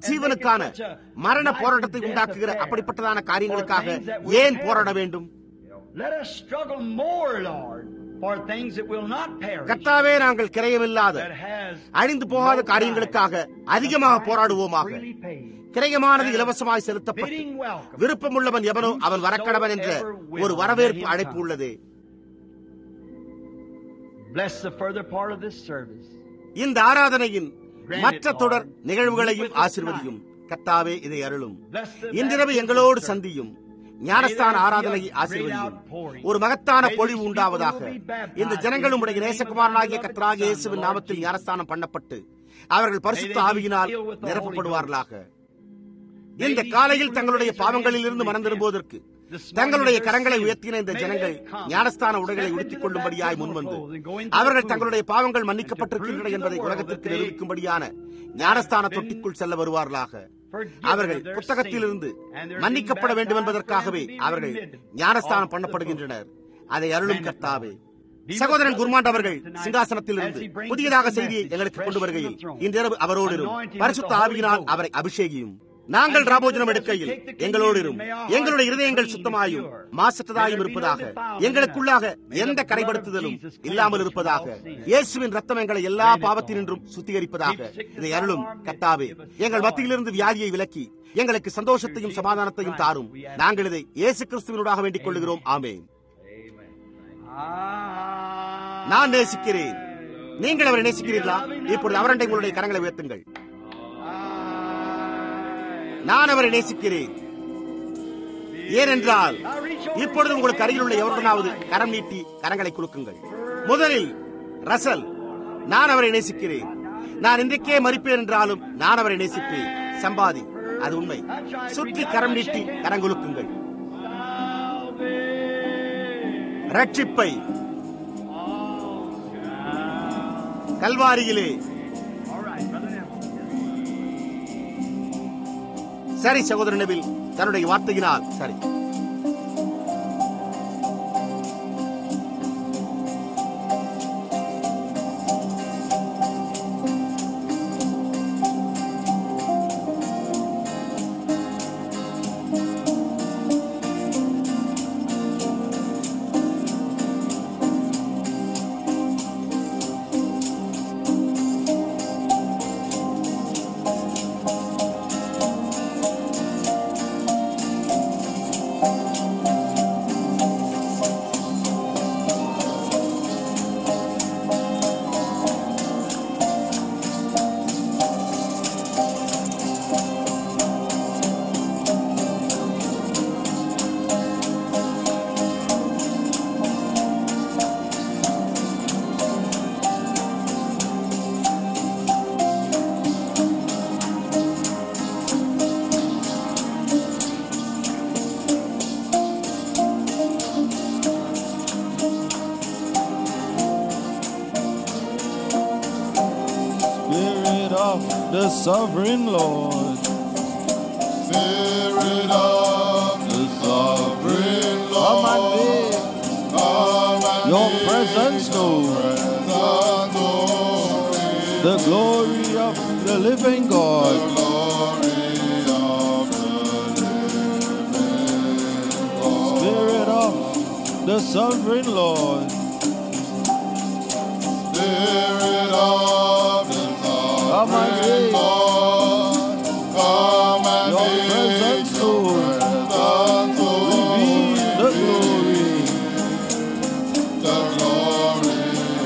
ஜீவனுக்கான மரண போராட்டத்தை உண்டாக்குகிற அப்படிப்பட்டதான காரியங்களுக்காக ஏன் போராட வேண்டும்? கர்த்தாவே, நாங்கள் கிரயமில்லாத அழிந்து போகாத காரியங்களுக்காக அதிகமாக போராடுவோமாக. கிரயமானது இலவசமாய் செலுத்தப்பட்டு விருப்பமுள்ளவன் எவனோ அவன் வரக்கடவன் என்ற ஒரு வரவேற்பு அழைப்பு உள்ளது. இந்த ஆராதனையின் மற்ற தொடர் நிகழ்வுகளையும் ஆசீர்வதியும். கர்த்தாவே, இதை அருளும். இன்றிரவு எங்களோடு சந்தியும். ஞானஸ்தான ஆராதனையை ஆசீர்வதியும். ஒரு மகத்தான பொழிவு உண்டாவதாக. இந்த ஜனங்கள் உம்முடைய நேசகுமாரனாகிய கர்த்தராகிய இயேசுவின் நாமத்தில் ஞானஸ்தானம் பண்ணப்பட்டு அவர்கள் பரிசுத்த ஆவியினால் நிரப்பப்படுவார்களாக. இந்த காலையில் தங்களுடைய பாவங்களில் இருந்து மனம் திரும்புவதற்கு தங்களுடைய கரங்களை உயர்த்தின இந்த ஜனங்கள் ஞானஸ்தான உடைகளை உடுத்திக் கொள்ளும்படியாய் முன்வந்து அவர்கள் தங்களுடைய பாவங்கள் மன்னிக்கப்பட்டிருக்கின்றன என்பதை உலகத்திற்கு நிரூபிக்கும்படியான ஞானஸ்தான தொட்டிக்குள் செல்ல வருவார்களாக. அவர்கள் புத்தகத்திலிருந்து மன்னிக்கப்பட வேண்டும் என்பதற்காகவே அவர்கள் ஞானஸ்தானம் பண்ணப்படுகின்றனர். அதை அருளும் கர்த்தாவே. சகோதரன் குர்மாண்ட் அவர்கள் சிங்காசனத்தில் இருந்து புதியதாக செய்தியை எங்களுக்கு கொண்டு வருகையில் இன்றிரவு அவரோடு இரும். பரிசுத்த ஆவியினால் அவரை அபிஷேகியும். நாங்கள் ராபோஜனம் எடுக்கையில் எங்களோடு இரும். எங்களுடைய இருதயங்கள் சுத்தமாயும் மாசற்றதாயும் இருப்பதாக. எங்களுக்குள்ளாக எந்த கரைப்படுத்துதலும் இல்லாமல் இருப்பதாக. இயேசுவின் ரத்தம் எங்களை எல்லா பாவத்தினின்றும் சுத்திகரிப்பதாக. இதை அருளும் கர்த்தாவே. எங்கள் மத்தியிலிருந்து வியாதியை விலக்கி எங்களுக்கு சந்தோஷத்தையும் சமாதானத்தையும் தாரும். நாங்கள் இதை இயேசு கிறிஸ்துவினூடாக வேண்டிக் கொள்கிறோம். ஆமென். நான் நேசிக்கிறேன். நீங்கள் அவரை நேசிக்கிறீர்களா? இப்பொழுது அவரண்டை உங்களுடைய கரங்களை உயர்த்துங்கள். நான் அவரை நேசிக்கிறேன். ஏனென்றால் இப்பொழுது உங்களுக்கு அருகில் உள்ள எவருடனாவது கரம் நீட்டி கரங்களை குலுக்குங்கள். முதலில் ரசல், நான் அவரை நேசிக்கிறேன். நான் இன்றைக்கே மரிப்பேன் என்றாலும் நான் அவரை நேசிப்பேன். சம்பாதி, அது உண்மை. சுற்றி கரம் நீட்டி கரங்குலுக்குங்கள். ரட்சிப்பை கல்வாரியிலே. சரி சகோதரன் நெவில் தன்னுடைய வார்த்தையினால் சரி. the sovereign Lord. Spirit of the sovereign Come and Lord, make come and your make presence known. The glory of the living God. Spirit of the sovereign Lord. Spirit of the Come and sovereign make Lord, come and your make presence your known. presence Reveal the glory, the glory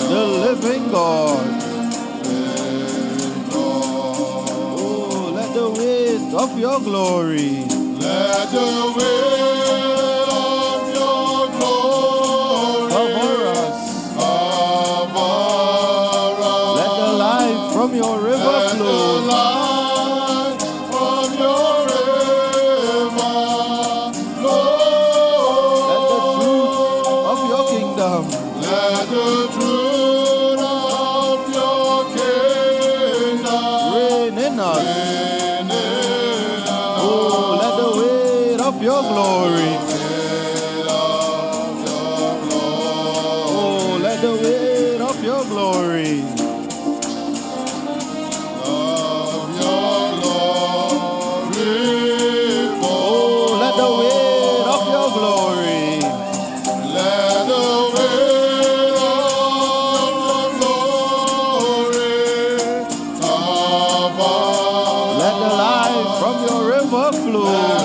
the living God. of Let the weight of your glory Let the weight of your glory cover us. cover us. Let the light from your river Let the flow. light from your river flow. Let the truth of your kingdom Let the truth of your kingdom reign in us. reign in us. Oh, let the weight of your glory. Oh, let the weight of your glory. Oh, let the weight of your glory. Let the light from your river flow.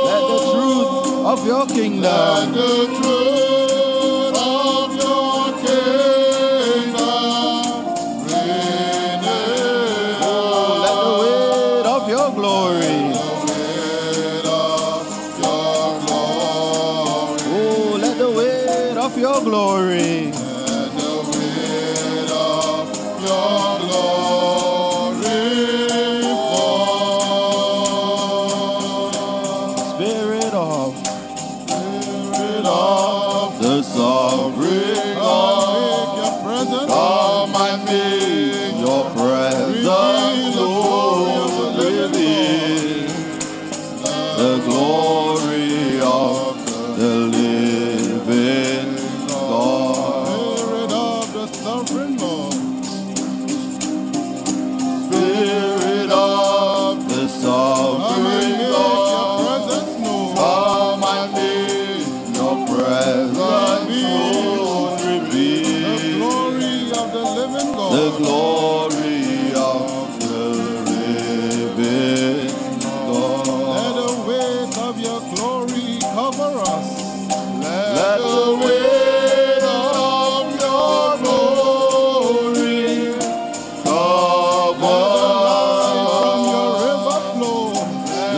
Let the truth of your kingdom The truth of your kingdom reign in let the weight of your glory. Oh, let the weight of your glory. Spirit of the sovereign God, come and make your presence known. Reveal the glory of the living God. Spirit of the sovereign Lord, Spirit of the sovereign God, come and make your presence known. Reveal the glory of the living God. Let the weight of your glory cover us. Let the weight of your glory cover From your us. river flow.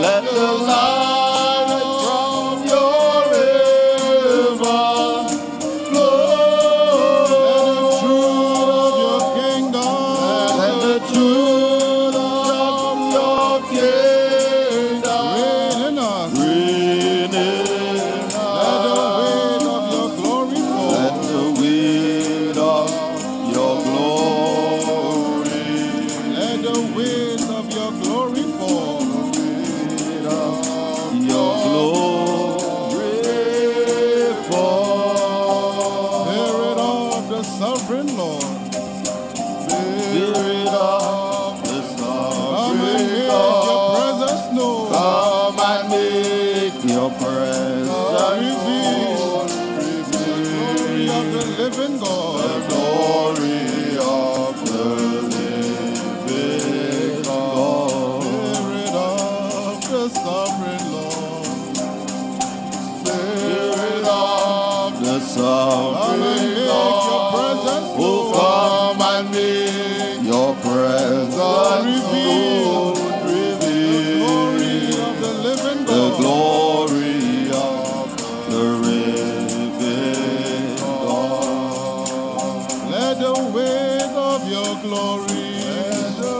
Let the light from your river flow. Let the truth of your kingdom Let the truth of your kingdom reign in us. reign in Let the weight of your glory us. fall. Let the weight of your glory Let the weight of your glory fall. your glory fall. Spirit of the sovereign Lord, Spirit of the come and sovereign make your God, presence known. come and make your presence Reveal the glory of the living the God. glory of the living God. Spirit of the sovereign Lord, Spirit of the come and sovereign make your God, presence who known. come and make your presence known. Glory Reveal of the living the God. glory of the living God. Let the weight of your glory. Let the